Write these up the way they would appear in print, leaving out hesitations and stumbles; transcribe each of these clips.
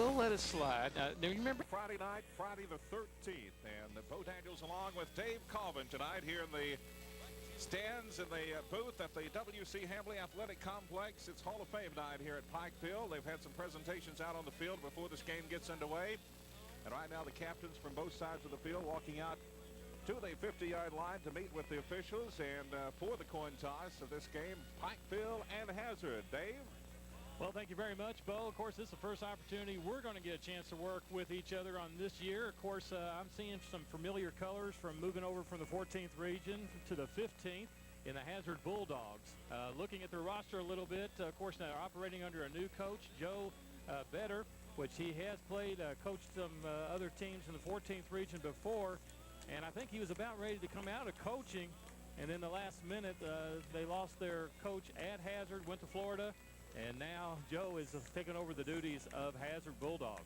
We'll let it slide. Now, you remember Friday night, Friday the 13th, and the Bo Daniels along with Dave Colvin tonight here in the stands in the booth at the W.C. Hambley Athletic Complex. It's Hall of Fame night here at Pikeville. They've had some presentations out on the field before this game gets underway. And right now the captains from both sides of the field walking out to the 50-yard line to meet with the officials and for the coin toss of this game, Pikeville and Hazard. Dave? Well, thank you very much, Bo. Of course, this is the first opportunity we're going to get a chance to work with each other on this year. Of course, I'm seeing some familiar colors from moving over from the 14th region to the 15th in the Hazard Bulldogs. Looking at their roster a little bit, of course, now they're operating under a new coach, Joe Better, which he has played, coached some other teams in the 14th region before. And I think he was about ready to come out of coaching. And then the last minute, they lost their coach at Hazard, went to Florida. And now Joe is taking over the duties of Hazard Bulldogs.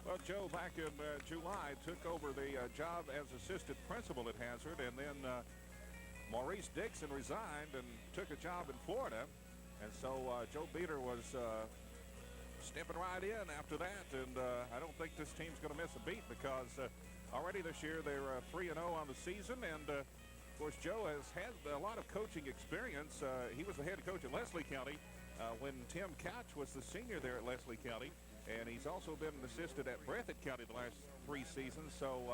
Well, Joe, back in July, took over the job as assistant principal at Hazard. And then Maurice Dixon resigned and took a job in Florida. And so Joe Beater was stepping right in after that. And I don't think this team's going to miss a beat because already this year they're 3-0 on the season. And, of course, Joe has had a lot of coaching experience. He was the head coach at Leslie County when Tim Couch was the senior there at Leslie County. And he's also been an assistant at Breathitt County the last 3 seasons. So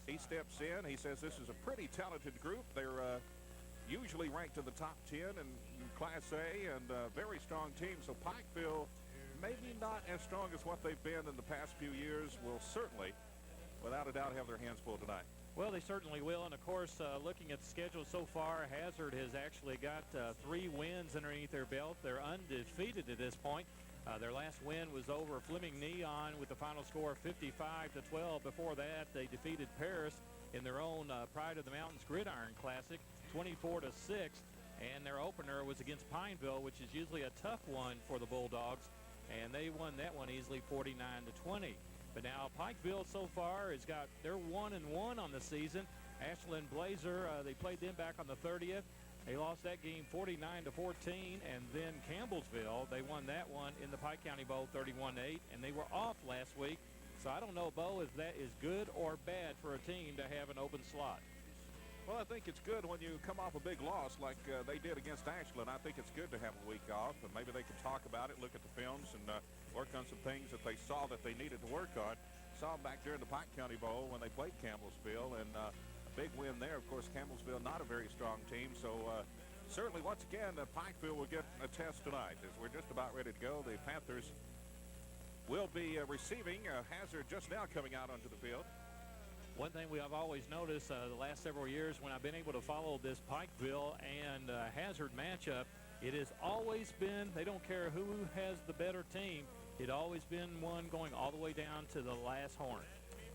he steps in. He says this is a pretty talented group. They're usually ranked in the top 10 in Class A and a very strong team. So Pikeville, maybe not as strong as what they've been in the past few years, will certainly, without a doubt, have their hands full tonight. Well, they certainly will. And, of course, looking at the schedule so far, Hazard has actually got 3 wins underneath their belt. They're undefeated at this point. Their last win was over Fleming Neon with the final score of 55-12. Before that, they defeated Paris in their own Pride of the Mountains Gridiron Classic, 24-6. And their opener was against Pikeville, which is usually a tough one for the Bulldogs. And they won that one easily, 49-20. But now Pikeville so far has got, they're 1-1 on the season. Ashland Blazer, they played them back on the 30th. They lost that game 49-14. And then Campbellsville, they won that one in the Pike County Bowl 31-8. And they were off last week. So I don't know, Bo, if that is good or bad for a team to have an open slot. Well, I think it's good when you come off a big loss like they did against Ashland. I think it's good to have a week off, and maybe they can talk about it, look at the films, and work on some things that they saw that they needed to work on. Saw them back during the Pike County Bowl when they played Campbellsville, and a big win there. Of course, Campbellsville not a very strong team, so certainly once again, Pikeville will get a test tonight as we're just about ready to go. The Panthers will be receiving Hazard just now coming out onto the field. One thing I've always noticed the last several years when I've been able to follow this Pikeville and Hazard matchup, it has always been, they don't care who has the better team, it always been one going all the way down to the last horn.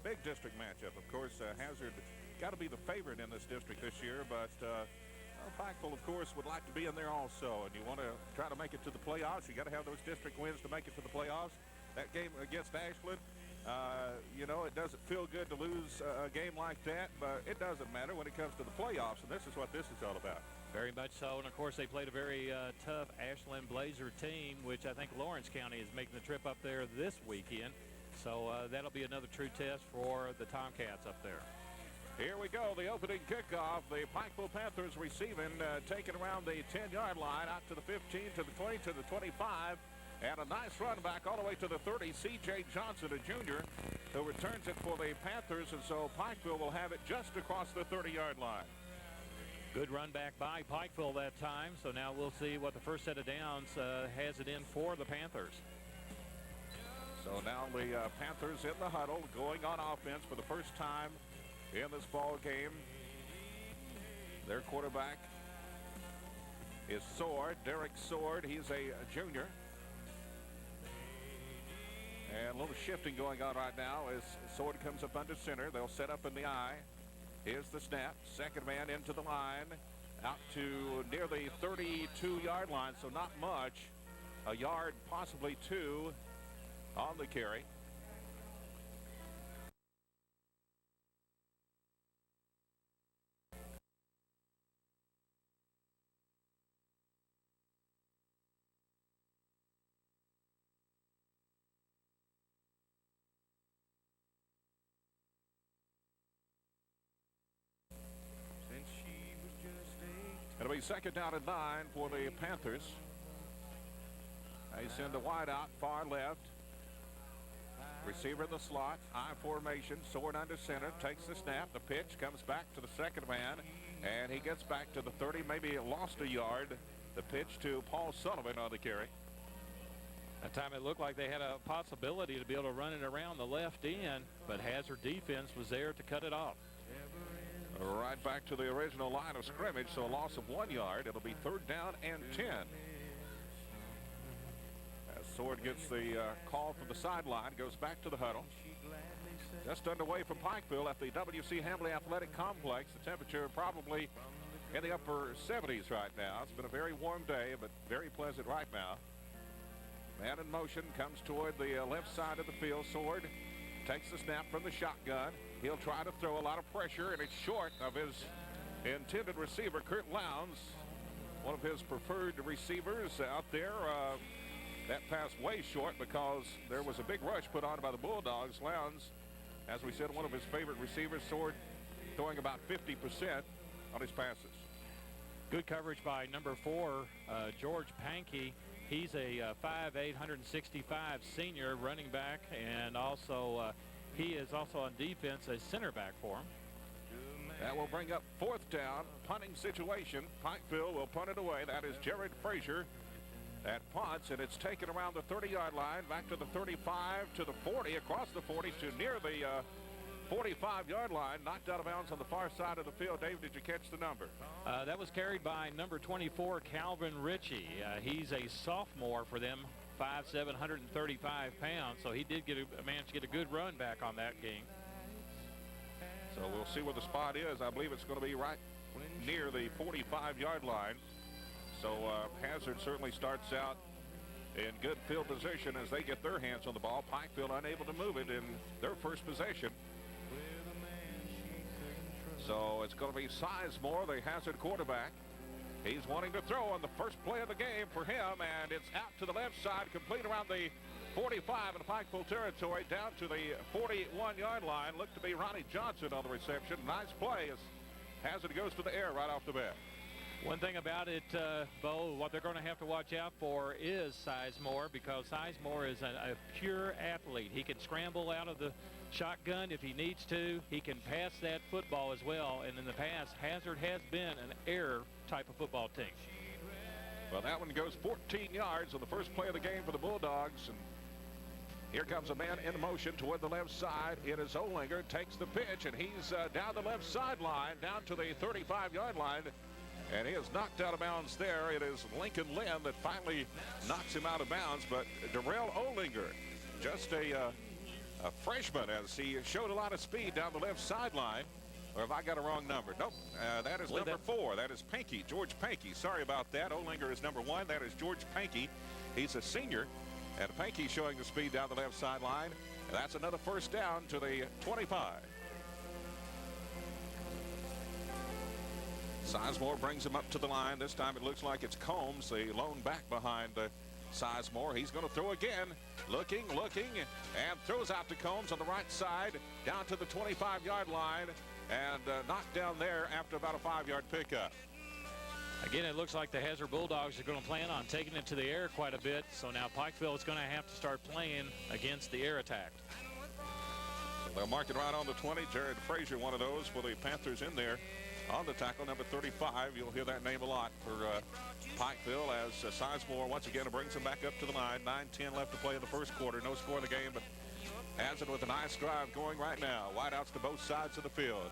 Big district matchup. Of course, Hazard got to be the favorite in this district this year, but Pikeville, of course, would like to be in there also, and you want to try to make it to the playoffs. You got to have those district wins to make it to the playoffs. That game against Ashland, you know, it doesn't feel good to lose a game like that, but it doesn't matter when it comes to the playoffs, and this is what this is all about. Very much so, and of course they played a very tough Ashland Blazer team, which I think Lawrence County is making the trip up there this weekend. So that'll be another true test for the Tomcats up there. Here we go, the opening kickoff. The Pikeville Panthers receiving, taking around the 10-yard line, out to the 15, to the 20, to the 25. And a nice run back all the way to the 30. C.J. Johnson, a junior, who returns it for the Panthers. And so Pikeville will have it just across the 30-yard line. Good run back by Pikeville that time. So now we'll see what the first set of downs has it in for the Panthers. So now the Panthers in the huddle, going on offense for the first time in this ball game. Their quarterback is Sword, Derek Sword. He's a junior. And a little shifting going on right now as Sword comes up under center. They'll set up in the I. Here's the snap. Second man into the line. Out to near the 32-yard line, so not much. A yard, possibly 2 on the carry. second down and 9 for the Panthers. They send the wide out, far left. Receiver in the slot, I formation, Sword under center, takes the snap. The pitch comes back to the second man, and he gets back to the 30, maybe lost a yard. The pitch to Paul Sullivan on the carry. That time it looked like they had a possibility to be able to run it around the left end, but Hazard defense was there to cut it off. Right back to the original line of scrimmage, so a loss of 1 yard. It'll be third down and 10. As Sword gets the call from the sideline, goes back to the huddle. Just underway from Pikeville at the W.C. Hambley Athletic Complex. The temperature probably in the upper 70s right now. It's been a very warm day, but very pleasant right now. Man in motion, comes toward the left side of the field. Sword takes the snap from the shotgun. He'll try to throw a lot of pressure, and it's short of his intended receiver, Kurt Lowndes, one of his preferred receivers out there. That pass way short because there was a big rush put on by the Bulldogs. Lowndes, as we said, one of his favorite receivers. Sword throwing about 50% on his passes. Good coverage by number 4, George Pankey. He's a 5'8", 165 senior running back, and also he is also on defense a center back for him. That will bring up fourth down, punting situation. Pikeville will punt it away. That is Jared Frazier that punts, and it's taken around the 30-yard line, back to the 35, to the 40, across the 40 to near the 45-yard line, knocked out of bounds on the far side of the field. Dave, did you catch the number? That was carried by number 24, Calvin Ritchie. He's a sophomore for them, 5'7", 135 pounds, so he did manage to get a good run back on that game. So we'll see where the spot is. I believe it's going to be right near the 45-yard line. So Hazard certainly starts out in good field position as they get their hands on the ball. Pikeville unable to move it in their first possession. So it's going to be Sizemore, the Hazard quarterback. He's wanting to throw on the first play of the game for him, and it's out to the left side, complete around the 45 in Pikeville territory, down to the 41-yard line. Looked to be Ronnie Johnson on the reception. Nice play as Hazard goes to the air right off the bat. One thing about it, Bo, what they're going to have to watch out for is Sizemore, because Sizemore is a pure athlete. He can scramble out of the shotgun if he needs to. He can pass that football as well. And in the past, Hazard has been an air type of football team. Well, that one goes 14 yards on the first play of the game for the Bulldogs. And here comes a man in motion toward the left side. It is Olinger, takes the pitch, and he's down the left sideline, down to the 35-yard line. And he is knocked out of bounds there. It is Lincoln Lynn that finally knocks him out of bounds. But Darrell Olinger, just a freshman, as he showed a lot of speed down the left sideline. Or have I got a wrong number? Nope. That is number 4. That is Pankey, George Pankey. Sorry about that. Olinger is number 1. That is George Pankey. He's a senior. And Pankey showing the speed down the left sideline. And that's another first down to the 25. Sizemore brings him up to the line. This time it looks like it's Combs, the lone back behind Sizemore. He's going to throw again. Looking, and throws out to Combs on the right side, down to the 25-yard line, and knocked down there after about a 5-yard pickup. Again, it looks like the Hazard Bulldogs are going to plan on taking it to the air quite a bit. So now Pikeville is going to have to start playing against the air attack. So they'll mark it right on the 20. Jared Frazier, one of those for the Panthers in there. On the tackle, number 35. You'll hear that name a lot for Pikeville as Sizemore once again brings him back up to the line. 9:10 left to play in the first quarter. No score in the game, but Hazard with a nice drive going right now. Wideouts to both sides of the field.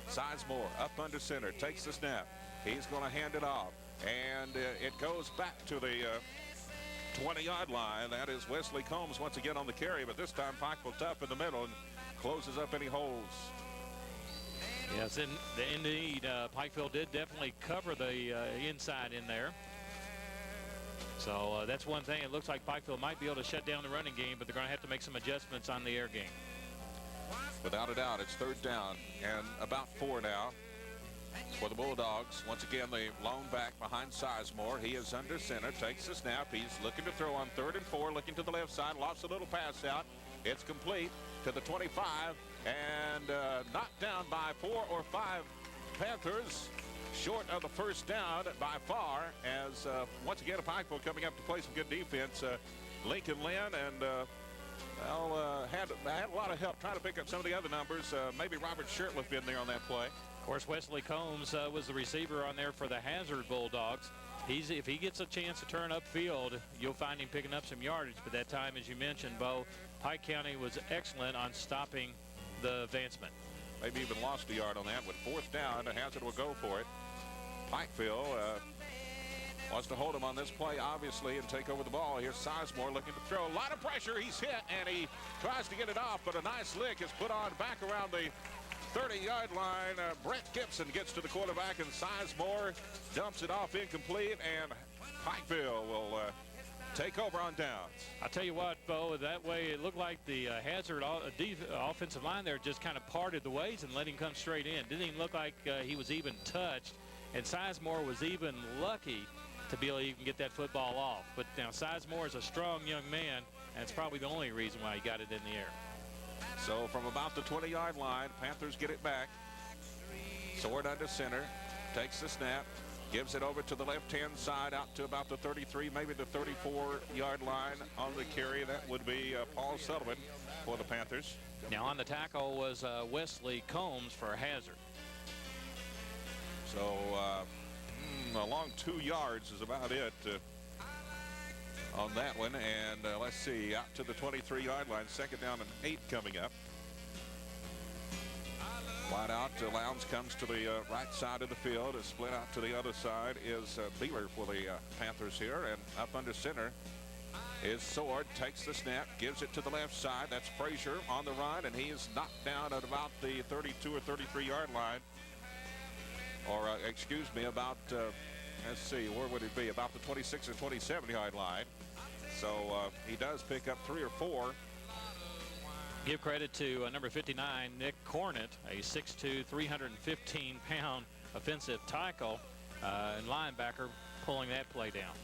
Sizemore up under center, takes the snap. He's going to hand it off, and it goes back to the 20-yard line. That is Wesley Combs once again on the carry, but this time Pikeville tough in the middle and closes up any holes. Yes, indeed, Pikeville did definitely cover the inside in there. So that's one thing. It looks like Pikeville might be able to shut down the running game, but they're going to have to make some adjustments on the air game. Without a doubt, it's third down and about 4 now for the Bulldogs. Once again, the lone back behind Sizemore. He is under center, takes the snap. He's looking to throw on 3rd and 4, looking to the left side, lost a little pass out. It's complete to the 25 and knocked down by 4 or 5 Panthers. short of the first down by far, as once again Pikeville coming up to play some good defense. Lincoln Lynn and had a lot of help trying to pick up some of the other numbers. Maybe Robert Shirtliff in there on that play. Of course, Wesley Combs was the receiver on there for the Hazard Bulldogs. If he gets a chance to turn upfield, you'll find him picking up some yardage. But that time, as you mentioned, Bo, Pike County was excellent on stopping the advancement. Maybe even lost a yard on that. With fourth down, Hazard will go for it. Pikeville wants to hold him on this play, obviously, and take over the ball. Here's Sizemore looking to throw. A lot of pressure. He's hit, and he tries to get it off, but a nice lick is put on back around the 30-yard line. Brett Gibson gets to the quarterback, and Sizemore dumps it off incomplete, and Pikeville will take over on downs. I'll tell you what, Bo, that way it looked like the Hazard offensive line there just kind of parted the ways and let him come straight in. Didn't even look like he was even touched, and Sizemore was even lucky to be able to even get that football off. But now Sizemore is a strong young man, and it's probably the only reason why he got it in the air. So from about the 20-yard line, Panthers get it back. Sword under center, takes the snap, gives it over to the left-hand side out to about the 33, maybe the 34-yard line on the carry. That would be Paul Sullivan for the Panthers. Now on the tackle was Wesley Combs for Hazard. So along 2 yards is about it on that one. And let's see, out to the 23-yard line, second down and 8 coming up. Wide out, Lowndes comes to the right side of the field. Is split out to the other side is Beeler for the Panthers here. And up under center is Sword, takes the snap, gives it to the left side. That's Frazier on the run, and he is knocked down at about the 32 or 33-yard line. Or, excuse me, about, let's see, where would it be? About the 26 or 27-yard line. So he does pick up 3 or 4. Give credit to number 59, Nick Cornett, a 6'2", 315-pound offensive tackle and linebacker, pulling that play down.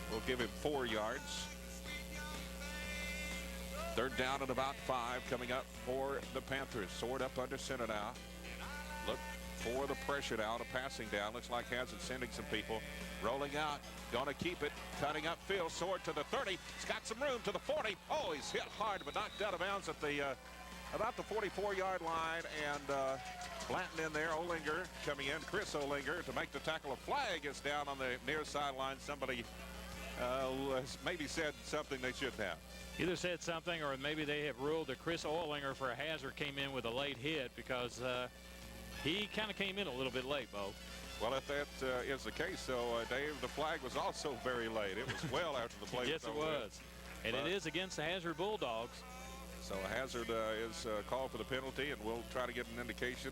We'll give him 4 yards. Third down at about 5 coming up for the Panthers. Sword up under center now. Look for the pressure down, a passing down. Looks like Hazard sending some people. Rolling out, going to keep it, cutting upfield. Sword to the 30. He's got some room to the 40. Oh, he's hit hard, but knocked out of bounds at the about the 44-yard line. And Blanton in there. Olinger coming in. Chris Olinger to make the tackle. A flag is down on the near sideline. Somebody maybe said something they shouldn't have. Either said something, or maybe they have ruled that Chris Olinger for a Hazard came in with a late hit, because he kind of came in a little bit late, Bo. Well, if that is the case, so Dave, the flag was also very late. It was well after the play. Yes, it was. And it is against the Hazard Bulldogs. So Hazard is called for the penalty, and we'll try to get an indication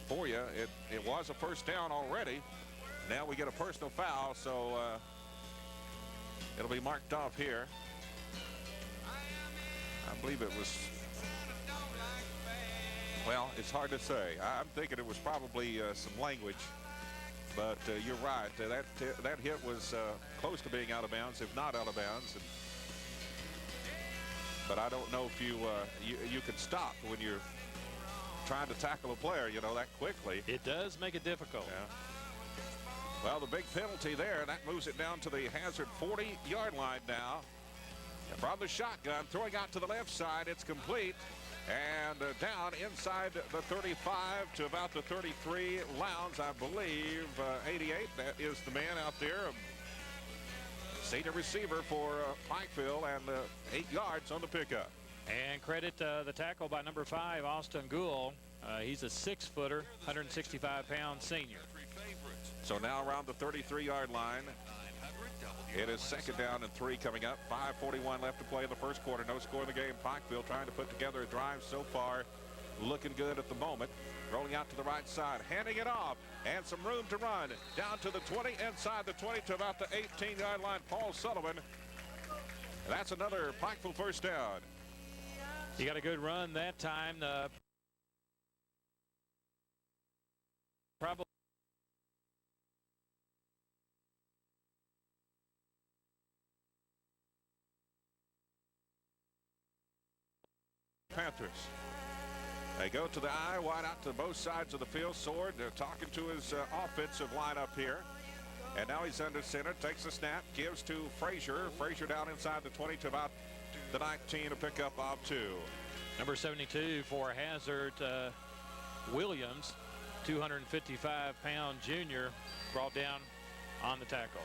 for you. It was a first down already. Now we get a personal foul, so it'll be marked off here. I believe it was, well, it's hard to say. I'm thinking it was probably some language. But you're right. That hit was close to being out of bounds, if not out of bounds. But I don't know if you can stop when you're trying to tackle a player, that quickly. It does make it difficult. Yeah. Well, the big penalty there, that moves it down to the Hazard 40-yard line now. And from the shotgun, throwing out to the left side, it's complete. And down inside the 35 to about the 33. Lowndes, I believe, 88. That is the man out there. Senior receiver for Pikeville, and 8 yards on the pickup. And credit the tackle by number 5, Austin Gould. He's a 6-footer, 165-pound senior. So now around the 33-yard line. It is second down and 3 coming up. 5:41 left to play in the first quarter. No score in the game. Pikeville trying to put together a drive so far. Looking good at the moment. Rolling out to the right side. Handing it off. And some room to run. Down to the 20. Inside the 20 to about the 18-yard line. Paul Sullivan. That's another Pikeville first down. You got a good run that time. Probably. Panthers. They go to the eye, wide out to both sides of the field. Sword talking to his offensive lineup here. And now he's under center, takes the snap, gives to Frazier. Frazier down inside the 20 to about the 19, a pickup of 2. Number 72 for Hazard, Williams, 255-pound junior, brought down on the tackle.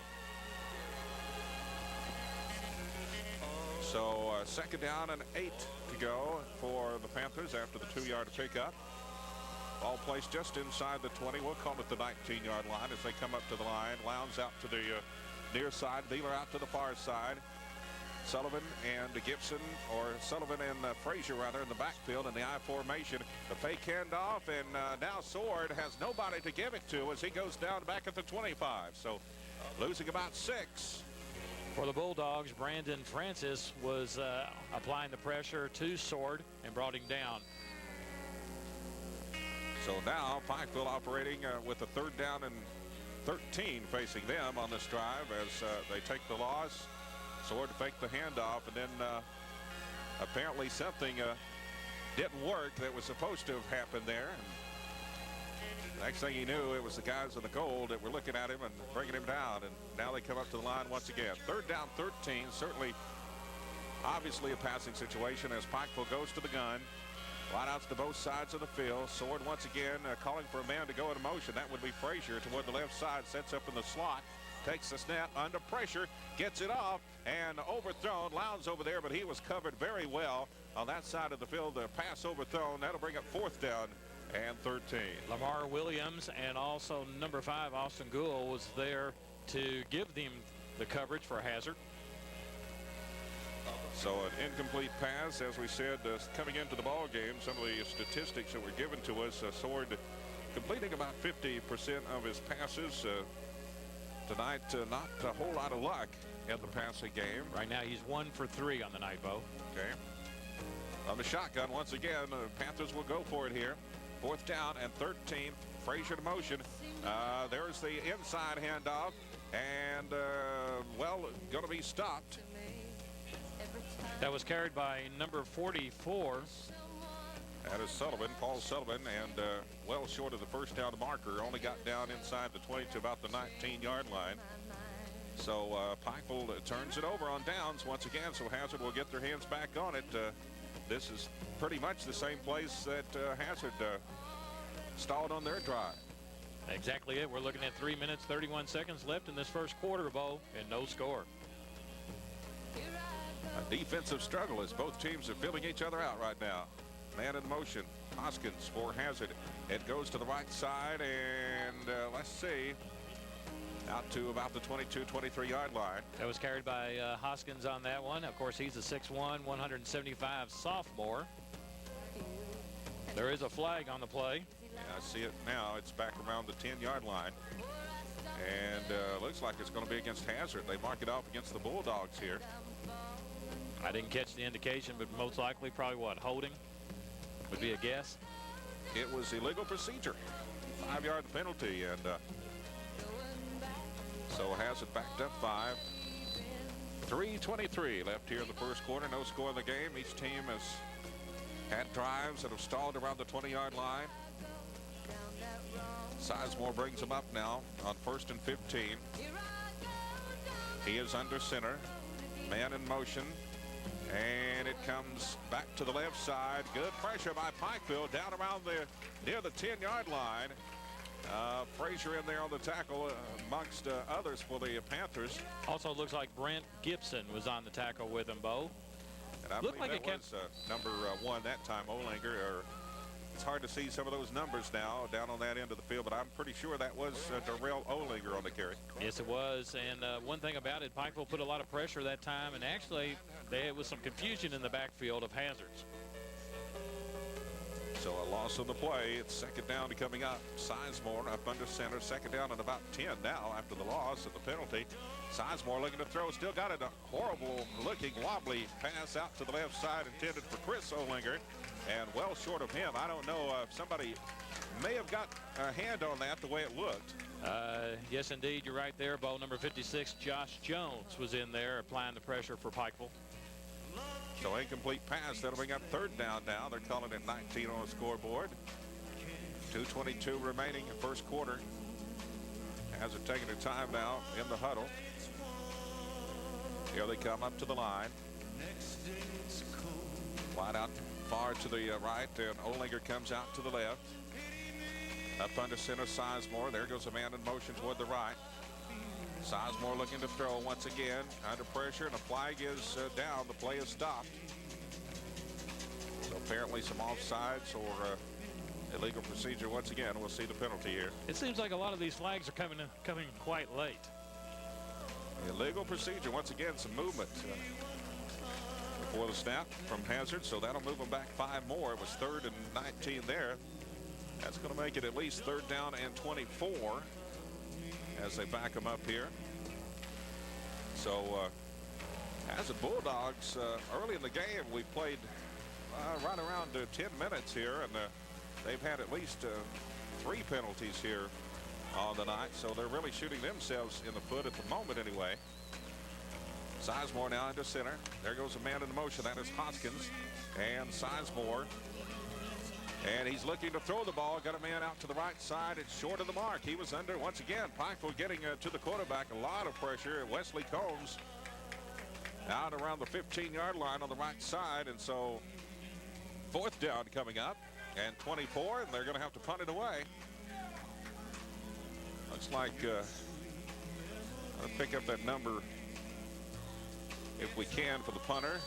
So second down and 8 to go for the Panthers after the 2-yard pickup. Ball placed just inside the 20. We'll call it the 19-yard line as they come up to the line. Lowndes out to the near side. Beeler out to the far side. Sullivan and Gibson, or Sullivan and Frazier rather, in the backfield in the I formation. The fake handoff, and now Sword has nobody to give it to as he goes down back at the 25. So losing about 6. For the Bulldogs, Brandon Francis was applying the pressure to Sword and brought him down. So now Pikeville operating with a 3rd down and 13 facing them on this drive as they take the loss. Sword faked the handoff, and then apparently something didn't work that was supposed to have happened there. And next thing he knew, it was the guys in the gold that were looking at him and bringing him down. And now they come up to the line once again. 3rd down 13, certainly obviously a passing situation as Pikeville goes to the gun. Wideouts to both sides of the field. Sword once again calling for a man to go in motion. That would be Frazier toward the left side. Sets up in the slot. Takes the snap under pressure. Gets it off and overthrown. Lowndes over there, but he was covered very well on that side of the field. The pass overthrown. That'll bring up 4th down and 13. Lamar Williams and also number 5, Austin Gould, was there to give them the coverage for Hazard. So an incomplete pass, as we said, coming into the ball game. Some of the statistics that were given to us, Sword completing about 50% of his passes. Tonight, not a whole lot of luck in the passing game. Right now, he's 1 for 3 on the night, Bo. Okay. On the shotgun, once again, the Panthers will go for it here. 4th down and 13. Frazier to motion. There's the inside handoff, and well, going to be stopped. That was carried by number 44. That is Sullivan, Paul Sullivan, and well short of the first down marker. Only got down inside the 20 to about the 19-yard line. So Pikeville turns it over on downs once again, so Hazard will get their hands back on it. This is pretty much the same place that Hazard stalled on their drive. Exactly it. We're looking at 3 minutes, 31 seconds left in this first quarter, Bo, and no score. A defensive struggle as both teams are filling each other out right now. Man in motion. Hoskins for Hazard. It goes to the right side, and let's see, out to about the 22, 23-yard line. That was carried by Hoskins on that one. Of course, he's a 6'1", 175 sophomore. There is a flag on the play. Yeah, I see it now. It's back around the 10-yard line. And looks like it's going to be against Hazard. They mark it off against the Bulldogs here. I didn't catch the indication, but most likely probably what, holding would be a guess. It was illegal procedure. 5-yard penalty, and so Hazard backed up 5. 3:23 left here in the first quarter. No score in the game. Each team has had drives that have stalled around the 20-yard line. Sizemore brings him up now on 1st and 15. He is under center. Man in motion. And it comes back to the left side. Good pressure by Pikeville down around near the 10-yard line. Frazier in there on the tackle amongst others for the Panthers. Also looks like Brent Gibson was on the tackle with him, Bo. And I believe that was number 1 that time, Olinger. It's hard to see some of those numbers now down on that end of the field, but I'm pretty sure that was Darrell Olinger on the carry. Yes, it was. And one thing about it, Pikeville put a lot of pressure that time, and actually there was some confusion in the backfield of Hazards. So a loss on the play. It's 2nd down coming up. Sizemore up under center. 2nd down and about 10 now after the loss of the penalty. Sizemore looking to throw. Still got it. A horrible looking wobbly pass out to the left side intended for Chris Olinger. And well short of him. I don't know if somebody may have got a hand on that the way it looked. Yes, indeed. You're right there, Bo. Number 56, Josh Jones, was in there applying the pressure for Pikeville. So incomplete pass. That'll bring up third down now. They're calling it 19 on the scoreboard. 2:22 remaining in first quarter. As they're taking their time now in the huddle. Here they come up to the line. Wide out far to the right, and Olinger comes out to the left. Up under center, Sizemore. There goes a man in motion toward the right. Sizemore looking to throw once again. Under pressure, and a flag is down. The play is stopped. So apparently some offsides or illegal procedure once again. We'll see the penalty here. It seems like a lot of these flags are coming quite late. Illegal procedure. Once again, some movement before the snap from Hazard. So that'll move them back 5 more. It was 3rd and 19 there. That's going to make it at least 3rd down and 24 as they back them up here. So as the Bulldogs early in the game, we played right around 10 minutes here, and they've had at least 3 penalties here on the night. So they're really shooting themselves in the foot at the moment anyway. Sizemore now into center. There goes a man in motion. That is Hoskins and Sizemore. And he's looking to throw the ball. Got a man out to the right side. It's short of the mark. He was under once again. Pikeville getting to the quarterback. A lot of pressure. Wesley Combs out around the 15-yard line on the right side. And so 4th down coming up and 24. And they're going to have to punt it away. Looks like I'll pick up that number if we can for the punter.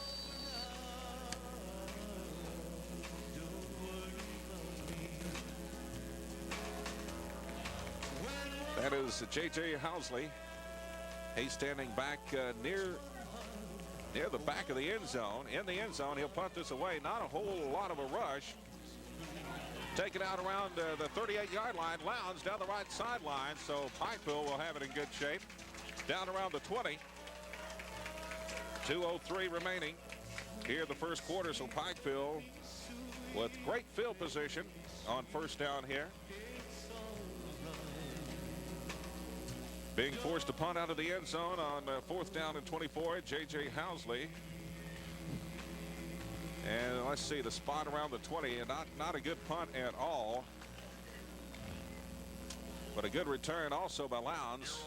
That is J.J. Housley. He's standing back near the back of the end zone. In the end zone, he'll punt this away. Not a whole lot of a rush. Take it out around the 38-yard line. Lowndes down the right sideline. So Pikeville will have it in good shape. Down around the 20. 2:03 remaining here the first quarter. So Pikeville with great field position on first down here. Being forced to punt out of the end zone on 4th down and 24. J.J. Housley. And let's see the spot around the 20, and not a good punt at all. But a good return also by Lowndes.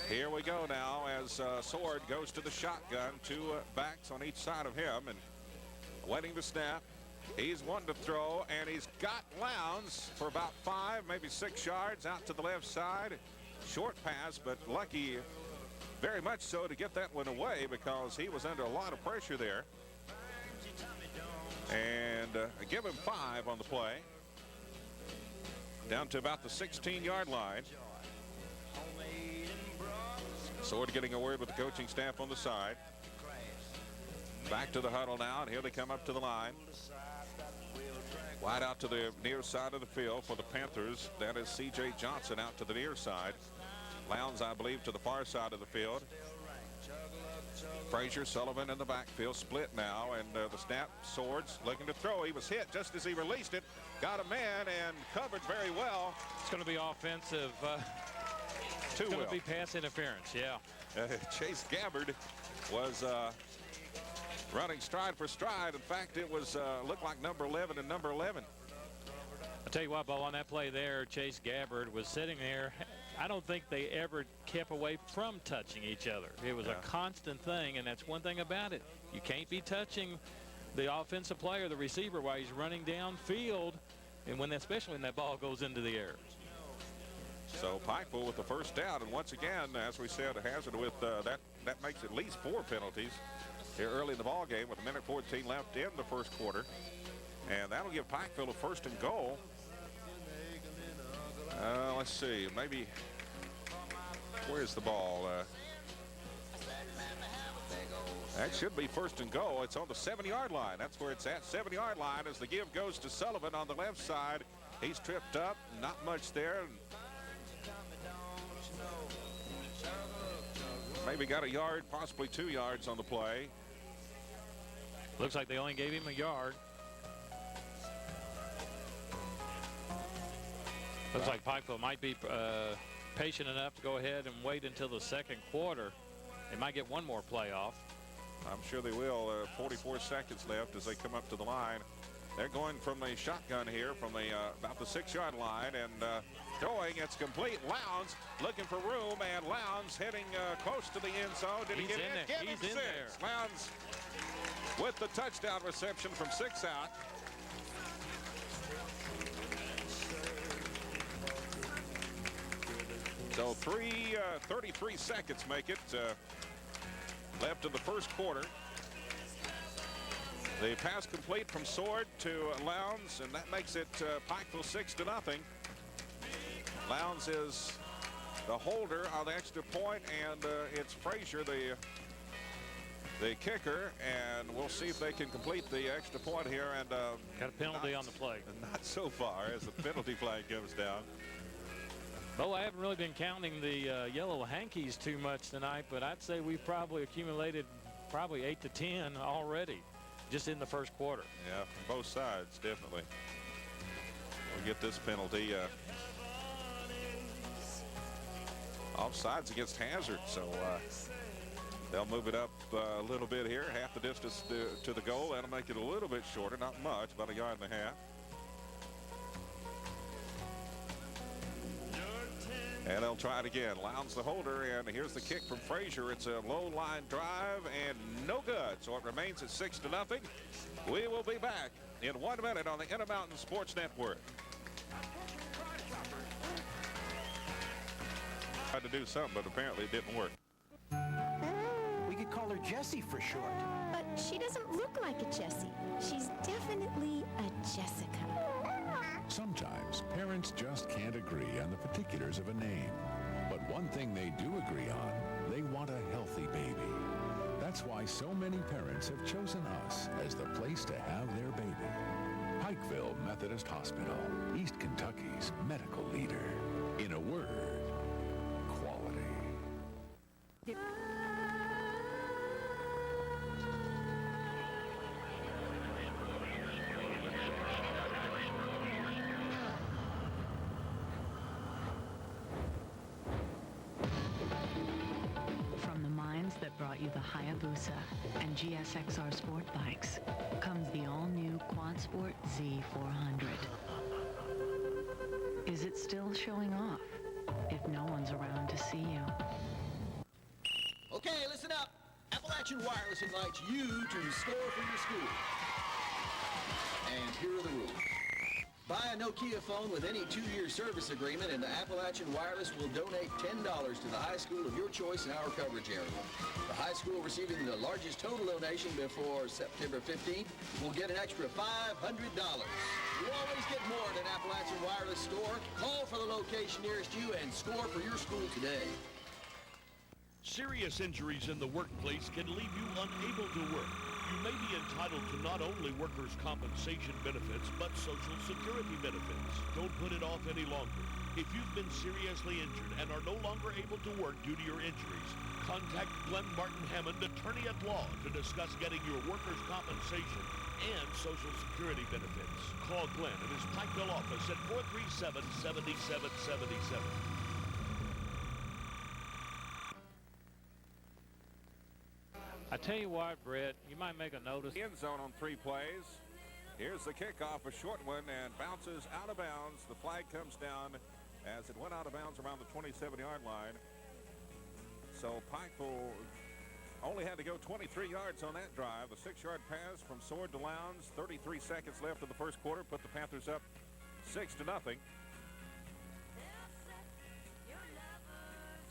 Here we go now as Sword goes to the shotgun. 2 backs on each side of him and waiting to snap. He's wanting to throw, and he's got Lowndes for about 5, maybe 6 yards out to the left side. Short pass, but lucky very much so to get that one away because he was under a lot of pressure there. And give him 5 on the play. Down to about the 16-yard line. Sword getting a word with the coaching staff on the side. Back to the huddle now, and here they come up to the line. Wide out to the near side of the field for the Panthers. That is C.J. Johnson out to the near side. Lowndes, I believe, to the far side of the field. Frazier, Sullivan in the backfield, split now, and the snap. Swords looking to throw. He was hit just as he released it. Got a man and covered very well. It's going to be offensive. It's going to be pass interference, yeah. Chase Gabbard was running stride for stride. In fact, it was looked like number 11 and number 11. I'll tell you what, Bo, on that play there, Chase Gabbard was sitting there. I don't think they ever kept away from touching each other. It was a constant thing, and that's one thing about it. You can't be touching the offensive player, the receiver, while he's running downfield, and especially when that ball goes into the air. So Pikeville with the first down, and once again, as we said, Hazard with that makes at least 4 penalties here early in the ball game with 1:14 left in the first quarter, and that'll give Pikeville a 1st and goal. Let's see, maybe where's the ball? That should be 1st and goal. It's on the 7-yard line. That's where it's at. 7-yard line as the give goes to Sullivan on the left side. He's tripped up. Not much there. Maybe got a yard, possibly 2 yards on the play. Looks like they only gave him a yard. Looks like Pikeville might be patient enough to go ahead and wait until the second quarter. They might get one more play off. I'm sure they will. 44 seconds left as they come up to the line. They're going from a shotgun here from the about the 6-yard line, and throwing. It's complete. Lowndes looking for room, and Lowndes heading close to the end zone. Did he get in? Get him 6. Lowndes with the touchdown reception from 6 out. So 33 seconds make it left in the first quarter. The pass complete from Sword to Lowndes, and that makes it Pikeville 6-0. Lowndes is the holder on the extra point, and it's Frazier, the kicker, and we'll see if they can complete the extra point here. And got a penalty on the play. Not so far as the penalty flag comes down. Bo, I haven't really been counting the yellow hankies too much tonight, but I'd say we've probably accumulated 8 to 10 already just in the first quarter. Yeah, from both sides, definitely. We'll get this penalty. Offsides against Hazard, so they'll move it up a little bit here, half the distance to the goal. That'll make it a little bit shorter, not much, about 1.5 yards. And they'll try it again. Lowndes the holder, and here's the kick from Frazier. It's a low line drive and no good. So it remains at 6-0. We will be back in 1 minute on the Intermountain Sports Network. Tried to do something, but apparently it didn't work. We could call her Jessie for short. But she doesn't look like a Jessie. She's definitely a Jessica. Sometimes parents just can't agree on the particulars of a name. But one thing they do agree on, they want a healthy baby. That's why so many parents have chosen us as the place to have their baby. Pikeville Methodist Hospital, East Kentucky's medical leader. In a word, quality. That brought you the Hayabusa and GSXR sport bikes comes the all-new Quad Sport Z400. Is it still showing off if no one's around to see you? Okay, listen up. Appalachian Wireless invites you to score for your school. And here are the rules. Buy a Nokia phone with any 2-year service agreement, and the Appalachian Wireless will donate $10 to the high school of your choice in our coverage area. The high school receiving the largest total donation before September 15th will get an extra $500. You always get more at an Appalachian Wireless store. Call for the location nearest you and score for your school today. Serious injuries in the workplace can leave you unable to work. You may be entitled to not only workers' compensation benefits, but Social Security benefits. Don't put it off any longer. If you've been seriously injured and are no longer able to work due to your injuries, contact Glenn Martin Hammond, attorney at law, to discuss getting your workers' compensation and Social Security benefits. Call Glenn at his Pikeville office at 437-7777. I tell you what, Brett, you might make a notice. End zone on 3 plays. Here's the kickoff, a short one, and bounces out of bounds. The flag comes down as it went out of bounds around the 27-yard line. So Pikeville only had to go 23 yards on that drive. The 6-yard pass from Sword to Lowndes. 33 seconds left in the first quarter. Put the Panthers up 6-0.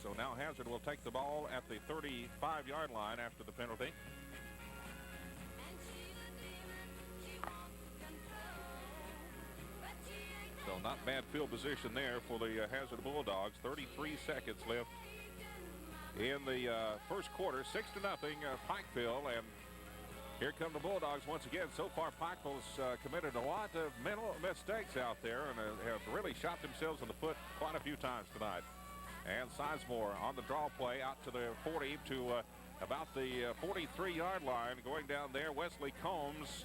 So now Hazard will take the ball at the 35-yard line after the penalty. So not bad field position there for the Hazard Bulldogs. 33 seconds left in the first quarter. 6-0 Pikeville, and here come the Bulldogs once again. So far, Pikeville's committed a lot of mental mistakes out there and have really shot themselves in the foot quite a few times tonight. And Sizemore on the draw play out to the 40 to about the 43-yard line. Going down there, Wesley Combs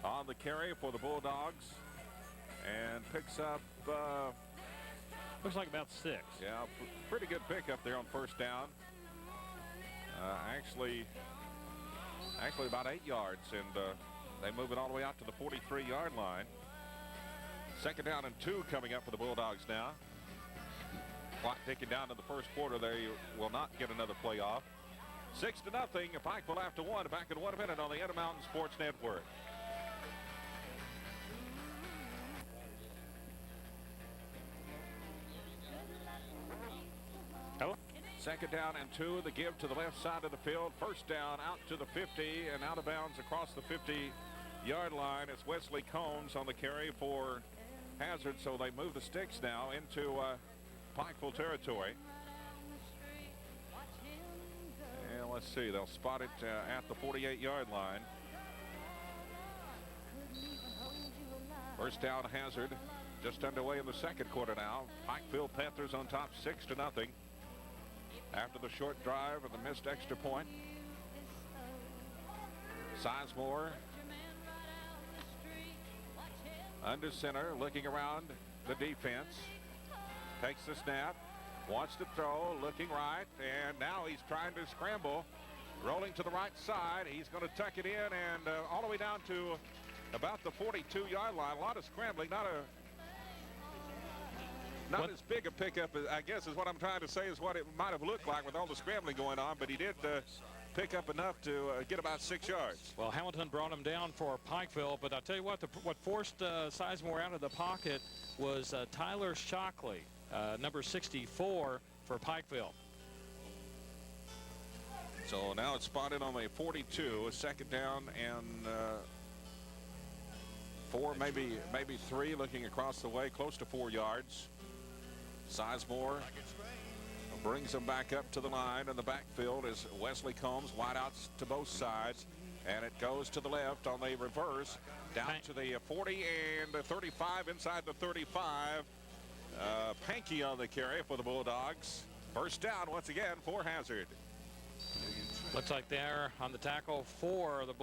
on the carry for the Bulldogs and picks up looks like about 6. Yeah, pretty good pickup there on first down. Actually Actually about 8 yards, and they move it all the way out to the 43-yard line. 2nd down and 2 coming up for the Bulldogs now. Clock ticking down to the first quarter. They will not get another play off. 6-0. Pikeville after 1. Back in 1 minute on the Intermountain Sports Network. Hello? 2nd down and 2. The give to the left side of the field. 1st down out to the 50 and out of bounds across the 50-yard line. It's Wesley Combs on the carry for Hazard. So they move the sticks now into Pikeville territory. And let's see, they'll spot it at the 48-yard line. 1st down Hazard. Just underway in the 2nd quarter now. Pikeville Panthers on top 6-0. After the short drive and the missed extra point. Sizemore under center, looking around the defense. Takes the snap, wants to throw, looking right, and now he's trying to scramble, rolling to the right side. He's going to tuck it in and all the way down to about the 42-yard line. A lot of scrambling, not as big a pickup, I guess, is what I'm trying to say, is what it might have looked like with all the scrambling going on, but he did pick up enough to get about 6 yards. Well, Hamilton brought him down for Pikeville, but I'll tell you what forced Sizemore out of the pocket was Tyler Shockley, number 64 for Pikeville. So now it's spotted on the 42, a 2nd down and 4, maybe 3, looking across the way, close to 4 yards. Sizemore brings them back up to the line, and the backfield is Wesley Combs, wideouts to both sides, and it goes to the left on the reverse, down to the 40 and the 35, inside the 35. Pankey on the carry for the Bulldogs. 1st down once again for Hazard. Looks like they're on the tackle for the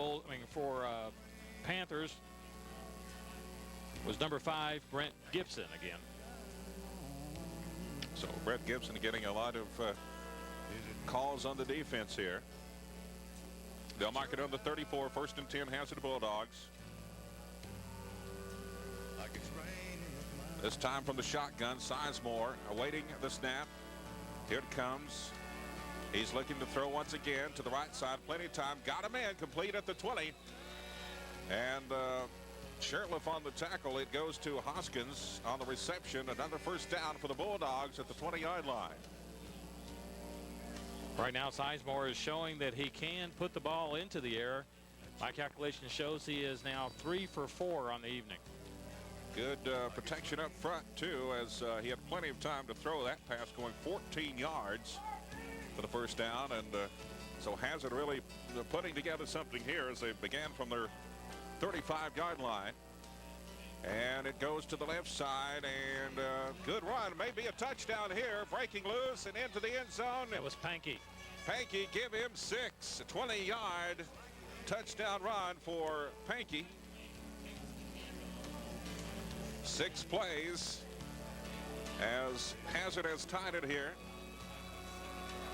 Panthers was number 5, Brent Gibson again. So Brett Gibson getting a lot of calls on the defense here. They'll mark it on the 34, 1st and 10, Hazard Bulldogs. This time from the shotgun, Sizemore awaiting the snap. Here it comes. He's looking to throw once again to the right side. Plenty of time. Got him in, complete at the 20. And Shirtliff on the tackle. It goes to Hoskins on the reception. Another 1st down for the Bulldogs at the 20-yard line. Right now, Sizemore is showing that he can put the ball into the air. My calculation shows he is now 3 for 4 on the evening. Good protection up front, too, as he had plenty of time to throw that pass, going 14 yards for the 1st down. And so Hazard really putting together something here as they began from their 35-yard line. And it goes to the left side, and good run. Maybe a touchdown here. Breaking loose and into the end zone. That was Pankey. Pankey, give him 6. A 20-yard touchdown run for Pankey. 6 plays as Hazard has tied it here.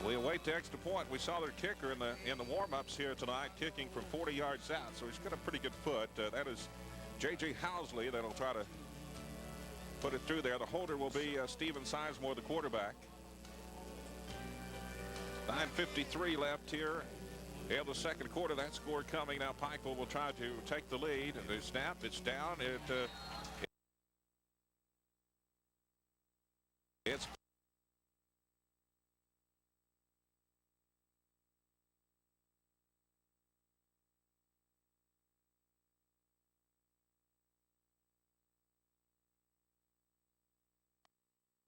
We await the extra point. We saw their kicker in the warm-ups here tonight, kicking from 40 yards out, so he's got a pretty good foot. That is J.J. Housley that'll try to put it through there. The holder will be Steven Sizemore, the quarterback. 9:53 left here in the 2nd quarter. That score coming. Now Pikeville will try to take the lead. The snap, it's down. It's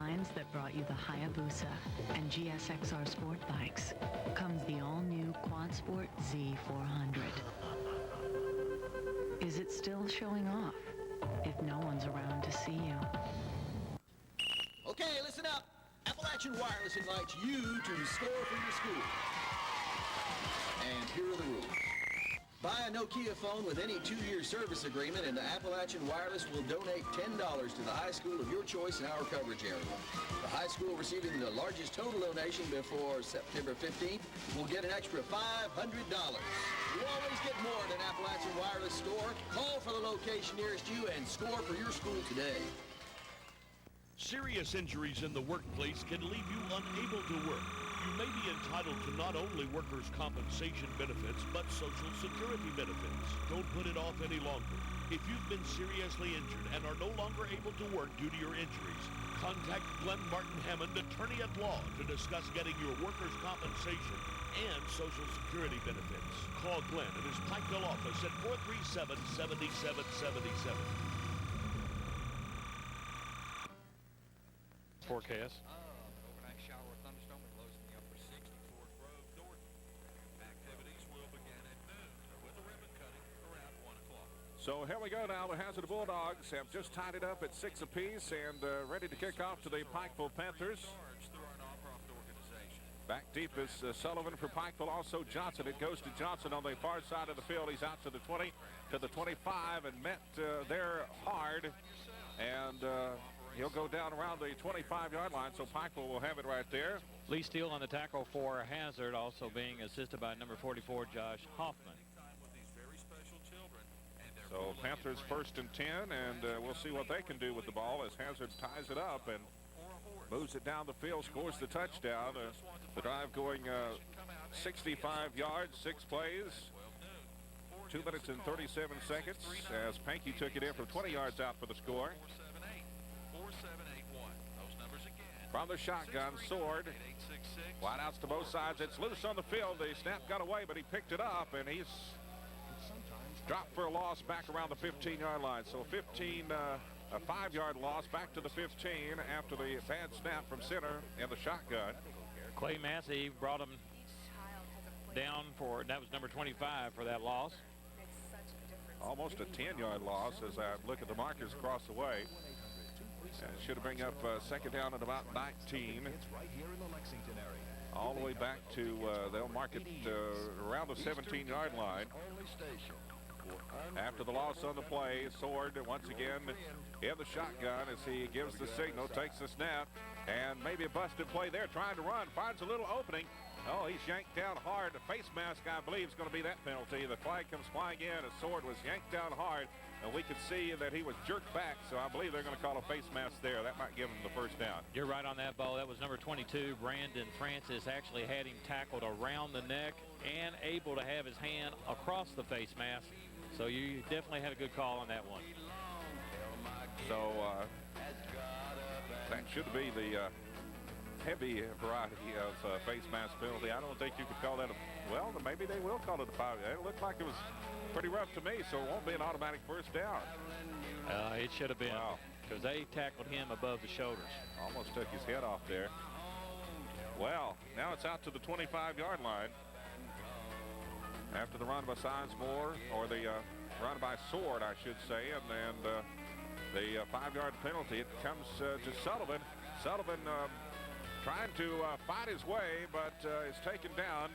Lines that brought you the Hayabusa and GSXR sport bikes comes the all-new Quad Sport Z400. Is it still showing off if no one's around to see you? Okay, listen up. Appalachian Wireless invites you to score for your school. And here are the rules. Buy a Nokia phone with any 2-year service agreement, and the Appalachian Wireless will donate $10 to the high school of your choice in our coverage area. The high school receiving the largest total donation before September 15th will get an extra $500. You always get more at an Appalachian Wireless store. Call for the location nearest you and score for your school today. Serious injuries in the workplace can leave you unable to work. You may be entitled to not only workers' compensation benefits, but Social Security benefits. Don't put it off any longer. If you've been seriously injured and are no longer able to work due to your injuries, contact Glenn Martin Hammond, attorney at law, to discuss getting your workers' compensation and Social Security benefits. Call Glenn at his Pikeville office at 437-7777. Forecast. Overnight shower with thunderstorm with lows in the upper 60s. Fort Grove, Dorothy. Activities will begin at noon with the ribbon cutting around 1 o'clock. So here we go now. The Hazard Bulldogs have just tied it up at 6 apiece and ready to kick off to the Pikeville Panthers. Through our nonprofit organization. Back deep is Sullivan for Pikeville. Also Johnson. It goes to Johnson on the far side of the field. He's out to the 20, to the 25, and met there hard. And he'll go down around the 25-yard line, so Pikeville will have it right there. Lee Steele on the tackle for Hazard, also being assisted by number 44, Josh Hoffman. So Panthers 1st and 10, and we'll see what they can do with the ball as Hazard ties it up and moves it down the field, scores the touchdown. The drive going 65 yards, 6 plays, 2 minutes and 37 seconds as Pankey took it in from 20 yards out for the score. From the shotgun, Sword. Wideouts to both sides. It's loose on the field. The snap got away, but he picked it up, and he's dropped for a loss back around the 15-yard line. So a 5-yard loss back to the 15 after the bad snap from center and the shotgun. Clay Massey brought him down for, that was number 25 for that loss. Almost a 10-yard loss as I look at the markers across the way. And it should bring up second down at about 19. All the way back to, they'll mark it around the 17-yard line. After the loss on the play, Sword once again in the shotgun as he gives the signal, takes the snap, and maybe a busted play there, trying to run, finds a little opening. Oh, he's yanked down hard. The face mask, I believe, is going to be that penalty. The flag comes flying in as Sword was yanked down hard, and we could see that he was jerked back, so I believe they're going to call a face mask there. That might give him the first down. You're right on that, Bo. That was number 22, Brandon Francis, actually had him tackled around the neck and able to have his hand across the face mask. So you definitely had a good call on that one. So that should be the heavy variety of face mask penalty. I don't think you could call that a, well, maybe they will call it a 5. It looked like it was pretty rough to me, so it won't be an automatic first down. It should have been, because they tackled him above the shoulders. Almost took his head off there. Well, now it's out to the 25-yard line. After the run by Sizemore, or the run by Sword, I should say, and then the 5-yard penalty, it comes to Sullivan. Sullivan trying to fight his way, but is taken down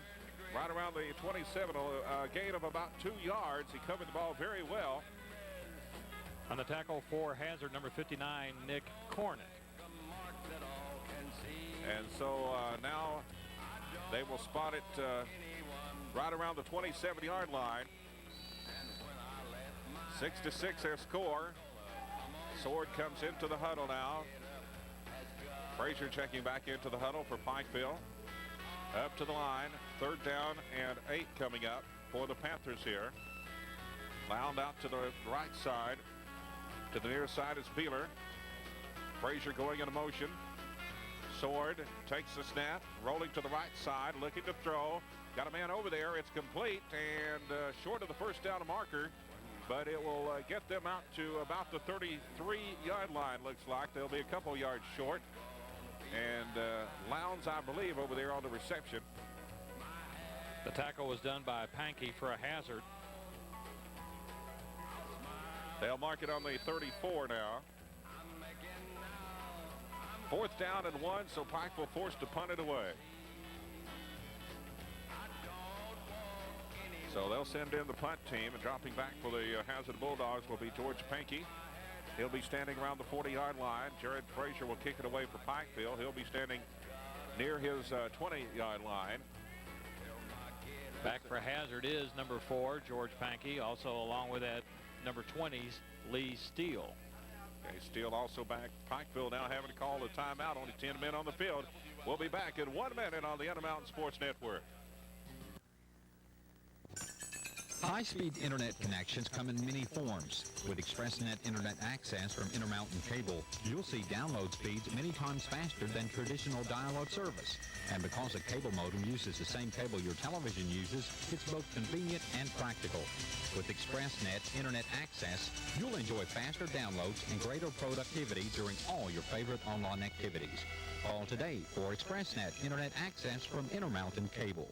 right around the 27, a gain of about 2 yards. He covered the ball very well. On the tackle for Hazard, number 59, Nick Cornett. And so now they will spot it right around the 27-yard line. 6-6 their score. Sword comes into the huddle now. Frazier checking back into the huddle for Pikeville. Up to the line, 3rd down and 8 coming up for the Panthers here. Lound out to the right side. To the near side is Beeler. Frazier going into motion. Sword takes the snap, rolling to the right side, looking to throw. Got a man over there. It's complete and short of the first down marker, but it will get them out to about the 33-yard line, looks like. They'll be a couple yards short. And Lowndes, I believe, over there on the reception. The tackle was done by Pankey for a Hazard. They'll mark it on the 34 now. 4th down and 1, so Pikeville forced to punt it away. So they'll send in the punt team, and dropping back for the Hazard Bulldogs will be George Pankey. He'll be standing around the 40-yard line. Jared Frazier will kick it away for Pikeville. He'll be standing near his 20-yard line. Back for Hazard is number 4, George Pankey, also along with that number 20's Lee Steele. Okay, Steele also back. Pikeville now having to call a timeout. Only 10 men on the field. We'll be back in 1 minute on the Intermountain Sports Network. High-speed internet connections come in many forms. With ExpressNet internet access from Intermountain Cable, you'll see download speeds many times faster than traditional dial-up service. And because a cable modem uses the same cable your television uses, it's both convenient and practical. With ExpressNet internet access, you'll enjoy faster downloads and greater productivity during all your favorite online activities. Call today for ExpressNet internet access from Intermountain Cable.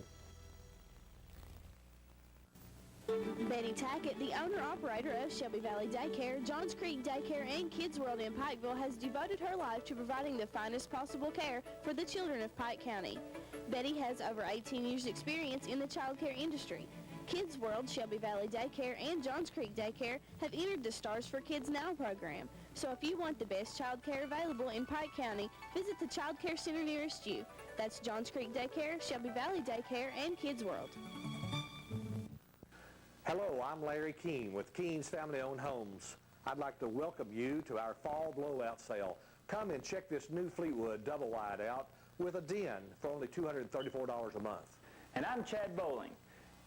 Betty Tackett, the owner-operator of Shelby Valley Daycare, Johns Creek Daycare, and Kids World in Pikeville, has devoted her life to providing the finest possible care for the children of Pike County. Betty has over 18 years' experience in the child care industry. Kids World, Shelby Valley Daycare, and Johns Creek Daycare have entered the Stars for Kids Now program. So if you want the best child care available in Pike County, visit the child care center nearest you. That's Johns Creek Daycare, Shelby Valley Daycare, and Kids World. Hello, I'm Larry Keene with Keene's Family-Owned Homes. I'd like to welcome you to our fall blowout sale. Come and check this new Fleetwood double wide out with a den for only $234 a month. And I'm Chad Bowling,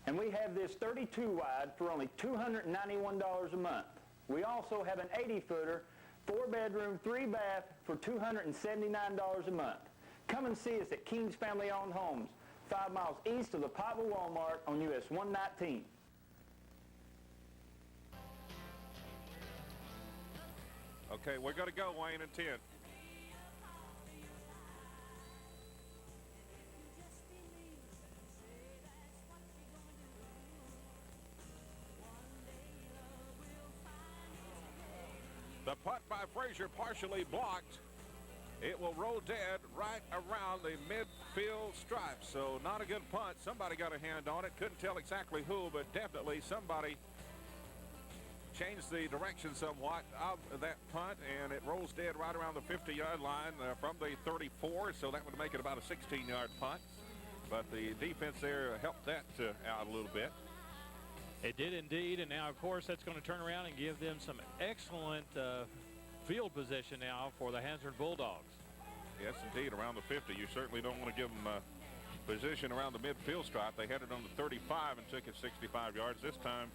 and we have this 32 wide for only $291 a month. We also have an 80-footer, 4-bedroom, 3-bath for $279 a month. Come and see us at Keene's Family-Owned Homes, 5 miles east of the Pikeville Walmart on US 119. Okay, we're going to go, Wayne, in 10. The punt by Frazier partially blocked. It will roll dead right around the midfield stripe. So not a good punt. Somebody got a hand on it. Couldn't tell exactly who, but definitely somebody changed the direction somewhat of that punt, and it rolls dead right around the 50-yard line from the 34, so that would make it about a 16-yard punt. But the defense there helped that out a little bit. It did indeed, and now, of course, that's going to turn around and give them some excellent field position now for the Hazard Bulldogs. Yes, indeed, around the 50. You certainly don't want to give them position around the midfield stripe. They had it on the 35 and took it 65 yards. This time,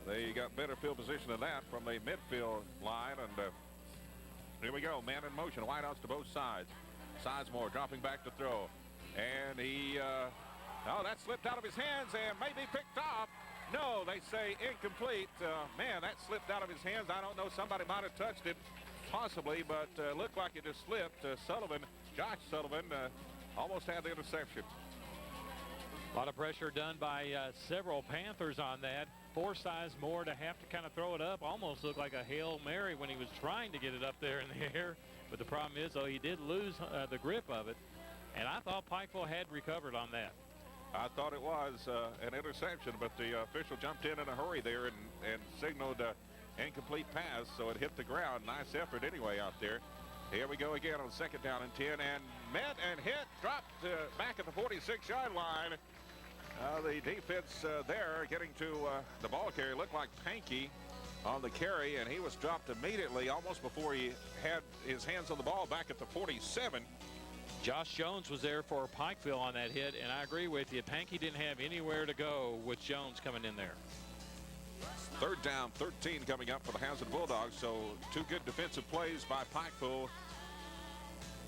they got better field position than that from the midfield line, and here we go, man in motion, wideouts to both sides. Sizemore dropping back to throw, and he, oh, that slipped out of his hands and maybe picked off. No, they say incomplete. Man, that slipped out of his hands. I don't know, somebody might have touched it, possibly, but looked like it just slipped. Josh Sullivan, almost had the interception. A lot of pressure done by several Panthers on that. Forced Sizemore to have to kind of throw it up. Almost looked like a Hail Mary when he was trying to get it up there in the air. But the problem is, though, he did lose the grip of it. And I thought Pikeville had recovered on that. I thought it was an interception, but the official jumped in a hurry there and signaled incomplete pass, so it hit the ground. Nice effort anyway out there. Here we go again on second down and 10, and met and hit, dropped back at the 46-yard line. The defense there getting to the ball carrier looked like Pankey on the carry, and he was dropped immediately almost before he had his hands on the ball back at the 47. Josh Jones was there for Pikeville on that hit, and I agree with you. Pankey didn't have anywhere to go with Jones coming in there. Third down, 13 coming up for the Hazard Bulldogs, so 2 good defensive plays by Pikeville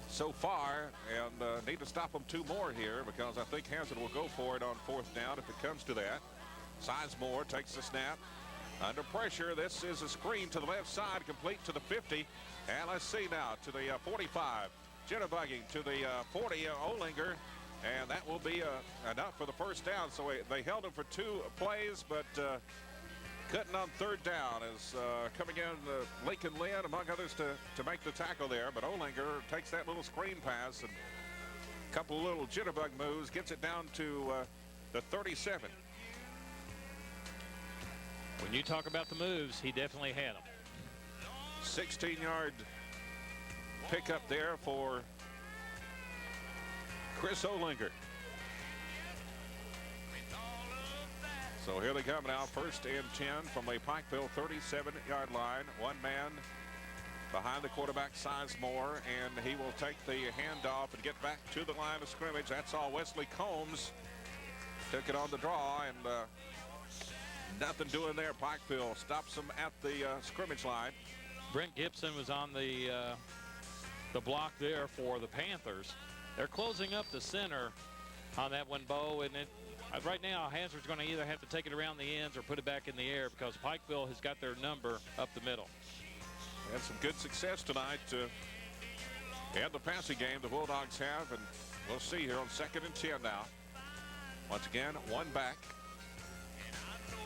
so far, and need to stop them 2 more here because I think Hazard will go for it on 4th down if it comes to that. Sizemore takes the snap. Under pressure, this is a screen to the left side, complete to the 50. And let's see now to the 45. Jitterbugging to the 40, Olinger. And that will be enough for the first down. So they held him for 2 plays, but couldn't on 3rd down as coming in Lincoln Lynn, among others, to make the tackle there. But Olinger takes that little screen pass and a couple of little jitterbug moves, gets it down to the 37. When you talk about the moves, he definitely had them. 16-yard pickup there for Chris Olinger. So here they come now, 1st and 10 from the Pikeville 37-yard line. One man behind the quarterback, Sizemore, and he will take the handoff and get back to the line of scrimmage. That's all. Wesley Combs took it on the draw, and nothing doing there. Pikeville stops them at the scrimmage line. Brent Gibson was on the block there for the Panthers. They're closing up the center on that one, Bo, and right now Hazard's going to either have to take it around the ends or put it back in the air because Pikeville has got their number up the middle. Had some good success tonight in the passing game, the Bulldogs have, and we'll see here on 2nd and 10 now. Once again, one back,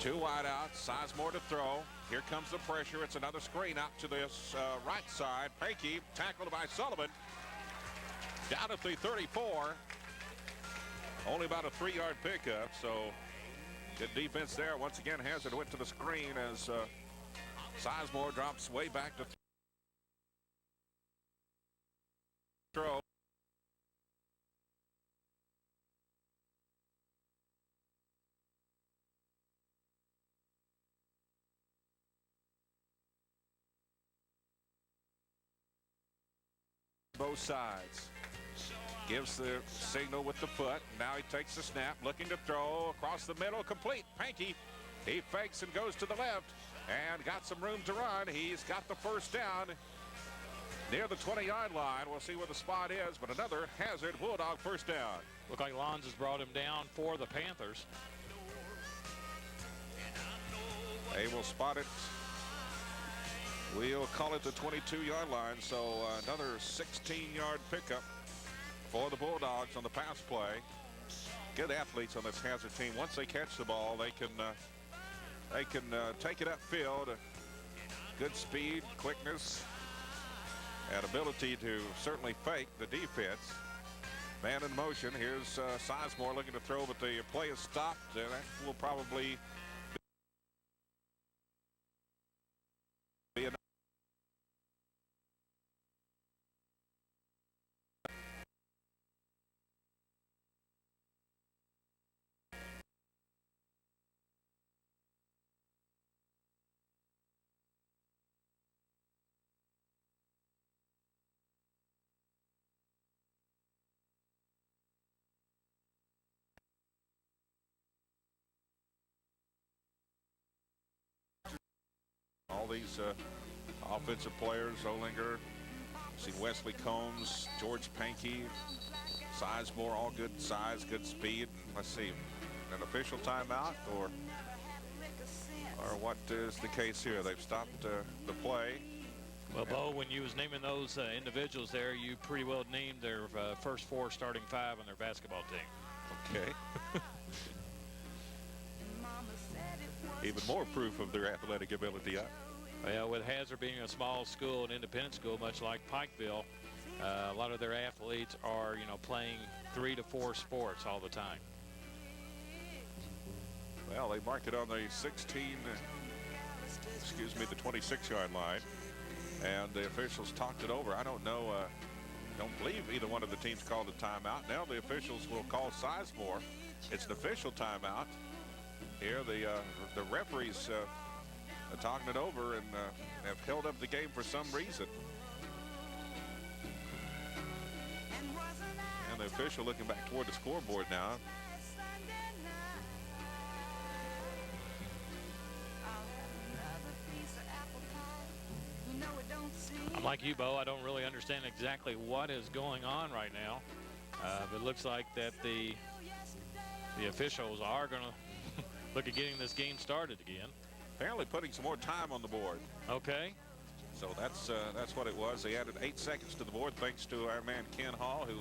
2 wide out, Sizemore to throw. Here comes the pressure. It's another screen out to this right side. Pankey tackled by Sullivan. Down at the 34. Only about a 3-yard pickup, so good defense there. Once again, Hazard went to the screen as Sizemore drops way back to throw. Both sides. Gives the signal with the foot. Now he takes the snap, looking to throw across the middle, complete. Pankey, he fakes and goes to the left and got some room to run. He's got the first down near the 20-yard line. We'll see where the spot is, but another Hazard Bulldog first down. Look like Lons has brought him down for the Panthers. They will spot it. We'll call it the 22-yard line, so another 16-yard pickup for the Bulldogs on the pass play. Good athletes on this Hazard team. Once they catch the ball, they can take it upfield. Good speed, quickness, and ability to certainly fake the defense. Man in motion. Here's Sizemore looking to throw, but the play is stopped, and that will probably be enough. All these offensive players, Olinger, see Wesley Combs, George Pankey, Sizemore, all good size, good speed. Let's see, an official timeout or what is the case here? They've stopped the play. Well, Bo, when you was naming those individuals there, you pretty well named their first 4 starting 5 on their basketball team. Okay. Even more proof of their athletic ability. Well, with Hazard being a small school, an independent school, much like Pikeville, a lot of their athletes are, playing 3 to 4 sports all the time. Well, they marked it on the the 26-yard line, and the officials talked it over. I don't know, don't believe either one of the teams called a timeout. Now the officials will call Sizemore. It's an official timeout. Here the referees are talking it over and have held up the game for some reason. And the official looking back toward the scoreboard now. I'm like you, Bo. I don't really understand exactly what is going on right now. But it looks like that the officials are going to look at getting this game started again. Apparently putting some more time on the board. Okay. So that's what it was. They added 8 seconds to the board thanks to our man Ken Hall, who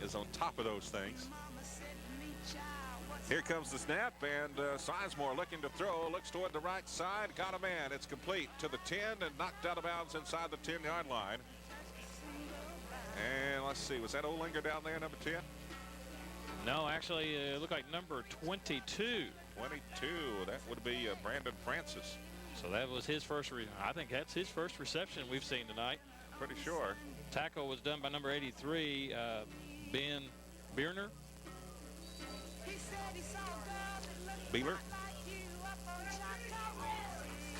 is on top of those things. Here comes the snap, and Sizemore looking to throw, looks toward the right side, got a man. It's complete to the 10 and knocked out of bounds inside the 10-yard line. And let's see, was that Olinger down there, number 10? No, actually, it looked like number 22 22. That would be Brandon Francis. So that was his first. I think that's his first reception we've seen tonight. Pretty sure. Tackle was done by number 83, Ben Bierner. Beeler.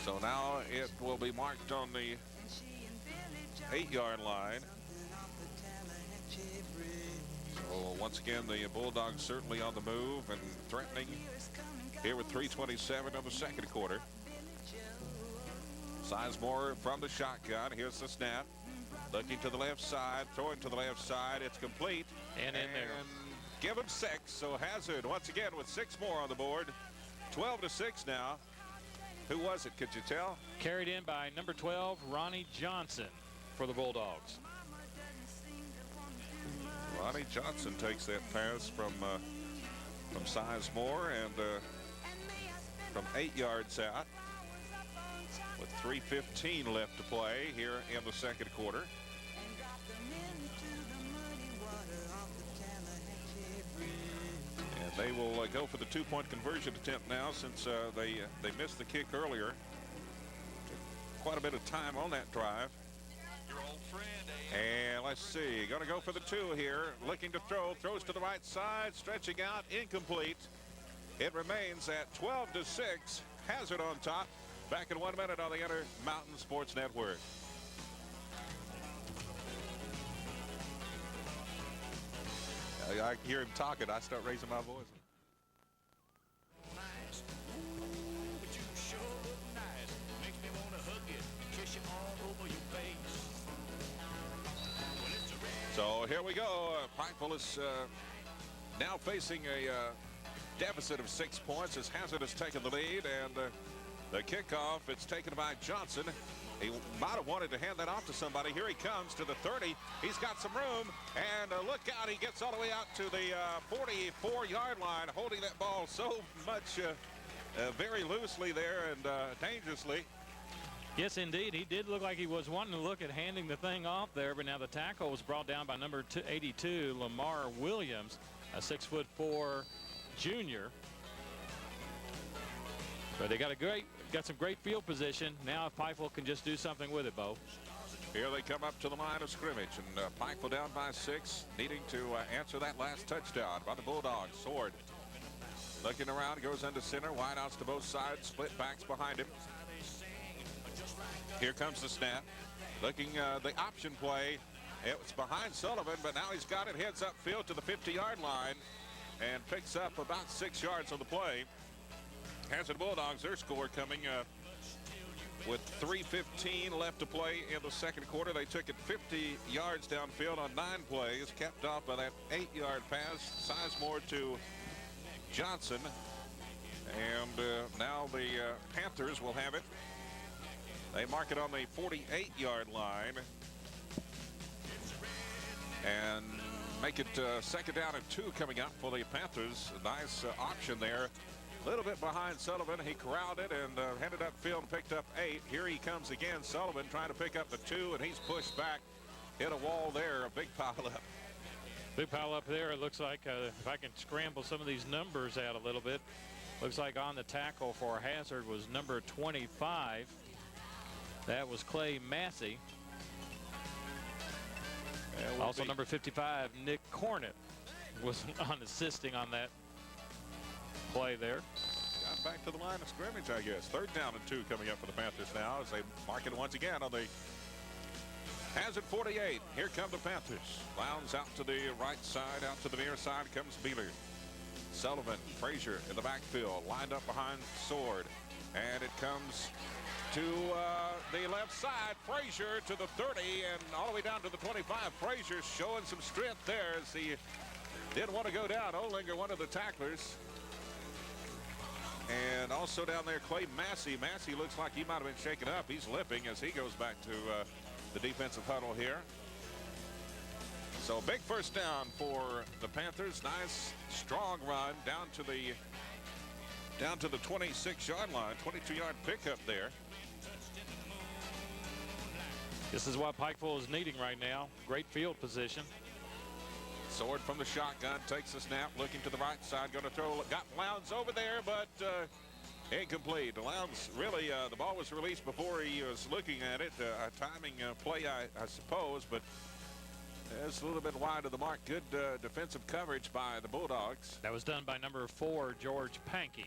So now it will be marked on the 8-yard line. So once again, the Bulldogs certainly on the move and threatening here with 3:27 of the second quarter. Sizemore from the shotgun. Here's the snap. Looking to the left side, throwing to the left side. It's complete. And in there. Give him 6. So Hazard once again with 6 more on the board. 12-6 now. Who was it? Could you tell? Carried in by number 12, Ronnie Johnson for the Bulldogs. Ronnie Johnson takes that pass from Sizemore and from 8 yards out with 3:15 left to play here in the second quarter. And they will go for the 2-point conversion attempt now since they missed the kick earlier. Took quite a bit of time on that drive. And let's see, going to go for the 2 here, looking to throw, throws to the right side, stretching out, incomplete. It remains at 12-6. Hazard on top. Back in 1 minute on the Intermountain Sports Network. I hear him talking. I start raising my voice. So here we go. Pikeville is now facing a deficit of 6 points as Hazard has taken the lead, and the kickoff, it's taken by Johnson. He might have wanted to hand that off to somebody. Here he comes to the 30. He's got some room, and look out, he gets all the way out to the 44-yard line, holding that ball so much very loosely there and dangerously. Yes, indeed. He did look like he was wanting to look at handing the thing off there, but now the tackle was brought down by number 82, Lamar Williams, a 6'4" junior. But they got some great field position. Now if Pikeville can just do something with it, Bo. Here they come up to the line of scrimmage, and Pikeville down by 6, needing to answer that last touchdown by the Bulldogs. Sword looking around, goes under center, wideouts to both sides, split backs behind him. Here comes the snap. Looking the option play. It was behind Sullivan, but now he's got it, heads upfield to the 50-yard line and picks up about 6 yards on the play. Hazard Bulldogs, their score coming with 3:15 left to play in the second quarter. They took it 50 yards downfield on 9 plays, capped off by that 8-yard pass. Sizemore to Johnson. And now the Panthers will have it. They mark it on the 48-yard line and make it second down and 2 coming up for the Panthers. A nice option there. A little bit behind Sullivan. He corralled it and headed upfield and picked up 8. Here he comes again. Sullivan trying to pick up the 2, and he's pushed back. Hit a wall there. A big pile up. Big pile up there. It looks like if I can scramble some of these numbers out a little bit, looks like on the tackle for Hazard was number 25. That was Clay Massey. Also number 55, Nick Cornett, was assisting on that play there. Got back to the line of scrimmage, I guess. Third down and 2 coming up for the Panthers now as they mark it once again on the Hazard 48. Here come the Panthers. Lowndes out to the right side, out to the near side comes Beeler. Sullivan, Frazier in the backfield, lined up behind Sword. And it comes to the left side. Frazier to the 30 and all the way down to the 25. Frazier showing some strength there as he didn't want to go down. Olinger, one of the tacklers. And also down there, Clay Massey. Massey looks like he might have been shaken up. He's limping as he goes back to the defensive huddle here. So big first down for the Panthers. Nice, strong run down to the 26-yard line. 22-yard pickup there. This is what Pikeville is needing right now. Great field position. Sword from the shotgun, takes the snap, looking to the right side, going to throw, got Lowndes over there, but incomplete. Lowndes really, the ball was released before he was looking at it. A timing play, I suppose, but it's a little bit wide of the mark. Good defensive coverage by the Bulldogs. That was done by number 4, George Pankey.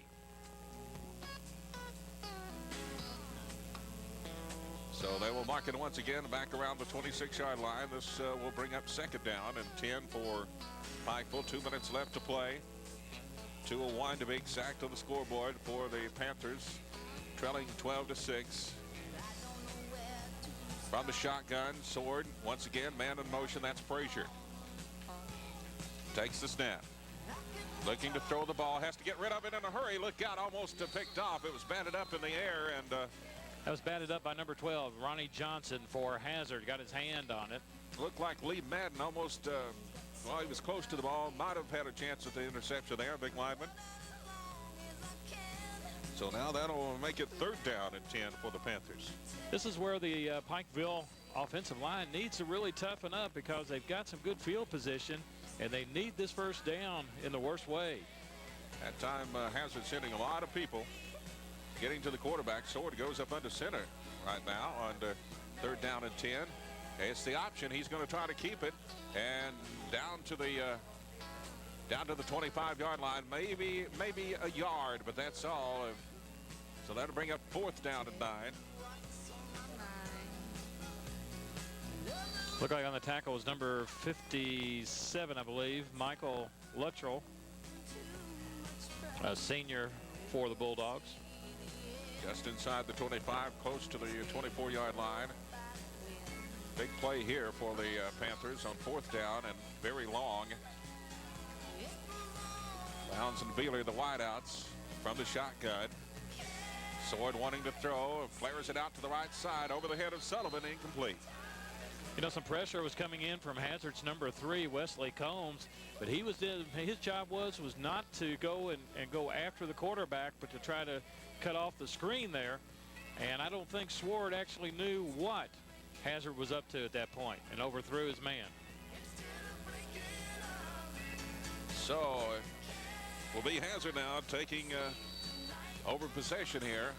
So they will mark it once again back around the 26-yard line. This will bring up second down and 10 for Pikeville. 2 minutes left to play. 2:01 to be exact on the scoreboard for the Panthers, trailing 12-6. From the shotgun, Sword once again, man in motion. That's Frazier. Takes the snap. Looking to throw the ball, has to get rid of it in a hurry. Look out, almost picked off. It was batted up in the air, and that was batted up by number 12, Ronnie Johnson, for Hazard. Got his hand on it. Looked like Lee Madden almost, well, he was close to the ball. Might have had a chance at the interception there, big lineman. So now that'll make it third down and 10 for the Panthers. This is where the Pikeville offensive line needs to really toughen up, because they've got some good field position, and they need this first down in the worst way. That time, Hazard's hitting a lot of people. Getting to the quarterback. Sword goes up under center right now on third down and 10. It's the option. He's going to try to keep it, and down to the 25-yard line, maybe a yard, but that's all. So that'll bring up fourth down and 9. Look like on the tackle was number 57, I believe, Michael Luttrell, a senior for the Bulldogs. Just inside the 25, close to the 24-yard line. Big play here for the Panthers on fourth down and very long. Lowndes and Beeler, the wideouts from the shotgun. Sword wanting to throw, flares it out to the right side over the head of Sullivan, incomplete. You know, some pressure was coming in from Hazard's number 3, Wesley Combs, but his job was not to go and go after the quarterback, but to try to cut off the screen there. And I don't think Sword actually knew what Hazard was up to at that point, and overthrew his man. So will be Hazard now taking over possession here.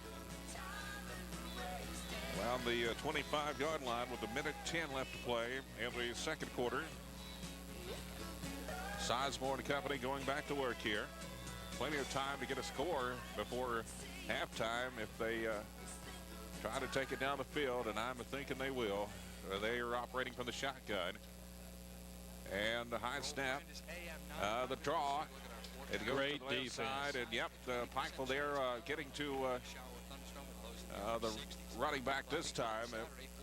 Around the 25-yard line with a minute 10 left to play in the second quarter. Sizemore and company going back to work here. Plenty of time to get a score before halftime if they try to take it down the field, and I'm thinking they will. They are operating from the shotgun. And the high snap, the draw. It goes Great to the left side, and yep, Pikeville there getting to the running back this time.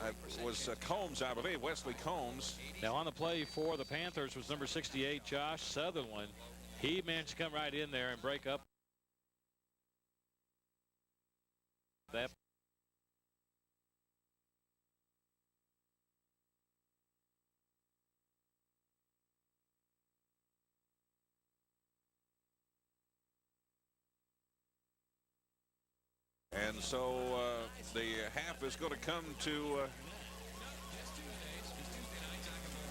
It was Combs, I believe, Wesley Combs. Now on the play for the Panthers was number 68, Josh Sutherland. He managed to come right in there and break up that. And so the half is going to come to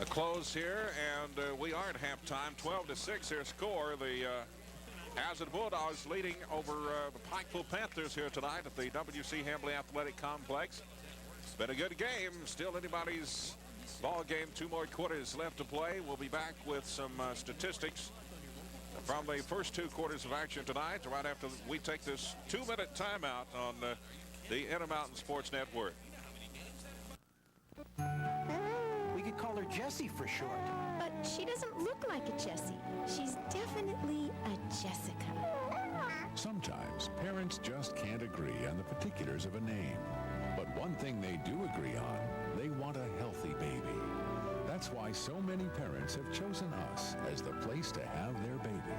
a close here, and we are at halftime. 12-6 their score. The Hazard Bulldogs leading over the Pikeville Panthers here tonight at the W.C. Hambly Athletic Complex. It's been a good game. Still anybody's ball game. 2 more quarters left to play. We'll be back with some statistics from the first 2 quarters of action tonight, right after we take this 2-minute timeout on the Intermountain Sports Network. We could call her Jessie for short. But she doesn't look like a Jessie. She's definitely a Jessica. Sometimes parents just can't agree on the particulars of a name. But one thing they do agree on, they want a healthy baby. That's why so many parents have chosen us as the place to have their baby.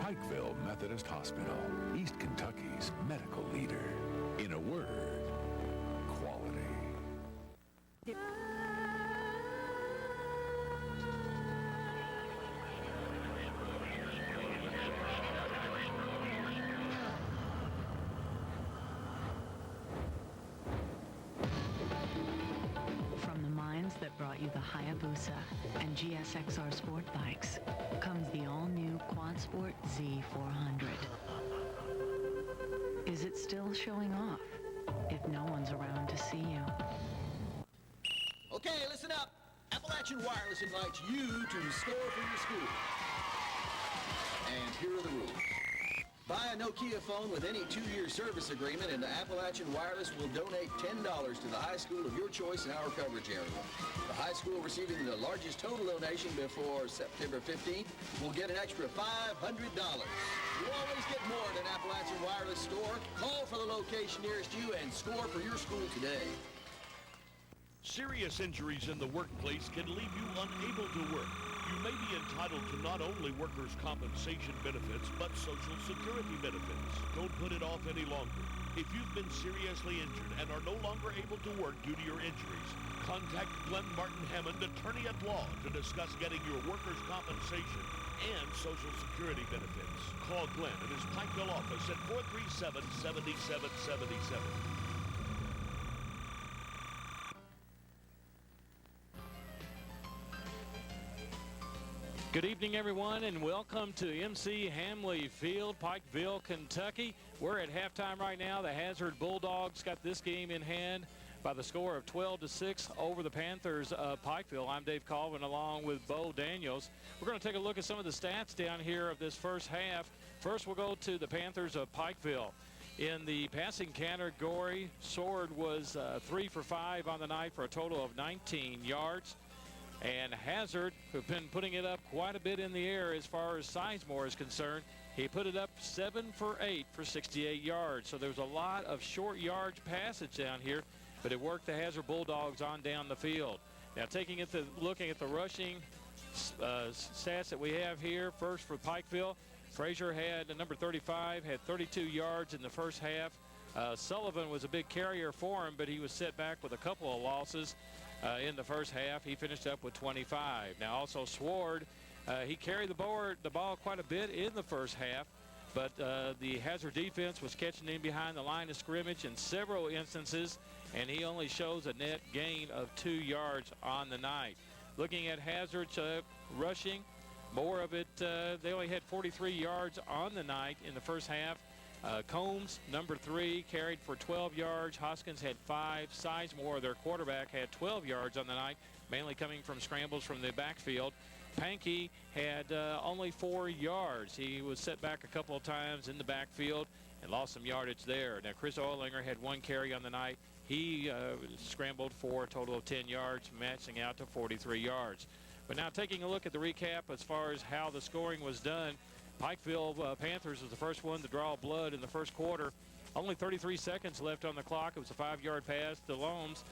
Pikeville Methodist Hospital, East Kentucky's medical leader. In a word, quality. From the minds that brought you you the Hayabusa and GSXR sport bikes comes the all-new Quad Sport Z400. Is it still showing off if no one's around to see you? Okay, listen up. Appalachian Wireless invites you to score for your school. And here are the rules. Buy a Nokia phone with any 2-year service agreement, and Appalachian Wireless will donate $10 to the high school of your choice in our coverage area. The high school receiving the largest total donation before September 15th will get an extra $500. You always get more at an Appalachian Wireless store. Call for the location nearest you and score for your school today. Serious injuries in the workplace can leave you unable to work. You may be entitled to not only workers' compensation benefits, but Social Security benefits. Don't put it off any longer. If you've been seriously injured and are no longer able to work due to your injuries, contact Glenn Martin Hammond, attorney at law, to discuss getting your workers' compensation and Social Security benefits. Call Glenn at his Pikeville office at 437-7777. Good evening, everyone, and welcome to MC Hamley Field, Pikeville, Kentucky. We're at halftime right now. The Hazard Bulldogs got this game in hand by the score of 12-6 over the Panthers of Pikeville. I'm Dave Colvin along with Bo Daniels. We're going to take a look at some of the stats down here of this first half. First, we'll go to the Panthers of Pikeville. In the passing category, Sword was 3 for 5 on the night for a total of 19 yards. And Hazard, who've been putting it up quite a bit in the air as far as Sizemore is concerned, he put it up 7 for 8 for 68 yards. So there's a lot of short yardage passage down here, but it worked the Hazard Bulldogs on down the field. Now looking at the rushing stats that we have here, first for Pikeville, Frazier had number 35, had 32 yards in the first half. Sullivan was a big carrier for him, but he was set back with a couple of losses. In the first half, he finished up with 25. Now also Sword, he carried the ball quite a bit in the first half, but the Hazard defense was catching him behind the line of scrimmage in several instances, and he only shows a net gain of 2 yards on the night. Looking at Hazard's rushing, more of it, they only had 43 yards on the night in the first half. Combs, number 3, carried for 12 yards. Hoskins had 5. Sizemore, their quarterback, had 12 yards on the night, mainly coming from scrambles from the backfield. Pankey had only 4 yards. He was set back a couple of times in the backfield and lost some yardage there. Now, Chris Oilinger had 1 carry on the night. He scrambled for a total of 10 yards, matching out to 43 yards. But now taking a look at the recap as far as how the scoring was done, Pikeville Panthers was the first one to draw blood in the first quarter. Only 33 seconds left on the clock. It was a 5-yard pass to Loams.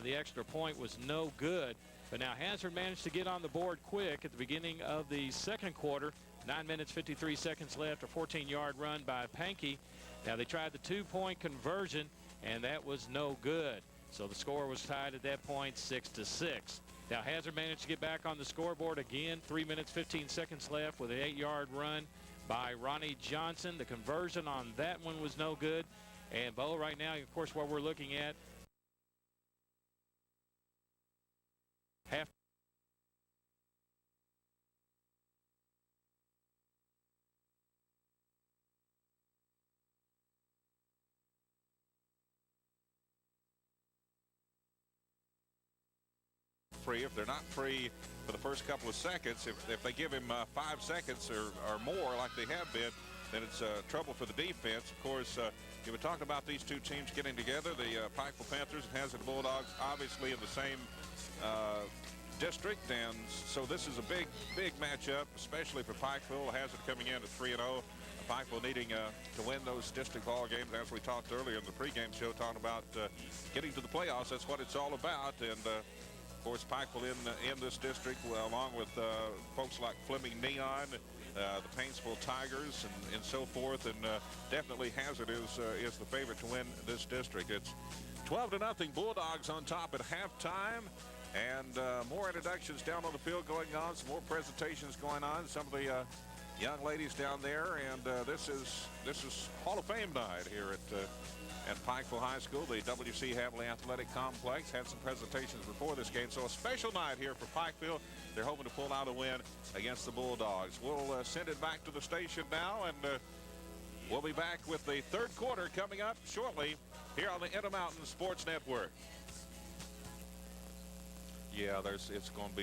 The extra point was no good. But now Hazard managed to get on the board quick at the beginning of the second quarter. 9 minutes, 53 seconds left, a 14-yard run by Pankey. Now they tried the 2-point conversion, and that was no good. So the score was tied at that point, 6-6. Now Hazard managed to get back on the scoreboard again. 3 minutes, 15 seconds left with an 8-yard run by Ronnie Johnson. The conversion on that one was no good. And Bo, right now, of course, what we're looking at, half. Free. If they're not free for the first couple of seconds, if they give him 5 seconds or more like they have been, then it's trouble for the defense. Of course, you were talking about these two teams getting together, the Pikeville Panthers and Hazard Bulldogs, obviously in the same district, and so this is a big matchup, especially for Pikeville. Hazard coming in at 3-0. Pikeville needing to win those district ball games, as we talked earlier in the pregame show, talking about getting to the playoffs. That's what it's all about. And of course, Pikeville in this district, along with folks like Fleming Neon, the Paintsville Tigers, and so forth. And definitely Hazard is the favorite to win this district. It's 12-0 Bulldogs on top at halftime. And more introductions down on the field going on, some more presentations going on. Some of the young ladies down there, and this is Hall of Fame night here at Pikeville High School. The W.C. Hamley Athletic Complex had some presentations before this game, so a special night here for Pikeville. They're hoping to pull out a win against the Bulldogs. We'll send it back to the station now, and we'll be back with the third quarter coming up shortly here on the Intermountain Sports Network. Yeah, it's going to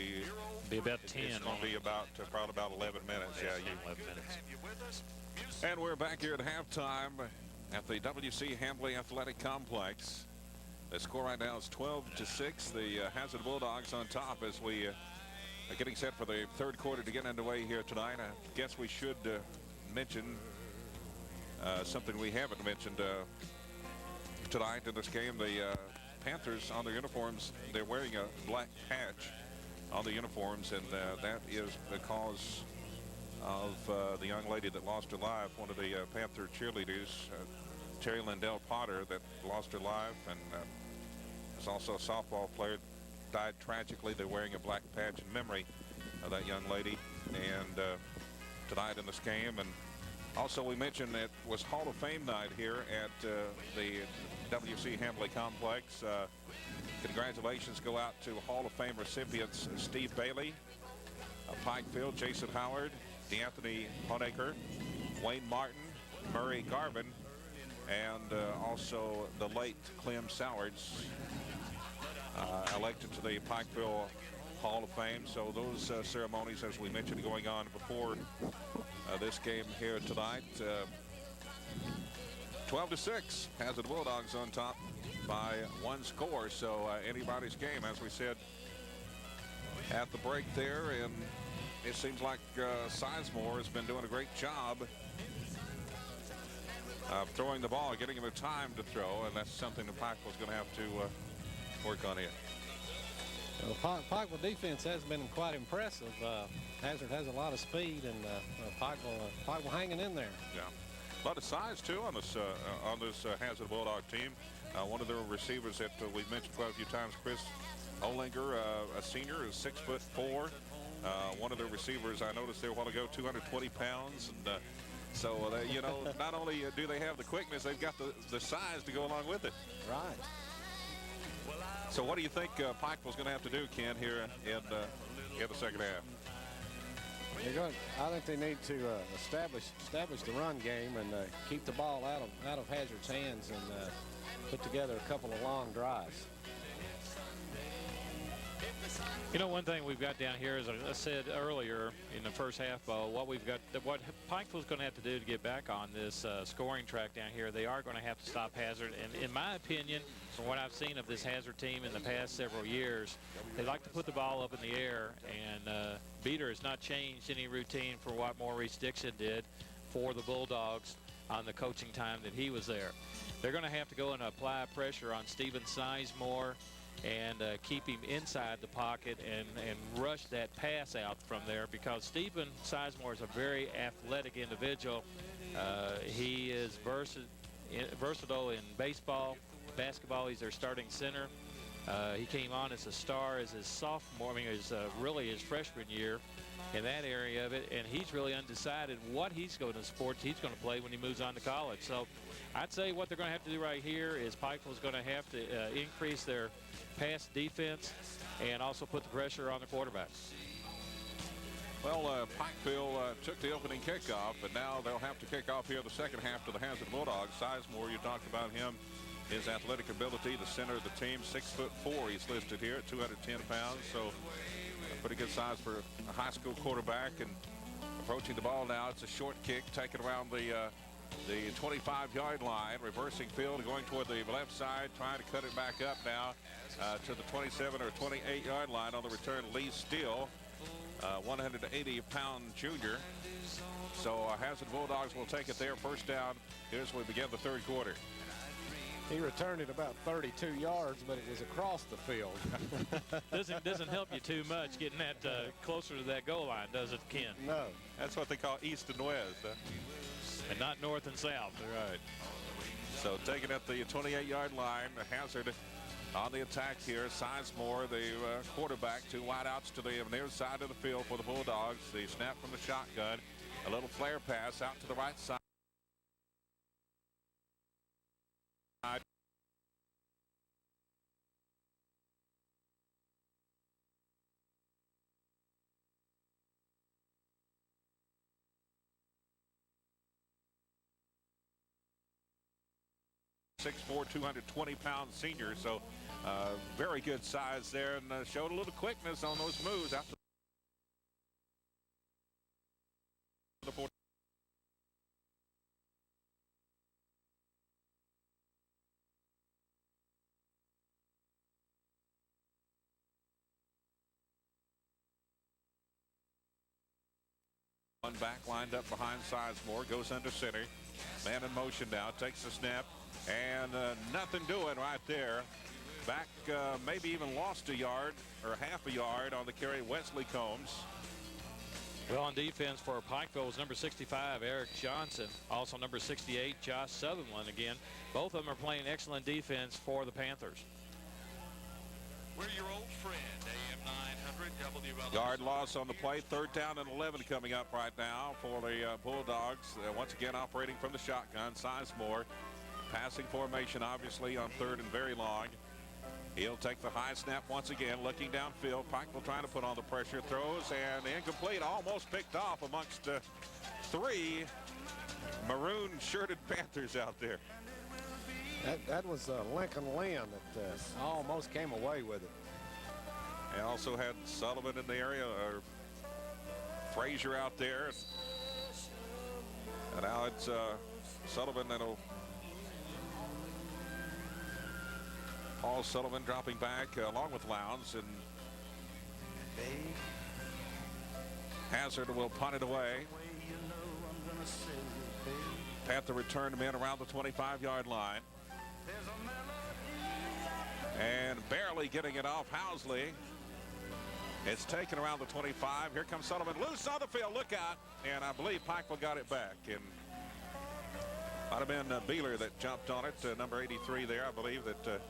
be about 10. It's going to be about probably about 11 minutes. Yeah, 11 minutes. And we're back here at halftime at the W.C. Hamley Athletic Complex. The score right now is 12-6. The Hazard Bulldogs on top as we are getting set for the third quarter to get underway here tonight. I guess we should mention something we haven't mentioned tonight in this game. The Panthers on their uniforms, they're wearing a black patch on the uniforms, and that is because of the young lady that lost her life, one of the Panther cheerleaders, Terry Lindell Potter, that lost her life, and there's also a softball player died tragically. They're wearing a black patch in memory of that young lady, and tonight in this game. And also we mentioned it was Hall of Fame night here at the W.C. Hamley Complex. Congratulations go out to Hall of Fame recipients Steve Bailey of Pikeville, Jason Howard, DeAnthony Honaker, Wayne Martin, Murray Garvin, and also the late Clem Sowards, elected to the Pikeville Hall of Fame. So those ceremonies, as we mentioned, going on before this game here tonight. 12-6, has the Bulldogs on top by one score. So anybody's game, as we said at the break there. And it seems like Sizemore has been doing a great job of throwing the ball, getting him a time to throw, and that's something that Pikeville's going to have to work on here. Well, Pikeville defense has been quite impressive. Hazard has a lot of speed, and Pikeville hanging in there. Yeah, a lot of size too on this Hazard Bulldog team. One of their receivers that we've mentioned quite a few times, Chris Olinger, a senior, is 6'4". One of their receivers, I noticed there a while ago, 220 pounds, and so they, you know, not only do they have the quickness, they've got the size to go along with it. Right. So what do you think Pikeville's going to have to do, Ken, here in the second half? I think they need to establish the run game and keep the ball out of Hazard's hands and put together a couple of long drives. You know, one thing we've got down here, as I said earlier in the first half ball, what Pikeville's going to have to do to get back on this scoring track down here, they are going to have to stop Hazard. And in my opinion, from what I've seen of this Hazard team in the past several years, they like to put the ball up in the air, and Beater has not changed any routine for what Maurice Dixon did for the Bulldogs on the coaching time that he was there. They're going to have to go and apply pressure on Stephen Sizemore and keep him inside the pocket and rush that pass out from there, because Stephen Sizemore is a very athletic individual. He is versatile in baseball, basketball. He's their starting center. He came on as a star as his sophomore, really his freshman year in that area of it, and he's really undecided what he's going to play when he moves on to college. So I'd say what they're going to have to do right here is Pikeville's going to have to increase their pass defense and also put the pressure on the quarterback. Well, Pikeville took the opening kickoff, but now they'll have to kick off here the second half to the Hazard Bulldogs. Sizemore, you talked about him, his athletic ability, the center of the team, 6'4". He's listed here at 210 pounds, so a pretty good size for a high school quarterback. And approaching the ball now, it's a short kick taken around the 25-yard line, reversing field, going toward the left side, trying to cut it back up now to the 27 or 28-yard line. On the return, Lee Steele, 180-pound junior. So Hazard Bulldogs will take it there, first down. Here's where we begin the third quarter. He returned it about 32 yards, but it was across the field. doesn't help you too much getting that closer to that goal line, does it, Ken? No. That's what they call east and west. And not north and south. Right. So taking at the 28-yard line, Hazard on the attack here. Sizemore, the quarterback, two wideouts to the near side of the field for the Bulldogs. The snap from the shotgun, a little flare pass out to the right side. .6'4", 220-pound senior, so very good size there, and showed a little quickness on those moves after the 4. One back lined up behind Sizemore, goes under center. Man in motion now, takes the snap, and nothing doing right there. Back, maybe even lost a yard or half a yard on the carry, Wesley Combs. Well, on defense for Pikeville was number 65, Eric Johnson. Also number 68, Josh Sutherland again. Both of them are playing excellent defense for the Panthers. We're your old friend, AM 900 WLS. Yard loss on the play. 3rd down and 11 coming up right now for the Bulldogs. Once again operating from the shotgun. Sizemore passing formation obviously on 3rd and very long. He'll take the high snap once again, looking downfield. Pikeville trying to put on the pressure. Throws and incomplete, almost picked off amongst 3 maroon-shirted Panthers out there. That was Lincoln Lynn that almost came away with it. And also had Sullivan in the area, or Frazier out there. And now it's Sullivan that'll... Paul Sullivan dropping back along with Lowndes, and Hazard will punt it away. Panther return to men around the 25-yard line. And barely getting it off Housley. It's taken around the 25. Here comes Sullivan, loose on the field, look out. And I believe Pikeville got it back. And might have been Beeler that jumped on it, number 83 there, I believe, that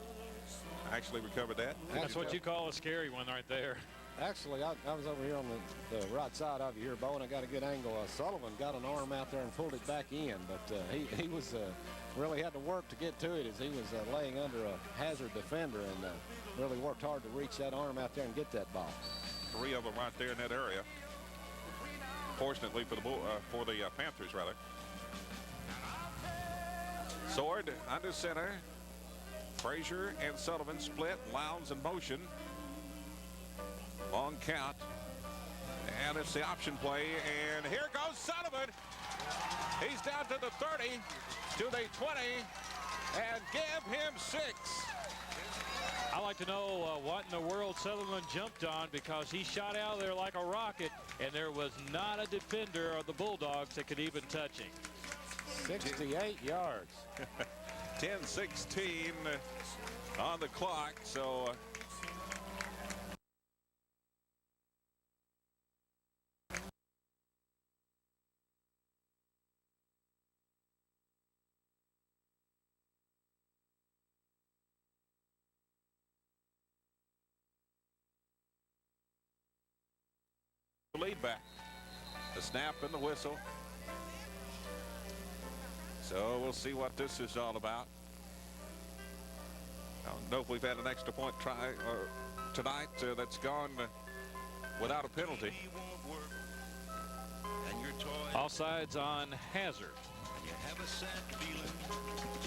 actually recovered that. That's what you call a scary one right there. Actually, I was over here on the right side of you here, Bo, and I got a good angle. Sullivan got an arm out there and pulled it back in, but he was really had to work to get to it as he was laying under a Hazard defender, and really worked hard to reach that arm out there and get that ball. 3 of them right there in that area. Fortunately for the Panthers, rather. Sword under center. Frazier and Sullivan split. Lowndes in motion. Long count. And it's the option play. And here goes Sullivan. He's down to the 30, to the 20, and give him 6. I'd like to know what in the world Sutherland jumped on, because he shot out of there like a rocket, and there was not a defender of the Bulldogs that could even touch him. 68 yards. 10-16 on the clock, so lead back. The snap and the whistle. So we'll see what this is all about. I don't know if we've had an extra point try tonight that's gone without a penalty. Offsides on Hazard.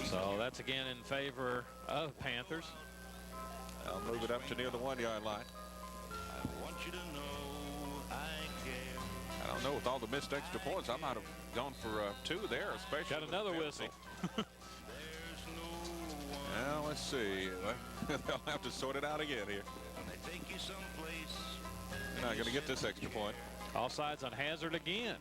So that's again in favor of Panthers. I'll move it up to near the 1-yard line. I want you to know I care. I don't know, with all the missed extra points, I might have gone for 2 there, especially. Got another whistle. Now let's see. They'll have to sort it out again here. They take you someplace. You're not going to get this extra point. Offsides on Hazard again.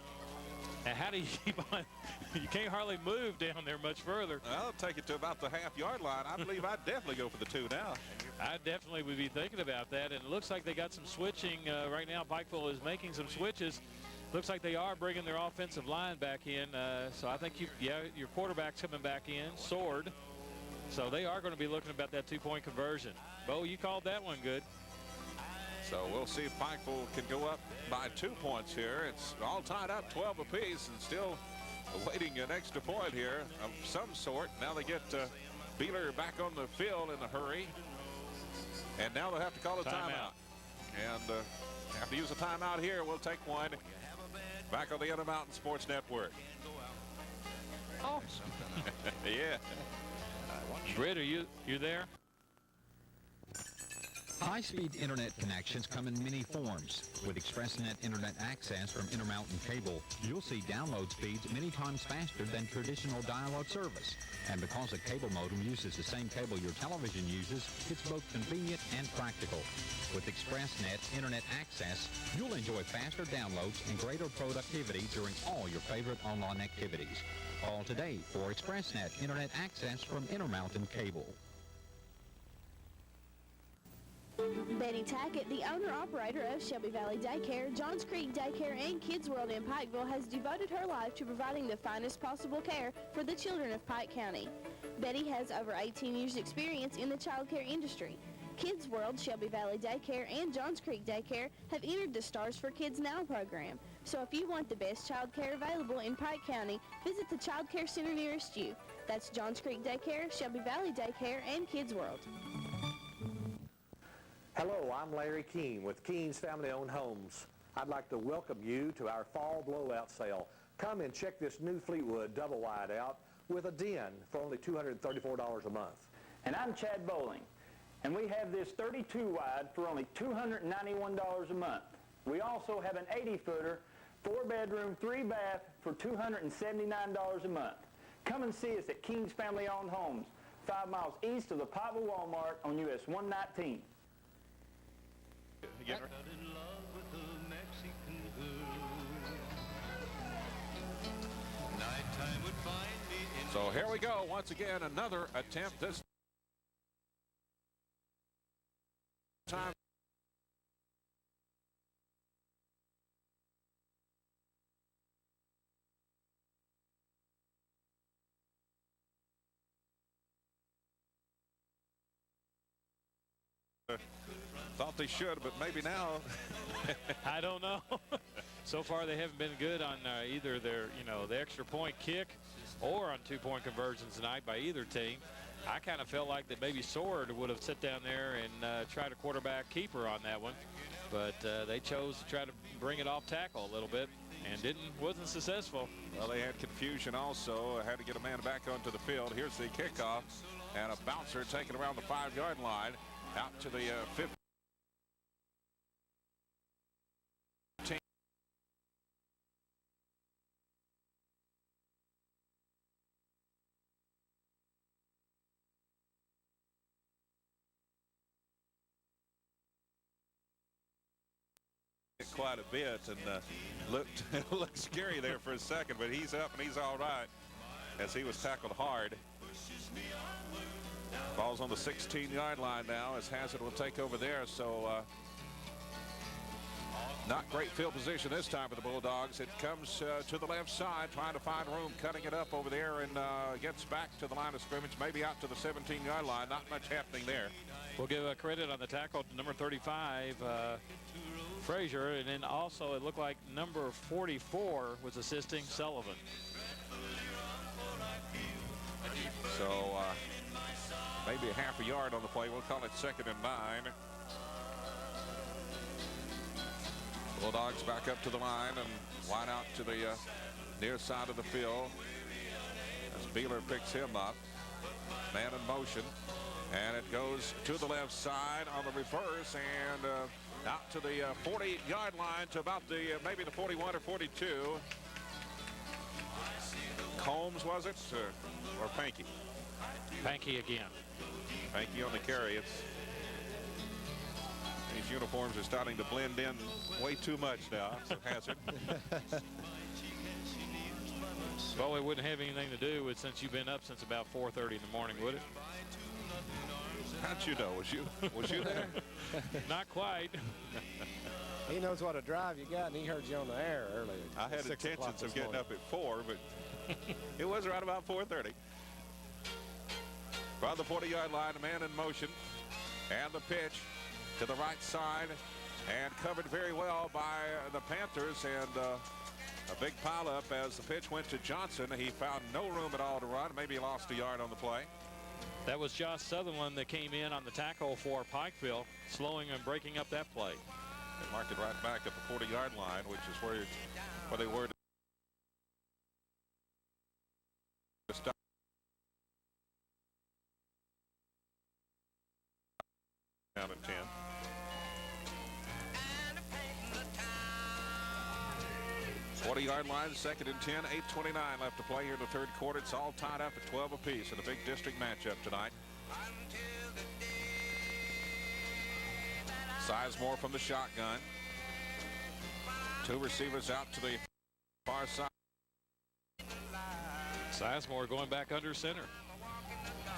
And how do you keep on? You can't hardly move down there much further. I'll take it to about the half-yard line. I believe I'd definitely go for the 2 now. I definitely would be thinking about that. And it looks like they got some switching right now. Pikeville is making some switches. Looks like they are bringing their offensive line back in. So I think your quarterback's coming back in, Sword. So they are going to be looking about that 2-point conversion. Bo, you called that one good. So we'll see if Pikeville can go up by 2 points here. It's all tied up 12 apiece and still awaiting an extra point here of some sort. Now they get Beeler back on the field in a hurry. And now they'll have to call a timeout. And have to use a timeout here. We'll take one. Back on the Intermountain Sports Network. Oh. Yeah. Britt, are you there? High-speed internet connections come in many forms. With ExpressNet internet access from Intermountain Cable, you'll see download speeds many times faster than traditional dial-up service. And because a cable modem uses the same cable your television uses, it's both convenient and practical. With ExpressNet internet access, you'll enjoy faster downloads and greater productivity during all your favorite online activities. Call today for ExpressNet internet access from Intermountain Cable. Betty Tackett, the owner-operator of Shelby Valley Daycare, Johns Creek Daycare, and Kids World in Pikeville, has devoted her life to providing the finest possible care for the children of Pike County. Betty has over 18 years' experience in the child care industry. Kids World, Shelby Valley Daycare, and Johns Creek Daycare have entered the Stars for Kids Now program. So if you want the best child care available in Pike County, visit the child care center nearest you. That's Johns Creek Daycare, Shelby Valley Daycare, and Kids World. Hello, I'm Larry Keene with Keene's Family-Owned Homes. I'd like to welcome you to our fall blowout sale. Come and check this new Fleetwood double wide out with a den for only $234 a month. And I'm Chad Bowling, and we have this 32 wide for only $291 a month. We also have an 80-footer, 4-bedroom, 3-bath for $279 a month. Come and see us at Keene's Family-Owned Homes, 5 miles east of the Pikeville Walmart on US 119. So here we go. Once again, another attempt this time. Thought they should, but maybe now. I don't know. So far, they haven't been good on either their, the extra point kick or on 2-point conversions tonight by either team. I kind of felt like that maybe Sword would have sit down there and tried a quarterback keeper on that one, but they chose to try to bring it off tackle a little bit and wasn't successful. Well, they had confusion also. Had to get a man back onto the field. Here's the kickoff, and a bouncer taken around the 5-yard line out to the 15. Quite a bit and looked scary there for a second, but he's up and he's all right as he was tackled hard. Ball's on the 16-yard line now as Hazard will take over there. So not great field position this time for the Bulldogs. It comes to the left side, trying to find room, cutting it up over there, and gets back to the line of scrimmage, maybe out to the 17-yard line. Not much happening there. We'll give credit on the tackle to number 35, Frazier, and then also it looked like number 44 was assisting Sullivan. So maybe a half a yard on the play. We'll call it 2nd and 9. Bulldogs back up to the line and line out to the near side of the field as Beeler picks him up. Man in motion. And it goes to the left side on the reverse and out to the 40-yard line to about the maybe the 41 or 42. Combs, was it? Or Pankey? Pankey again. Pankey on the carry. These uniforms are starting to blend in way too much now. So Hazard. Well, it wouldn't have anything to do with since you've been up since about 4:30 in the morning, would it? How'd you know? Was you there? Not quite. He knows what a drive you got, and he heard you on the air earlier. I had intentions of getting up at 4, but it was right about 4:30. From the 40-yard line, a man in motion, and the pitch to the right side, and covered very well by the Panthers, and a big pileup as the pitch went to Johnson. He found no room at all to run. Maybe he lost a yard on the play. That was Josh Sutherland that came in on the tackle for Pikeville, slowing and breaking up that play. They marked it right back at the 40-yard line, which is where they were to stop. Down at 10. Yard line, 2nd and 10, 8:29 left to play here in the third quarter. It's all tied up at 12 apiece in a big district matchup tonight. Sizemore from the shotgun. 2 receivers out to the far side. Sizemore going back under center.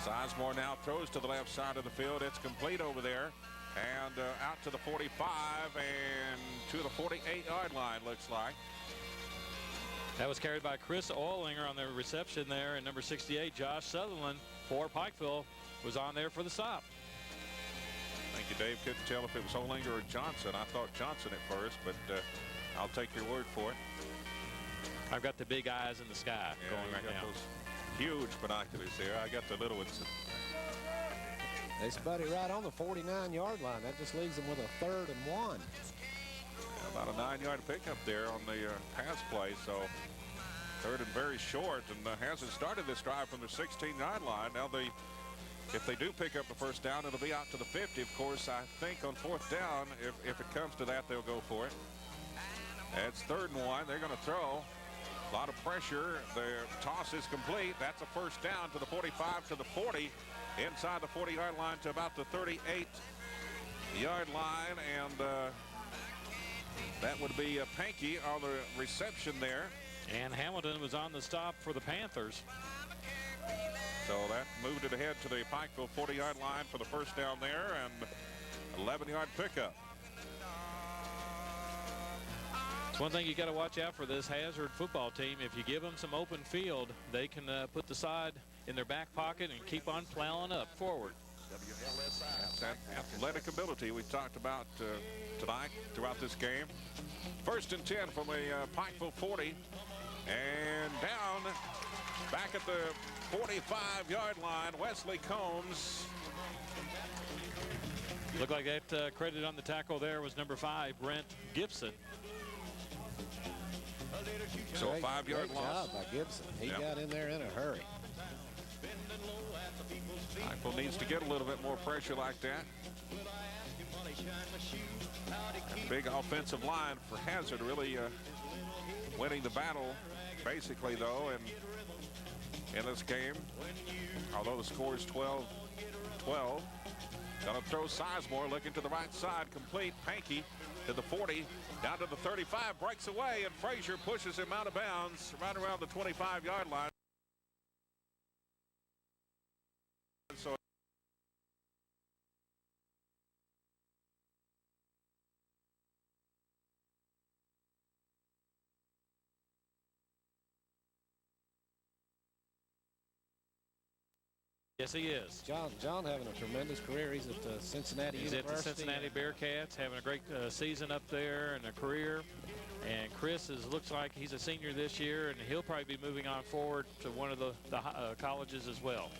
Sizemore now throws to the left side of the field. It's complete over there. And out to the 45 and to the 48-yard line, looks like. That was carried by Chris Oilinger on the reception there, and number 68, Josh Sutherland for Pikeville, was on there for the stop. Thank you, Dave. Couldn't tell if it was Oilinger or Johnson. I thought Johnson at first, but I'll take your word for it. I've got the big eyes in the sky going right now. Those huge binoculars there. I got the little ones. They spud it right on the 49-yard line. That just leaves them with a 3rd and 1. About a 9-yard pickup there on the pass play, so 3rd and very short, and hasn't started this drive from the 16-yard line. Now if they do pick up the first down, it'll be out to the 50. Of course, I think on 4th down, if it comes to that, they'll go for it. It's 3rd and 1. They're going to throw. A lot of pressure. The toss is complete. That's a first down to the 45 to the 40, inside the 40-yard line to about the 38-yard line, and that would be Pankey on the reception there. And Hamilton was on the stop for the Panthers. So that moved it ahead to the Pikeville 40-yard line for the first down there, and 11-yard pickup. It's one thing you got to watch out for this Hazard football team. If you give them some open field, they can put the side in their back pocket and keep on plowing up forward. That's that athletic ability we talked about tonight throughout this game. 1st and 10 from a Pikeville 40, and down back at the 45-yard line, Wesley Combs. Looked like that credit on the tackle there was number 5, Brent Gibson. So a 5-yard loss. Job by Gibson. He got in there in a hurry. Pikeville needs to get a little bit more pressure like that. A big offensive line for Hazard, really winning the battle, basically, though, and in this game, although the score is 12-12. Gonna throw Sizemore, looking to the right side, complete. Pankey to the 40, down to the 35, breaks away, and Frazier pushes him out of bounds right around the 25-yard line. So yes, he is. John having a tremendous career. He's at Cincinnati He's University. at the Cincinnati Bearcats, having a great season up there and a career. And Chris looks like he's a senior this year, and he'll probably be moving on forward to one of the colleges as well.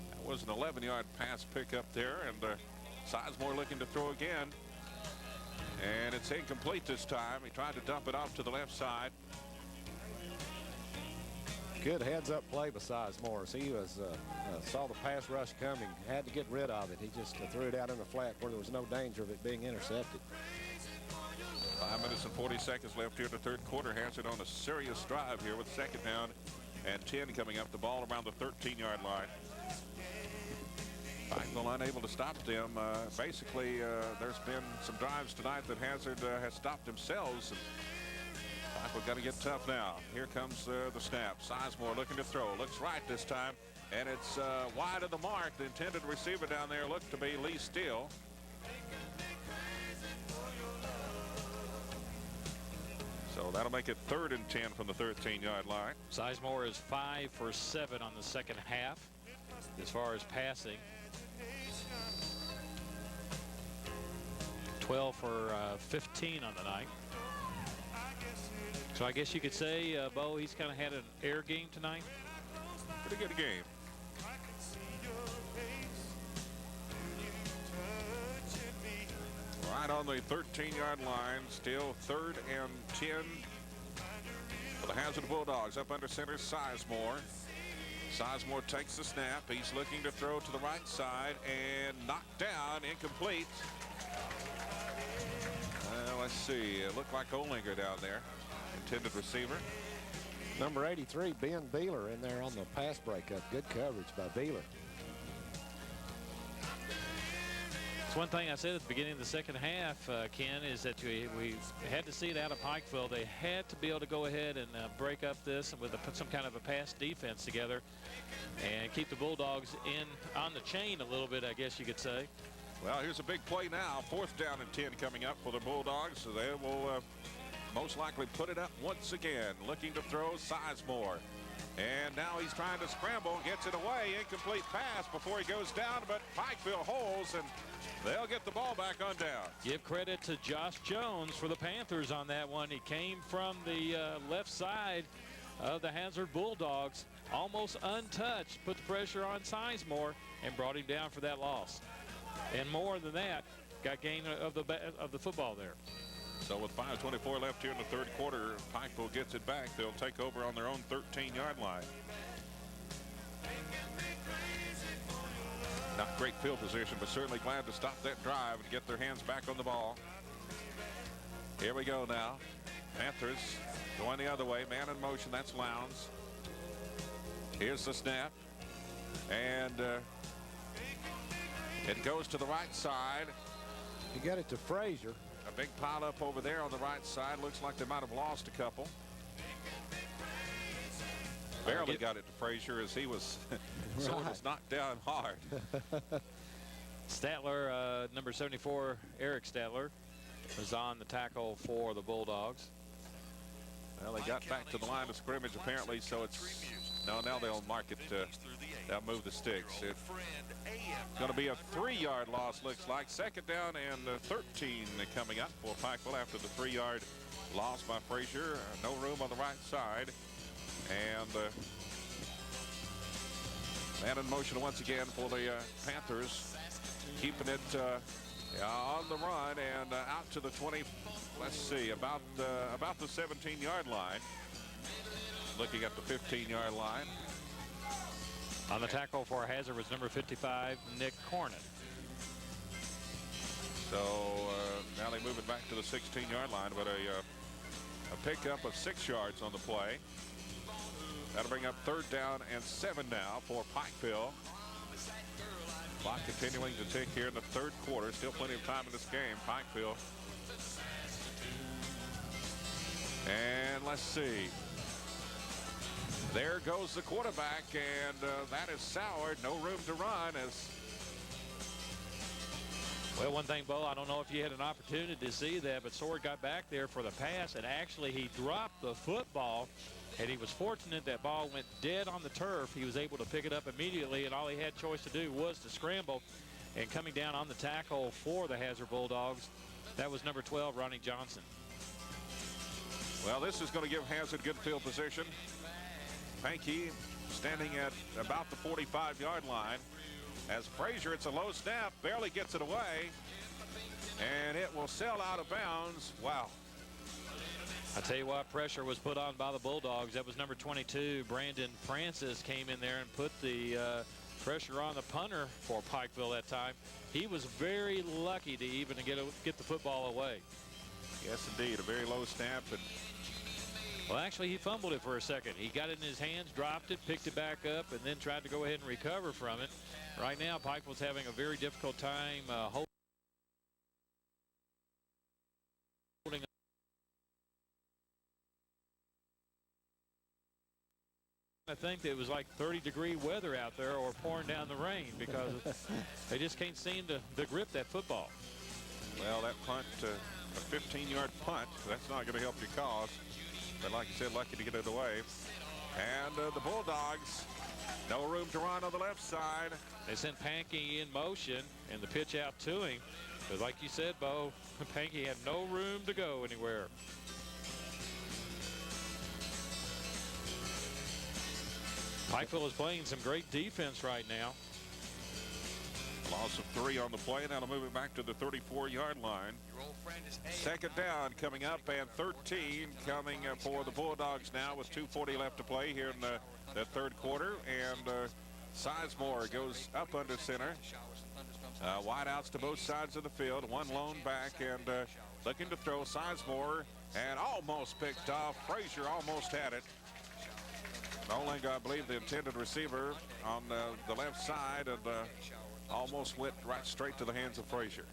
That was an 11-yard pass pickup there, and Sizemore looking to throw again. And it's incomplete this time. He tried to dump it off to the left side. Good heads-up play by Sizemore. He was saw the pass rush coming, had to get rid of it. He just threw it out in the flat where there was no danger of it being intercepted. 5 minutes and 40 seconds left here in the third quarter. Hazard on a serious drive here with 2nd down and 10 coming up. The ball around the 13-yard line. Pikeville unable to stop them. Basically, there's been some drives tonight that Hazard has stopped themselves. Pikeville got to get tough now. Here comes the snap. Sizemore looking to throw. Looks right this time, and it's wide of the mark. The intended receiver down there looked to be Lee Steele. So that'll make it 3rd and 10 from the 13-yard line. Sizemore is 5 for 7 on the second half as far as passing. 12 for 15 on the night. So I guess you could say, Bo, he's kind of had an air game tonight. Pretty good game. on the 13-yard line. Still 3rd and 10 for the Hazard Bulldogs. Up under center, Sizemore. Sizemore takes the snap. He's looking to throw to the right side and knocked down, incomplete. Let's see. It looked like Olinger down there, intended receiver. Number 83, Ben Beeler, in there on the pass breakup. Good coverage by Beeler. It's one thing I said at the beginning of the second half, Ken, is that we had to see it out of Pikeville. They had to be able to go ahead and break up this and put some kind of a pass defense together and keep the Bulldogs on the chain a little bit, I guess you could say. Well, here's a big play now. 4th down and 10 coming up for the Bulldogs. So they will most likely put it up once again. Looking to throw Sizemore. And now he's trying to scramble, gets it away. Incomplete pass before he goes down, but Pikeville holds, and they'll get the ball back on down. Give credit to Josh Jones for the Panthers on that one. He came from the left side of the Hazard Bulldogs, almost untouched, put the pressure on Sizemore, and brought him down for that loss. And more than that, got gain of the football there. So with 5:24 left here in the 3rd quarter, Pikeville gets it back. They'll take over on their own 13-yard line. Not great field position, but certainly glad to stop that drive and get their hands back on the ball. Here we go now. Panthers going the other way. Man in motion, that's Lowndes. Here's the snap. And it goes to the right side. He got it to Frazier. A big pile up over there on the right side. Looks like they might have lost a couple. Barely got it to Frazier as he was was knocked down hard. Statler, number 74, Eric Statler, was on the tackle for the Bulldogs. Well, they got back to the line of scrimmage apparently, so it's now they'll mark it. They'll move the sticks. It's going to be a 3-yard loss, looks like. 2nd down and 13 coming up for Pikeville after the 3-yard loss by Frazier. No room on the right side. And man in motion once again for the Panthers, keeping it on the run and out to the 20. Let's see, about the 17-yard line. Looking at the 15-yard line. On the tackle for Hazard was number 55, Nick Cornett. So now they move it back to the 16-yard line, but a pickup of 6 yards on the play. That'll bring up 3rd down and 7 now for Pikeville. Clock continuing to tick here in the 3rd quarter. Still plenty of time in this game. Pikeville. And let's see. There goes the quarterback, and that is Sauer. No room to run as. Well, one thing, Bo, I don't know if you had an opportunity to see that, but Sword got back there for the pass, and actually he dropped the football, and he was fortunate that ball went dead on the turf. He was able to pick it up immediately, and all he had choice to do was to scramble. And coming down on the tackle for the Hazard Bulldogs, that was number 12, Ronnie Johnson. Well, this is going to give Hazard good field position. Pankey standing at about the 45-yard line. As Frazier, it's a low snap, barely gets it away, and it will sail out of bounds. Wow. I tell you what, pressure was put on by the Bulldogs. That was number 22, Brandon Francis, came in there and put the pressure on the punter for Pikeville that time. He was very lucky to even get the football away. Yes, indeed, a very low snap. And well, actually, he fumbled it for a second. He got it in his hands, dropped it, picked it back up, and then tried to go ahead and recover from it. Right now, Pikeville's having a very difficult time holding. I think it was like 30-degree weather out there or pouring down the rain because they just can't seem to grip that football. Well, that punt, a 15-yard punt, that's not going to help your cause. But like I said, lucky to get it away. And the Bulldogs, no room to run on the left side. They sent Pankey in motion and the pitch out to him. But like you said, Bo, Pankey had no room to go anywhere. Pikeville is playing some great defense right now. Loss of 3 on the play. That'll move it back to the 34-yard line. Second down coming up, and 13 coming for the Bulldogs now with 2:40 left to play here in the third quarter. And Sizemore goes up under center. Wideouts to both sides of the field. One lone back and looking to throw. Sizemore and almost picked off. Frazier almost had it. Noling, I believe, the intended receiver on the left side, and almost went right straight to the hands of Frazier.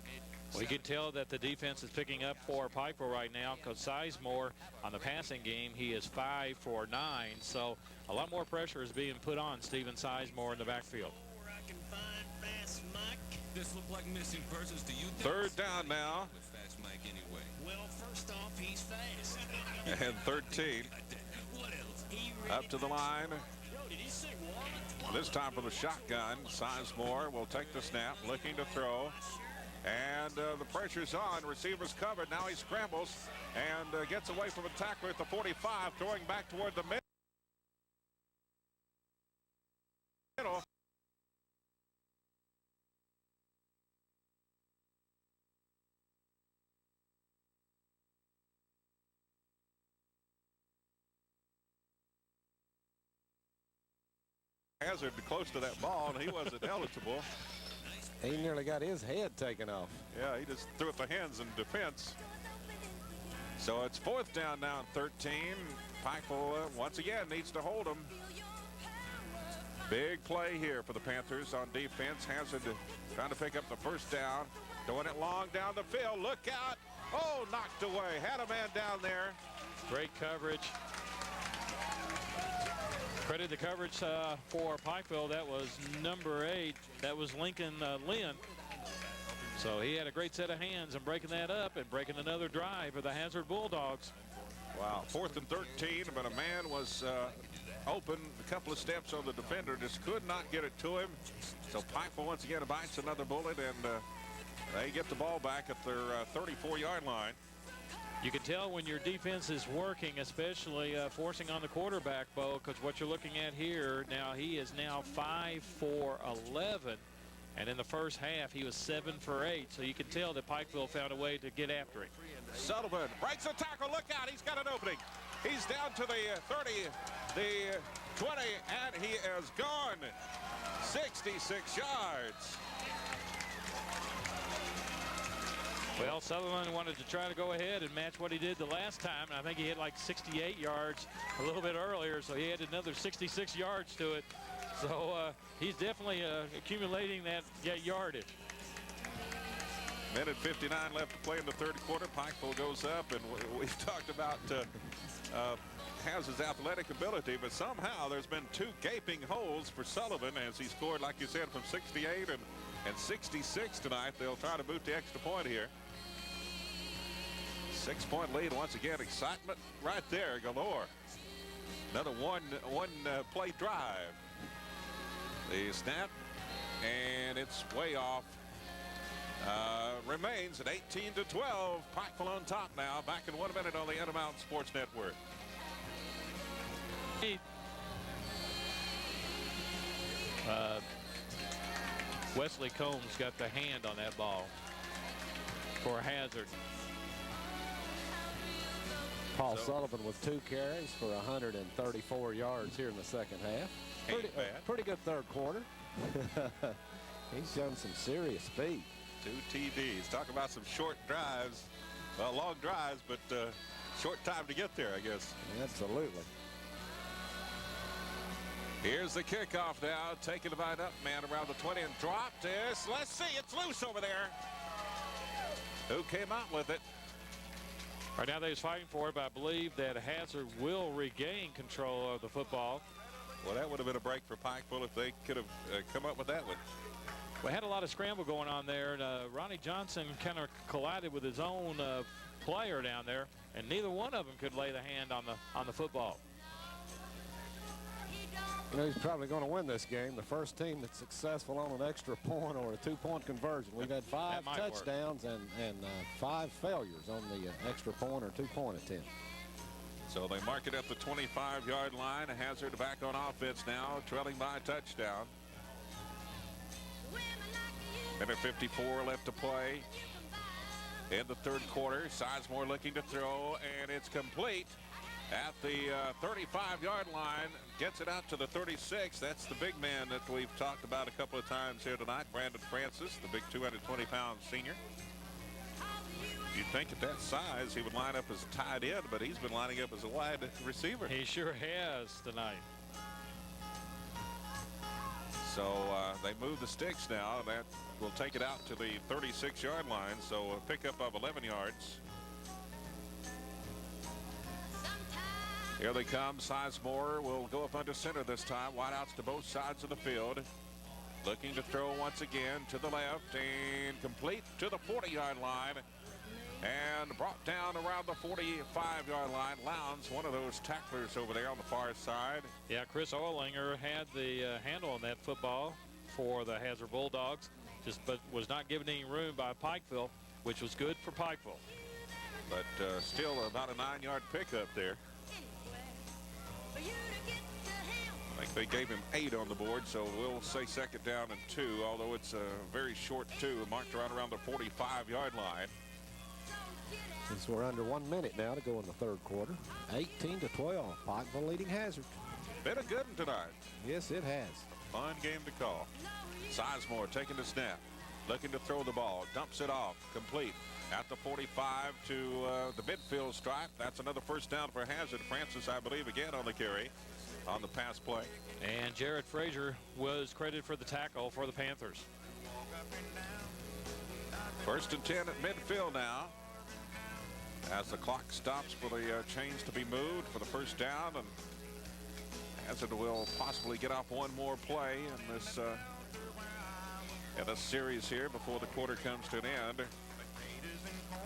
Well, you can tell that the defense is picking up for Pikeville right now, because Sizemore on the passing game, he is 5 for 9. So a lot more pressure is being put on Steven Sizemore in the backfield. This look like missing persons to you? Third down now. With Fast Mike anyway. Well, first off, he's fast. And 13. What else? Up to the line. This time for the shotgun. Sizemore will take the snap, looking to throw. And the pressure's on. Receivers covered. Now he scrambles and gets away from a tackler at the 45, throwing back toward the middle. Hazard close to that ball, and he wasn't eligible. He nearly got his head taken off. Yeah, he just threw it the hands in defense. So it's fourth down now and 13. Pikeville once again needs to hold them. Big play here for the Panthers on defense. Hazard trying to pick up the first down. Doing it long down the field. Look out. Oh, knocked away. Had a man down there. Great coverage. Credit the coverage for Pikeville. That was number 8. That was Lincoln Lynn. So he had a great set of hands and breaking that up and breaking another drive for the Hazard Bulldogs. Wow, 4th and 13, but a man was open a couple of steps on the defender, just could not get it to him. So Pikeville once again bites another bullet, and they get the ball back at their 34-yard line. You can tell when your defense is working, especially forcing on the quarterback, Bo, because what you're looking at here now, he is now 5 for 11. And in the first half, he was 7 for 8. So you can tell that Pikeville found a way to get after him. Sullivan breaks the tackle. Look out. He's got an opening. He's down to the 30, the 20, and he is gone. 66 yards. Well, Sullivan wanted to try to go ahead and match what he did the last time. And I think he hit like 68 yards a little bit earlier, so he added another 66 yards to it. So he's definitely accumulating that yardage. Minute 59 left to play in the third quarter. Pikeville goes up, and we've talked about Hazard's athletic ability, but somehow there's been 2 gaping holes for Sullivan as he scored, like you said, from 68 and 66 tonight. They'll try to boot the extra point here. 6-point lead once again. Excitement right there galore. Another one play drive. The snap, and it's way off. Remains at 18-12. Pikeville on top now. Back in 1 minute on the Intermountain Sports Network. Wesley Combs got the hand on that ball for Hazard. Paul Sullivan with 2 carries for 134 yards here in the second half. Pretty good third quarter. He's shown some serious speed. 2 TDs. Talk about some short drives. Well, long drives, but short time to get there, I guess. Absolutely. Here's the kickoff now. Taken by an up man around the 20 and dropped this. Let's see. It's loose over there. Who came out with it? Right now they're fighting for it, but I believe that Hazard will regain control of the football. Well, that would have been a break for Pikeville if they could have come up with that one. We had a lot of scramble going on there, and Ronnie Johnson kind of collided with his own player down there, and neither one of them could lay the hand on the football. You know, he's probably going to win this game. The first team that's successful on an extra point or a 2-point conversion. We've had 5 touchdowns and 5 failures on the extra point or 2-point attempt. So they mark it at the 25-yard line. Hazard back on offense now, trailing by a touchdown. 1:54 left to play in the third quarter. Sizemore looking to throw, and it's complete at the 35-yard line. Gets it out to the 36. That's the big man that we've talked about a couple of times here tonight, Brandon Francis, the big 220-pound senior. You'd think at that size he would line up as a tight end, but he's been lining up as a wide receiver. He sure has tonight. So they move the sticks now, and that will take it out to the 36-yard line. So a pickup of 11 yards. Here they come. Sizemore will go up under center this time. Wideouts to both sides of the field. Looking to throw once again to the left and complete to the 40-yard line. And brought down around the 45-yard line. Lowndes, one of those tacklers over there on the far side. Yeah, Chris Orlinger had the handle on that football for the Hazard Bulldogs, but was not given any room by Pikeville, which was good for Pikeville. But still about a 9-yard pickup there. I think they gave him 8 on the board, so we'll say second down and 2, although it's a very short 2, marked around the 45-yard line. Since we're under 1 minute now to go in the third quarter, 18-12, Pikeville leading Hazard. Been a good one tonight. Yes, it has. Fun game to call. Sizemore taking the snap, looking to throw the ball, dumps it off, complete at the 45 to the midfield stripe. That's another first down for Hazard. Francis, I believe, again on the carry on the pass play. And Jared Frazier was credited for the tackle for the Panthers. First and 10 at midfield now, as the clock stops for the chains to be moved for the first down, and Hazard will possibly get off one more play in this series here before the quarter comes to an end.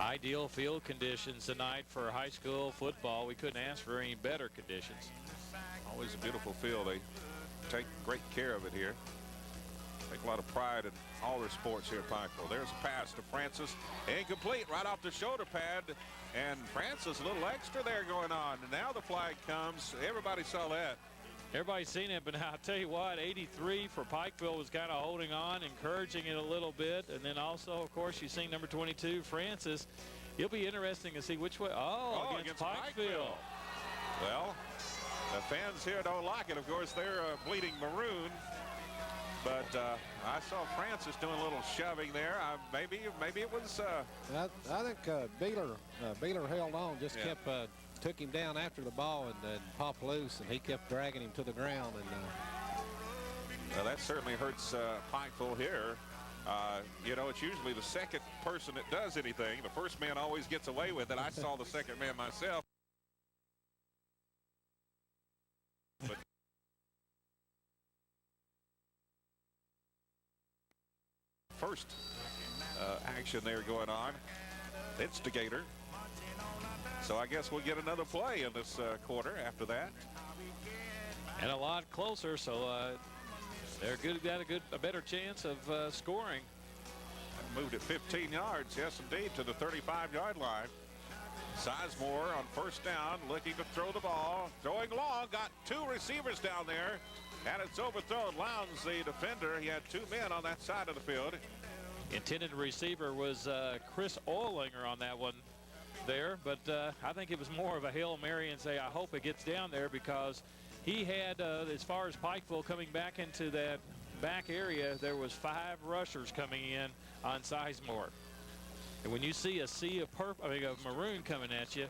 Ideal field conditions tonight for high school football. We couldn't ask for any better conditions. Always a beautiful field. They take great care of it here. Take a lot of pride in all their sports here at Pikeville. There's a pass to Francis. Incomplete, right off the shoulder pad. And Francis, a little extra there going on. And now the flag comes. Everybody saw that. Everybody's seen it, but I'll tell you what, 83 for Pikeville was kind of holding on, encouraging it a little bit. And then also, of course, you've seen number 22, Francis. It'll be interesting to see which way. Oh, against Pikeville. Well, the fans here don't like it. Of course, they're bleeding maroon. But I saw Francis doing a little shoving there. Maybe it was. I think Beeler held on, just kept took him down after the ball and popped loose, and he kept dragging him to the ground. And well, that certainly hurts Pikeville here. You know, it's usually the second person that does anything. The first man always gets away with it. I saw the second man myself. But first action there going on. Instigator. So I guess we'll get another play in this quarter after that. And a lot closer, so they're got a better chance of scoring. Moved it 15 yards, yes indeed, to the 35-yard line. Sizemore on first down, looking to throw the ball. Throwing long, got 2 receivers down there, and it's overthrown. Lowndes, the defender, he had 2 men on that side of the field. Intended receiver was Chris Orlinger on that one there, but I think it was more of a Hail Mary and say, I hope it gets down there, because he had, as far as Pikeville coming back into that back area, there was 5 rushers coming in on Sizemore. And when you see a sea of maroon coming at you,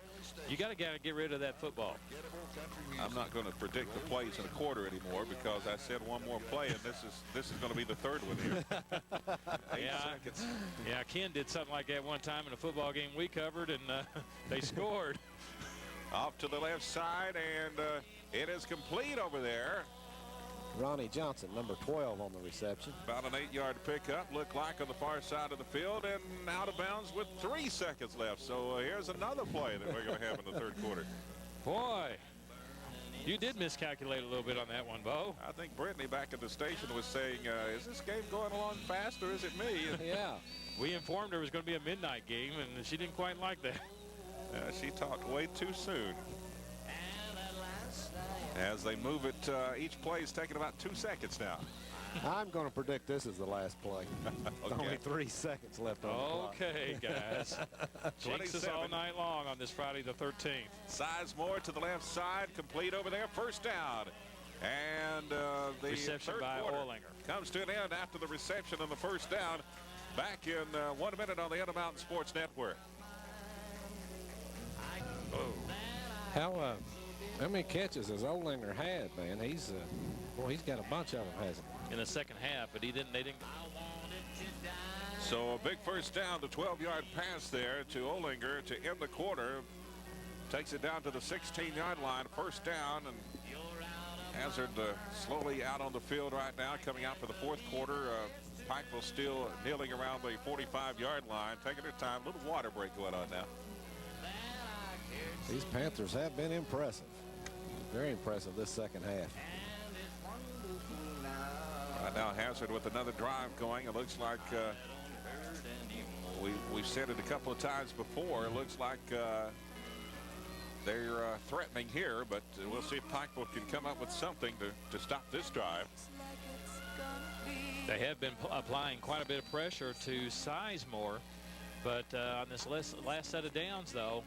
you got to get rid of that football. I'm not going to predict the plays in a quarter anymore, because I said one more play, and this is going to be the third one here. 8 seconds. Yeah, Ken did something like that one time in a football game we covered, and they scored. Off to the left side, and it is complete over there. Ronnie Johnson, number 12 on the reception. About an 8-yard pickup, looked like on the far side of the field, and out of bounds with 3 seconds left. So here's another play that we're going to have in the third quarter. Boy, you did miscalculate a little bit on that one, Bo. I think Brittany back at the station was saying, is this game going along fast, or is it me? Yeah. We informed her it was going to be a midnight game, and she didn't quite like that. She talked way too soon. As they move it, each play is taking about 2 seconds now. I'm going to predict this is the last play. Okay. Only 3 seconds left on the clock. Okay, guys. Jinx us all night long on this Friday the 13th. Sizemore to the left side, complete over there, first down. And the reception third by quarter Orlinger comes to an end after the reception on the first down. Back in 1 minute on the Intermountain Sports Network. Oh. How many catches has Olinger had, man? He's got a bunch of them, hasn't he? In the second half, but they didn't. So a big first down, the 12-yard pass there to Olinger to end the quarter. Takes it down to the 16-yard line, first down, and Hazard slowly out on the field right now, coming out for the fourth quarter. Pikeville still kneeling around the 45-yard line, taking their time. A little water break going on now. These Panthers have been impressive. Very impressive this second half. Right now, Hazard with another drive going. It looks like we've said it a couple of times before. It looks like they're threatening here, but we'll see if Pikeville can come up with something to stop this drive. They have been applying quite a bit of pressure to Sizemore, but on this last set of downs, though,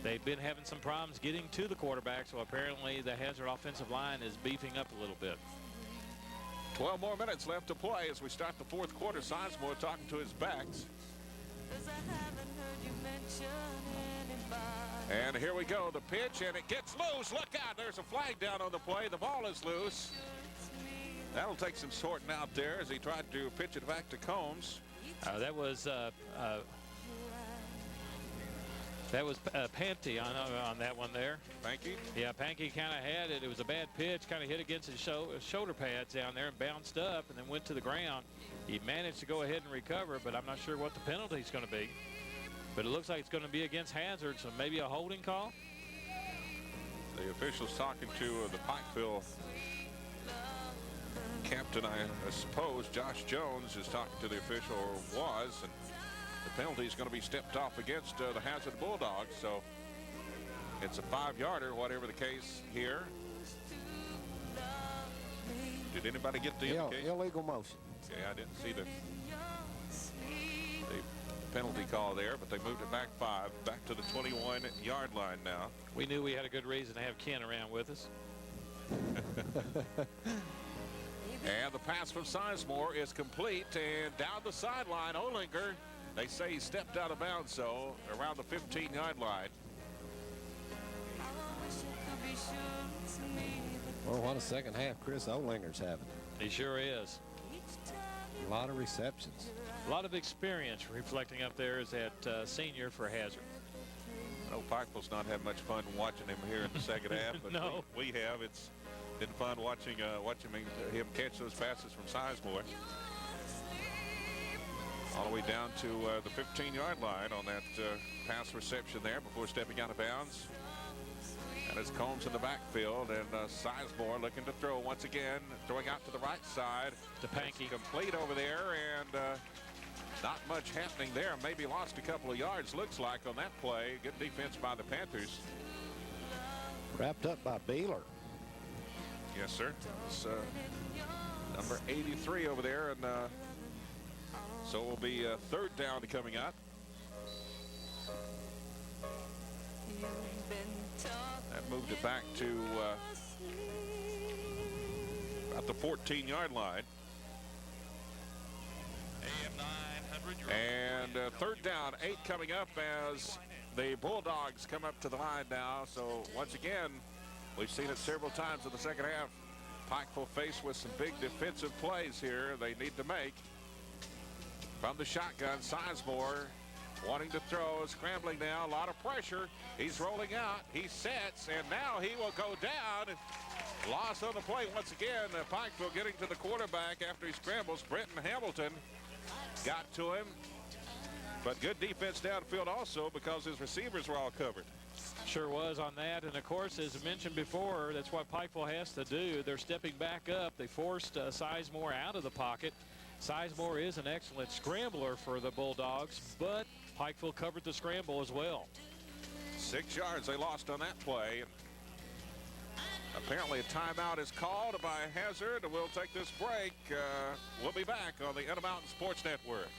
they've been having some problems getting to the quarterback, so apparently the Hazard offensive line is beefing up a little bit. 12 more minutes left to play as we start the fourth quarter. Sizemore talking to his backs. And here we go, the pitch, and it gets loose. Look out, there's a flag down on the play. The ball is loose. That'll take some sorting out there as he tried to pitch it back to Combs. That was Panty on that one there. Pankey? Yeah, Pankey kind of had it. It was a bad pitch, kind of hit against his shoulder pads down there and bounced up and then went to the ground. He managed to go ahead and recover, but I'm not sure what the penalty is going to be. But it looks like it's going to be against Hazard, so maybe a holding call. The officials talking to the Pikeville captain, I suppose. Josh Jones is talking to the official, or was, and the penalty is going to be stepped off against the Hazard Bulldogs. So it's a 5-yarder, whatever the case here. Did anybody get the indication? Illegal motion. Yeah, I didn't see the penalty call there, but they moved it back 5, back to the 21-yard line now. We knew we had a good reason to have Ken around with us. And the pass from Sizemore is complete, and down the sideline, Olinger, they say he stepped out of bounds, so around the 15-yard line. Well, what a second half Chris Olinger's having. He sure is. A lot of receptions. A lot of experience reflecting up there as that senior for Hazard. I know Pikeville's not had much fun watching him here in the second half, but no. we have. It's been fun watching him catch those passes from Sizemore. All the way down to the 15-yard line on that pass reception there before stepping out of bounds. And it's Combs in the backfield, and Sizemore looking to throw once again, throwing out to the right side. To Pankey. It's complete over there, and not much happening there. Maybe lost a couple of yards, looks like, on that play. Good defense by the Panthers. Wrapped up by Beeler. Yes, sir. It's number 83 over there, and so it will be third down coming up. That moved it back to about the 14-yard line. And third down, 8 coming up as the Bulldogs come up to the line now. So once again, we've seen it several times in the second half. Pikeville faced with some big defensive plays here they need to make. From the shotgun, Sizemore wanting to throw, scrambling now, a lot of pressure. He's rolling out, he sets, and now he will go down. Loss on the play once again. Pikeville getting to the quarterback after he scrambles. Brenton Hamilton got to him, but good defense downfield also because his receivers were all covered. Sure was on that, and of course, as I mentioned before, that's what Pikeville has to do. They're stepping back up. They forced Sizemore out of the pocket. Sizemore is an excellent scrambler for the Bulldogs, but Pikeville covered the scramble as well. 6 yards they lost on that play. Apparently a timeout is called by Hazard. We'll take this break. We'll be back on the Intermountain Sports Network.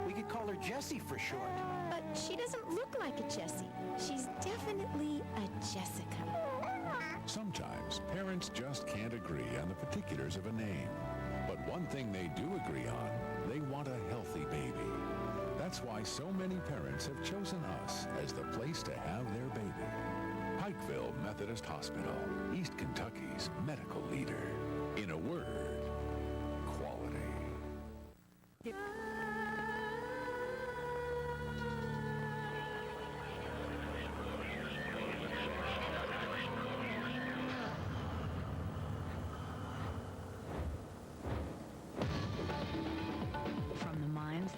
We could call her Jessie for short. But she doesn't look like a Jessie. She's definitely a Jessica. Sometimes parents just can't agree on the particulars of a name. But one thing they do agree on, they want a healthy baby. That's why so many parents have chosen us as the place to have their baby. Pikeville Methodist Hospital, East Kentucky's medical leader. In a word, quality.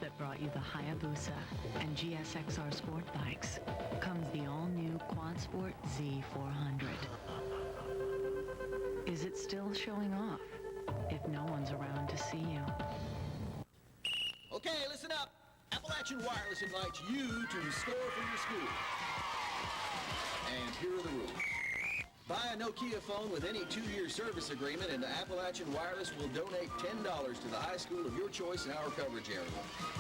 That brought you the Hayabusa and GSXR sport bikes comes the all-new QuadSport Z400. Is it still showing off if no one's around to see you? Okay, listen up. Appalachian Wireless invites you to score for your school. And here are the rules. Buy a Nokia phone with any 2-year service agreement, and Appalachian Wireless will donate $10 to the high school of your choice in our coverage area.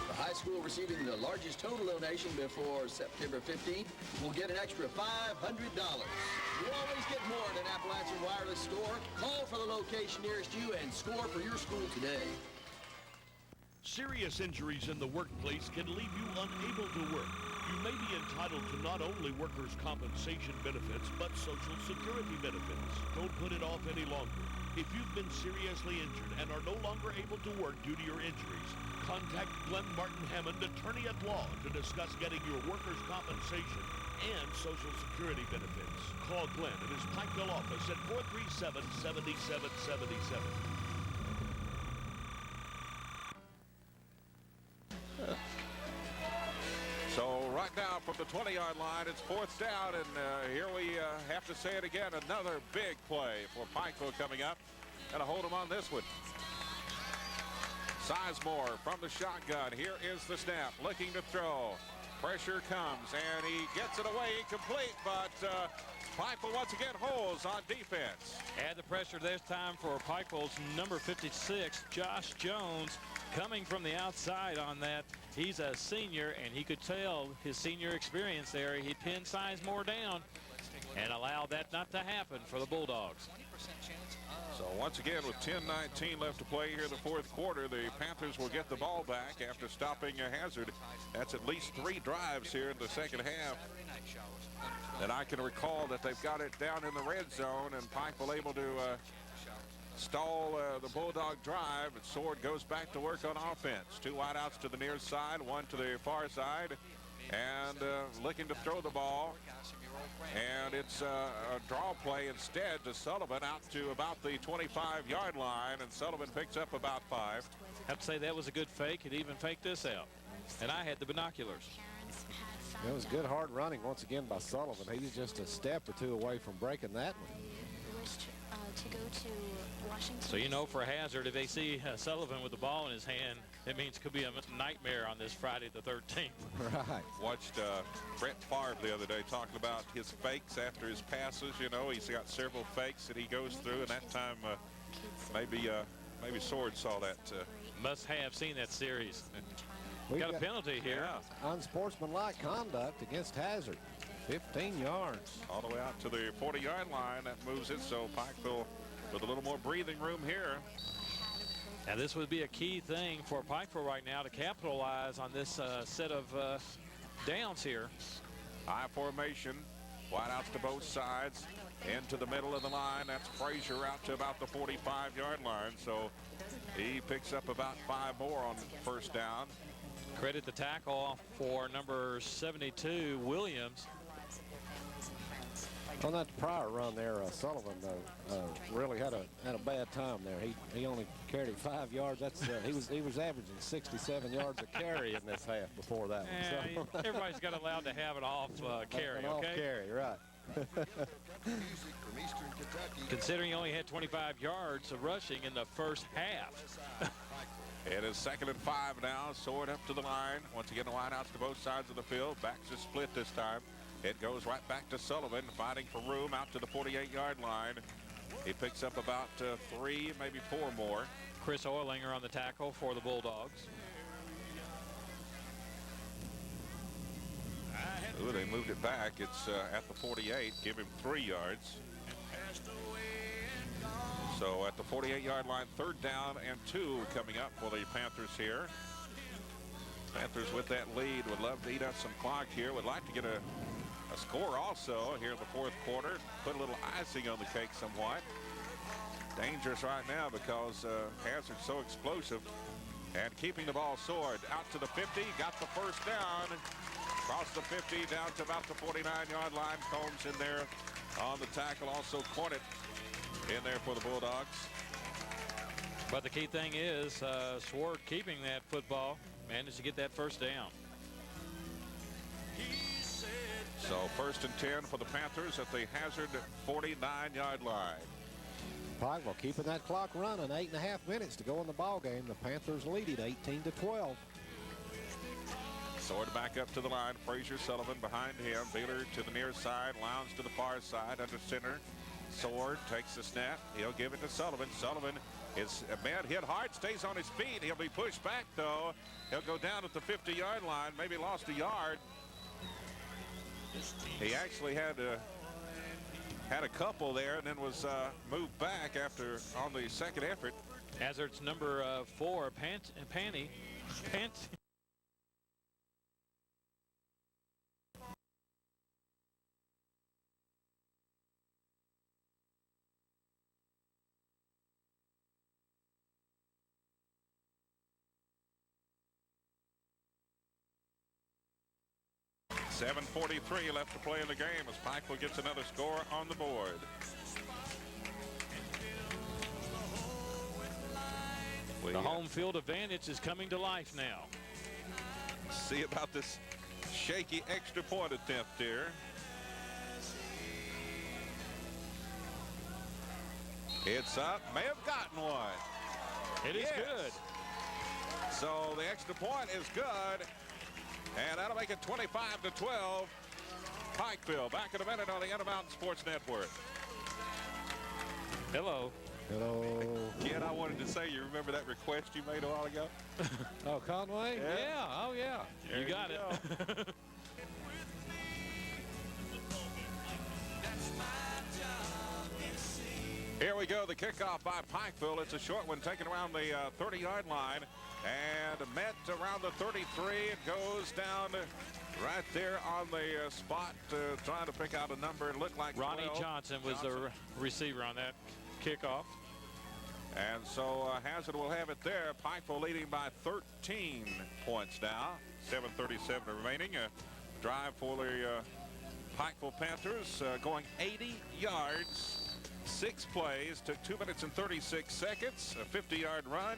The high school receiving the largest total donation before September 15th will get an extra $500. You always get more at an Appalachian Wireless store. Call for the location nearest you and score for your school today. Serious injuries in the workplace can leave you unable to work. You may be entitled to not only workers' compensation benefits, but Social Security benefits. Don't put it off any longer. If you've been seriously injured and are no longer able to work due to your injuries, contact Glenn Martin Hammond, attorney at law, to discuss getting your workers' compensation and Social Security benefits. Call Glenn at his Pikeville office at 437-7777. So right now from the 20-yard line, it's 4th down, and here we have to say it again. Another big play for Pikeville coming up. Got to hold him on this one. Sizemore from the shotgun. Here is the snap, looking to throw. Pressure comes, and he gets it away incomplete, but Pikeville once again holds on defense. Add the pressure this time for Pikeville's number 56, Josh Jones, coming from the outside on that. He's a senior, and he could tell his senior experience there. He pinned Sizemore down and allowed that not to happen for the Bulldogs. So once again, with 10:19 left to play here in the 4th quarter, the Panthers will get the ball back after stopping a Hazard. That's at least 3 drives here in the second half. And I can recall that they've got it down in the red zone, and Pikeville able to stall the Bulldog drive, and Sword goes back to work on offense. 2 wideouts to the near side, 1 to the far side, and looking to throw the ball. And it's a draw play instead to Sullivan out to about the 25-yard line, and Sullivan picks up about 5. I have to say that was a good fake. It even faked this out. And I had the binoculars. It was good hard running once again by Sullivan. He was just a step or 2 away from breaking that one. To go to Washington. So, you know, for Hazard, if they see Sullivan with the ball in his hand, it means it could be a nightmare on this Friday the 13th. Right. Watched Brett Favre the other day talking about his fakes after his passes. You know, he's got several fakes that he goes through, and that time maybe Sword saw that. Must have seen that series. We got a penalty here. Yeah. Unsportsmanlike conduct against Hazard. 15 yards. All the way out to the 40-yard line. That moves it, so Pikeville with a little more breathing room here. Now, this would be a key thing for Pikeville right now to capitalize on this set of downs here. High formation, wideouts to both sides, into the middle of the line. That's Frazier out to about the 45-yard line, so he picks up about 5 more on first down. Credit the tackle for number 72, Williams. On that prior run there, Sullivan really had a bad time there. He only carried it 5 yards. That's he was averaging 67 yards a carry in this half before that one. So. Everybody's got allowed to have an off carry. An okay? Off carry, right. Considering he only had 25 yards of rushing in the first half. It is 2nd and 5 now. Sword up to the line. Once again, the wideouts to both sides of the field. Backs are split this time. It goes right back to Sullivan, fighting for room out to the 48-yard line. He picks up about 3, maybe 4 more. Chris Orlinger on the tackle for the Bulldogs. Ooh, they moved it back. It's at the 48. Give him 3 yards. So at the 48-yard line, 3rd down and 2 coming up for the Panthers here. Panthers with that lead would love to eat up some clock here. Would like to get a score also here in the 4th quarter. Put a little icing on the cake somewhat. Dangerous right now because Hazard's so explosive. And keeping the ball soared out to the 50. Got the 1st down. Across the 50 down to about the 49-yard line. Combs in there on the tackle. Also Cornett in there for the Bulldogs. But the key thing is Swart keeping that football. Managed to get that 1st down. So 1st and 10 for the Panthers at the Hazard 49-yard line. Pikeville keeping that clock running. 8.5 minutes to go in the ball game. The Panthers lead it 18-12. Sword back up to the line. Frazier, Sullivan behind him. Beeler to the near side. Lowndes to the far side under center. Sword takes the snap. He'll give it to Sullivan. Sullivan is a man hit hard, stays on his feet. He'll be pushed back though. He'll go down at the 50-yard line. Maybe lost a yard. He actually had a couple there and then was moved back after on the 2nd effort. Hazard's number 4, Panty. 7:43 left to play in the game as Pikeville gets another score on the board. The home field advantage is coming to life now. See about this shaky extra point attempt here. It's up. May have gotten one. It is good. So the extra point is good. And that'll make it 25-12. Pikeville back in a minute on the Intermountain Sports Network. Hello. Hello. Kid, I wanted to say, you remember that request you made a while ago? Oh, Conway? Yeah. Oh, yeah. There you got it. Here we go, the kickoff by Pikeville. It's a short one taken around the 30-yard line and met around the 33. It goes down right there on the spot, trying to pick out a number. It looked like Ronnie 12. Johnson was the receiver on that kickoff. And so Hazard will have it there. Pikeville leading by 13 points now. 7:37 remaining. Drive for the Pikeville Panthers going 80 yards. 6 plays, took 2 minutes and 36 seconds. A 50-yard run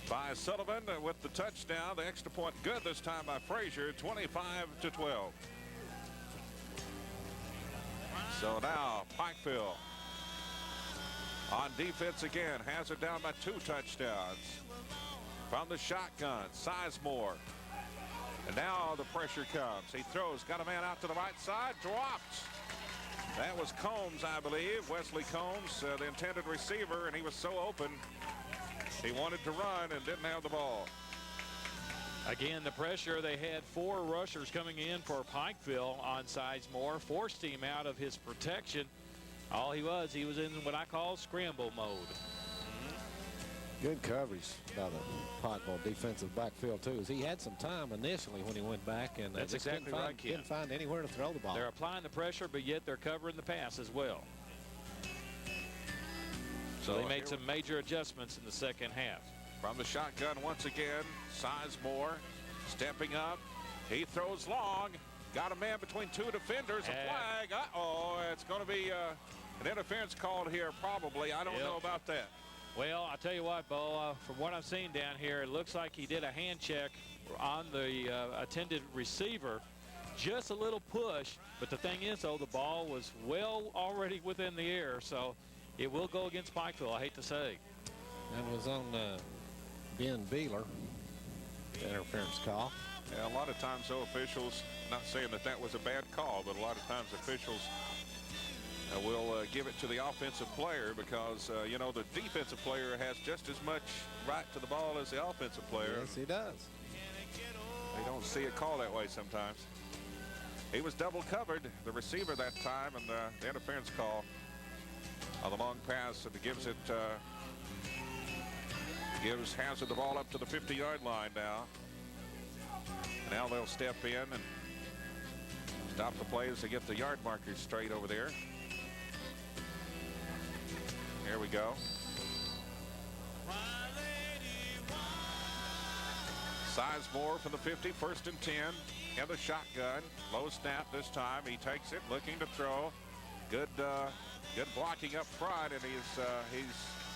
by Sullivan with the touchdown. The extra point good this time by Frazier, 25-12. So now Pikeville on defense again. Hazard down by 2 touchdowns. From the shotgun, Sizemore. And now the pressure comes. He throws, got a man out to the right side, dropped. That was Combs, I believe. Wesley Combs, the intended receiver, and he was so open. He wanted to run and didn't have the ball. Again, the pressure, they had 4 rushers coming in for Pikeville on Sizemore, forced him out of his protection. All he was in what I call scramble mode. Good coverage by the Pikeville defensive backfield, too, as he had some time initially when he went back, and that's exactly right, Ken. Didn't find anywhere to throw the ball. They're applying the pressure, but yet they're covering the pass as well. So they made some major adjustments in the second half. From the shotgun once again, Sizemore stepping up. He throws long. Got a man between 2 defenders. A flag. Uh-oh, it's going to be an interference called here probably. I don't know about that. Well, I'll tell you what, Bo, from what I'm seeing down here, it looks like he did a hand check on the attended receiver. Just a little push, but the thing is, though, the ball was well already within the air, so it will go against Pikeville, I hate to say. That was on Ben Beeler, the interference call. Yeah, a lot of times, though, officials, not saying that that was a bad call, but a lot of times officials will give it to the offensive player because, you know, the defensive player has just as much right to the ball as the offensive player. Yes, he does. They don't see it called that way sometimes. He was double covered, the receiver that time, and the interference call on the long pass, and it gives Hazard the ball up to the 50-yard line now. Now they'll step in and stop the play as they get the yard markers straight over there. Here we go. Sizemore from the 50, 1st and 10, and the shotgun. Low snap this time. He takes it, looking to throw. Good blocking up front, and he's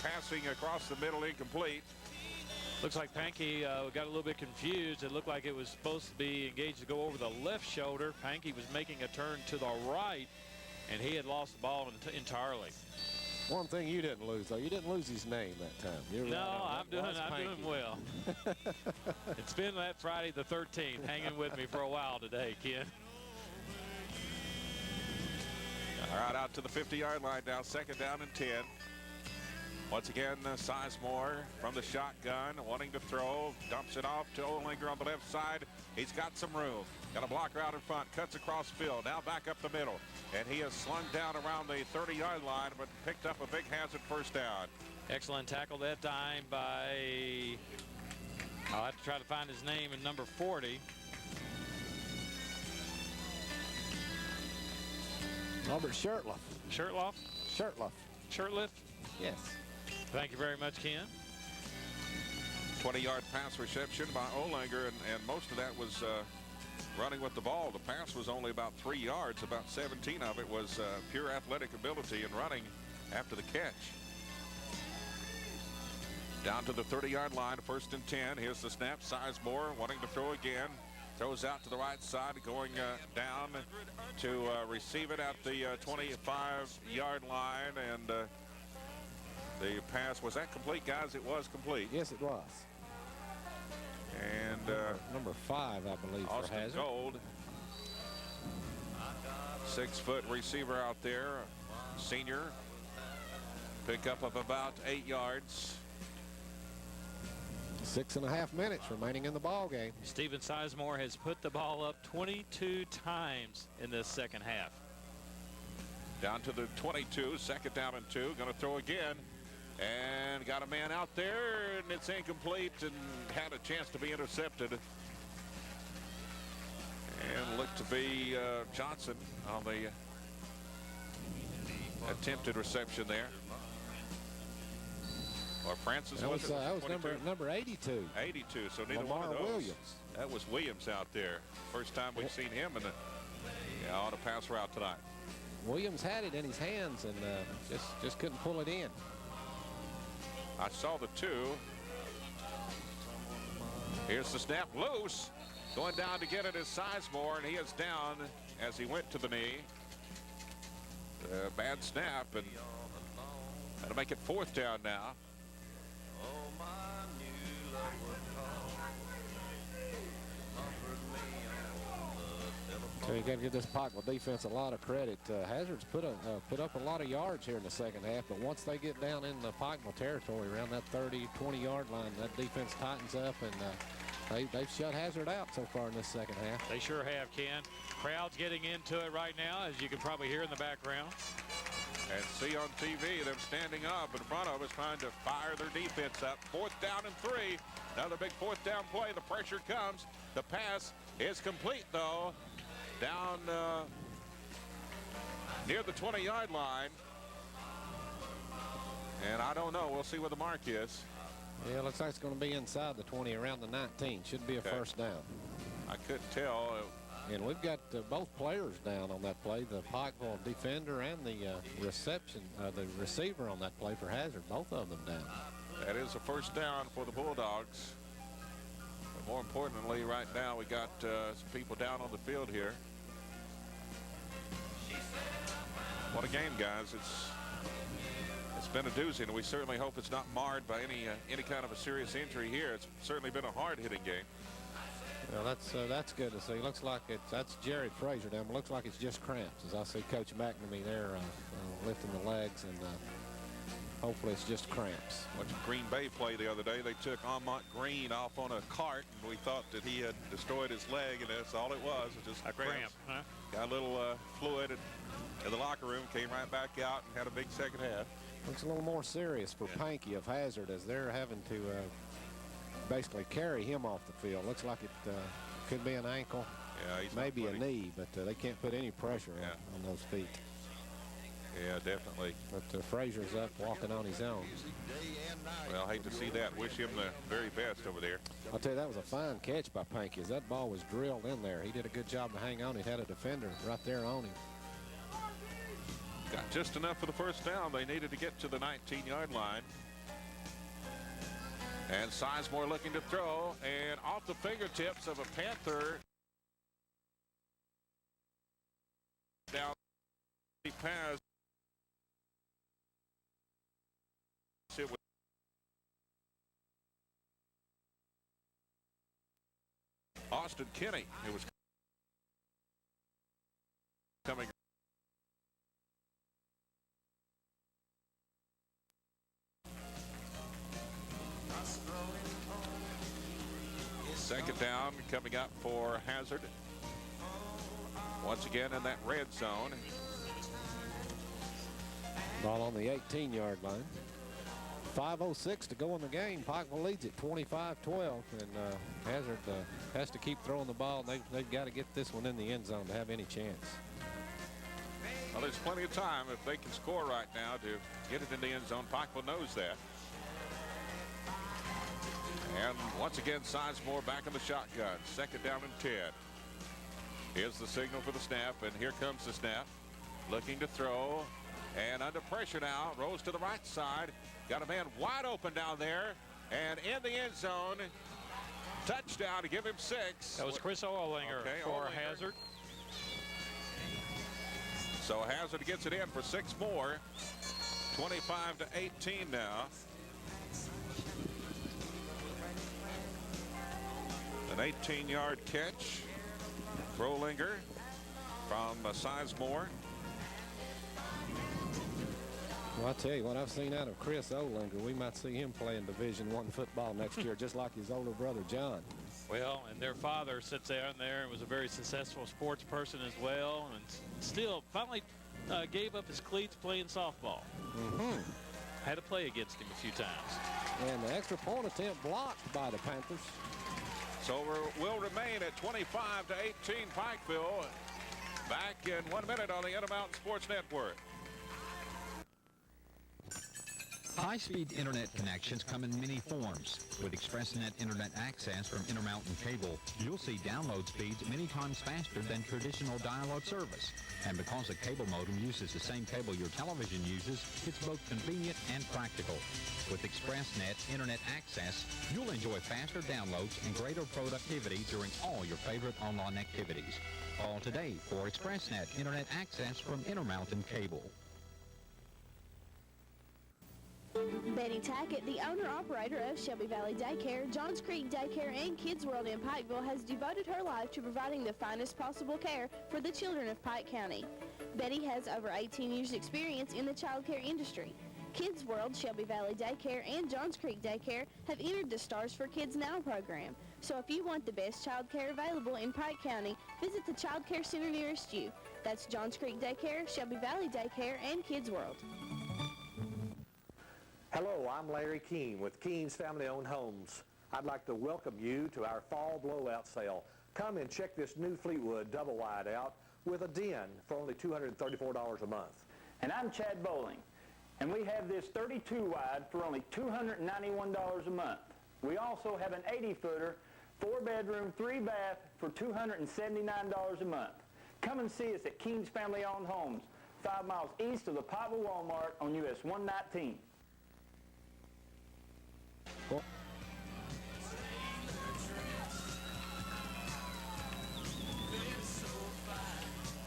passing across the middle, incomplete. Looks like Pankey got a little bit confused. It looked like it was supposed to be engaged to go over the left shoulder. Pankey was making a turn to the right, and he had lost the ball entirely. One thing you didn't lose, though, you didn't lose his name that time. You're no, right. I'm doing well. It's been that Friday the 13th hanging with me for a while today, Ken. All right, out to the 50-yard line now, 2nd down and 10. Once again, Sizemore from the shotgun, wanting to throw, dumps it off to Olinger on the left side. He's got some room. Got a blocker out in front, cuts across field, now back up the middle. And he is slung down around the 30-yard line, but picked up a big Hazard first down. Excellent tackle that time by, I'll have to try to find his name, in number 40. Robert Shurtleff. Shurtleff? Shurtleff. Shurtleff? Yes. Thank you very much, Ken. 20-yard pass reception by Olinger, and most of that was running with the ball. The pass was only about 3 yards. About 17 of it was pure athletic ability and running after the catch. Down to the 30-yard line, 1st and 10. Here's the snap. Sizemore wanting to throw again. Throws out to the right side, going down to receive it at the 25-yard line. And the pass, was that complete, guys? It was complete. Yes, it was. And number 5, I believe, Austin for Hazard. Gold, 6-foot receiver out there, senior. Pickup of about 8 yards. 6.5 minutes remaining in the ball game. Steven Sizemore has put the ball up 22 times in this second half. Down to the 22, 2nd down and 2. Going to throw again. And got a man out there, and it's incomplete, and had a chance to be intercepted. And looked to be Johnson on the attempted reception there. Or Francis, that was number 82. 82, so neither Lamar one of those. Williams. That was Williams out there. First time we've seen him on a pass route tonight. Williams had it in his hands and just couldn't pull it in. I saw the 2. Here's the snap, loose. Going down to get it is Sizemore, and he is down as he went to the knee. Bad snap, and that'll make it 4th down now. So you got to give this Pikeville defense a lot of credit. Hazard's put up a lot of yards here in the second half, but once they get down in the Pikeville territory around that 30, 20-yard line, that defense tightens up, and they've shut Hazard out so far in this second half. They sure have, Ken. Crowd's getting into it right now, as you can probably hear in the background. And see on TV them standing up in front of us trying to fire their defense up. 4th down and 3. Another big 4th down play. The pressure comes. The pass is complete, though. Down near the 20-yard line. And I don't know. We'll see where the mark is. Yeah, looks like it's going to be inside the 20, around the 19. Should be a first down. I couldn't tell. And we've got both players down on that play, the Pikeville defender and the receiver on that play for Hazard, both of them down. That is a first down for the Bulldogs. But more importantly, right now we got some people down on the field here. What a game, guys. It's been a doozy, and we certainly hope it's not marred by any kind of a serious injury here. It's certainly been a hard-hitting game. Well, that's good to see. Looks like that's Jared Frazier down. Looks like it's just cramps, as I see Coach McNamee there lifting the legs, and hopefully it's just cramps. Watching Green Bay play the other day, they took Ahmont Green off on a cart, and we thought that he had destroyed his leg, and that's all it was just a cramp. Huh? Got a little fluid in the locker room, came right back out and had a big second half. Looks a little more serious for Pankey of Hazard, as they're having to basically carry him off the field. Looks like it could be an ankle, maybe a knee, but they can't put any pressure on those feet. Yeah, definitely. But Frazier's up walking on his own. Well, I hate to see that. Wish him the very best over there. I'll tell you, that was a fine catch by Pankey, as that ball was drilled in there. He did a good job to hang on. He had a defender right there on him. Got just enough for the first down. They needed to get to the 19-yard line. And Sizemore looking to throw, and off the fingertips of a Panther. Down the pass. It was Austin Kinney. It was coming. Second down coming up for Hazard. Once again in that red zone. Ball on the 18-yard line. 5:06 to go in the game. Pikeville leads it 25-12, and Hazard has to keep throwing the ball. They've got to get this one in the end zone to have any chance. Well, there's plenty of time if they can score right now to get it in the end zone. Pikeville knows that. And once again, Sizemore back in the shotgun. Second down and 10. Here's the signal for the snap, and here comes the snap. Looking to throw, and under pressure now. Rolls to the right side. Got a man wide open down there, and in the end zone. Touchdown to give him 6. That was Chris Oehlinger for Hazard. So Hazard gets it in for 6 more. 25-18 now. An 18-yard catch. Oehlinger from Sizemore. Well, I tell you what, I've seen out of Chris Oehlinger, we might see him playing Division I football next year, just like his older brother, John. Well, and their father sits down there and was a very successful sports person as well, and still finally gave up his cleats playing softball. Had to play against him a few times. And the extra point attempt blocked by the Panthers. So we'll remain at 25-18 Pikeville. Back in 1 minute on the Intermountain Sports Network. High-speed internet connections come in many forms. With ExpressNet internet access from Intermountain Cable, you'll see download speeds many times faster than traditional dial-up service. And because a cable modem uses the same cable your television uses, it's both convenient and practical. With ExpressNet internet access, you'll enjoy faster downloads and greater productivity during all your favorite online activities. Call today for ExpressNet internet access from Intermountain Cable. Betty Tackett, the owner-operator of Shelby Valley Daycare, Johns Creek Daycare, and Kids World in Pikeville, has devoted her life to providing the finest possible care for the children of Pike County. Betty has over 18 years' experience in the child care industry. Kids World, Shelby Valley Daycare, and Johns Creek Daycare have entered the Stars for Kids Now program. So if you want the best child care available in Pike County, visit the child care center nearest you. That's Johns Creek Daycare, Shelby Valley Daycare, and Kids World. Hello, I'm Larry Keene with Keene's Family-Owned Homes. I'd like to welcome you to our fall blowout sale. Come and check this new Fleetwood double wide out with a den for only $234 a month. And I'm Chad Bowling, and we have this 32 wide for only $291 a month. We also have an 80-footer, 4-bedroom, 3-bath for $279 a month. Come and see us at Keene's Family-Owned Homes, 5 miles east of the Pikeville Walmart on US 119. Well,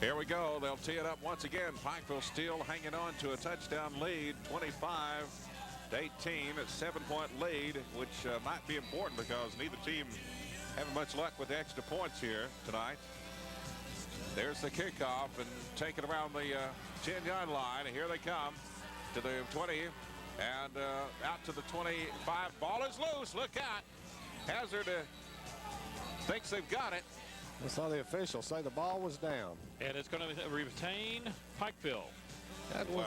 here we go. They'll tee it up once again. Pikeville still hanging on to a touchdown lead, 25-18, a 7-point lead, which might be important because neither team having much luck with the extra points here tonight. There's the kickoff and taken around the 10-yard line. And here they come to the 20 and out to the 25. Ball is loose. Look out. Hazard thinks they've got it. I saw the officials say the ball was down. And it's going to retain Pikeville. That was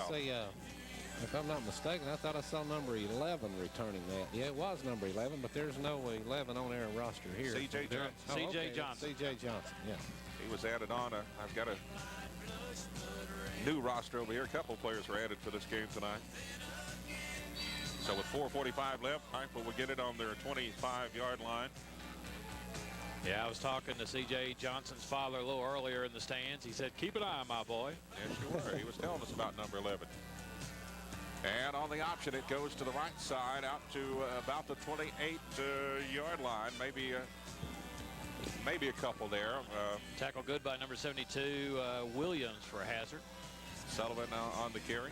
if I'm not mistaken, I thought I saw number 11 returning that. Yeah, it was number 11, but there's no 11 on their roster here. C.J. Johnson. C.J. Johnson. C.J. Johnson, yeah. He was added on. I've got a new roster over here. A couple players were added for this game tonight. So with 4:45 left, Pikeville will get it on their 25-yard line. Yeah, I was talking to C.J. Johnson's father a little earlier in the stands. He said, keep an eye on my boy. Yes, you were. He was telling us about number 11. And on the option, it goes to the right side out to about the 28-yard line. Maybe a couple there. Tackle good by number 72, Williams for Hazard. Sullivan on the carry.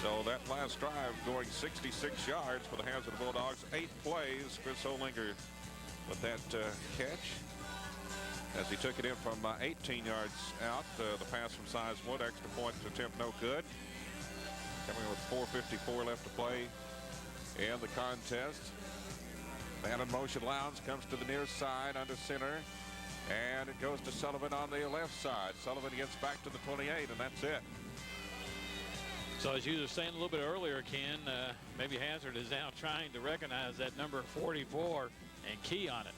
So that last drive going 66 yards for the Hazard Bulldogs. 8 plays. Chris Olinger with that catch as he took it in from 18 yards out. The pass from Sizemore, extra point attempt no good. Coming with 4:54 left to play in the contest. Man in motion Lowndes comes to the near side under center. And it goes to Sullivan on the left side. Sullivan gets back to the 28, and that's it. So as you were saying a little bit earlier, Ken, maybe Hazard is now trying to recognize that number 44 and key on it.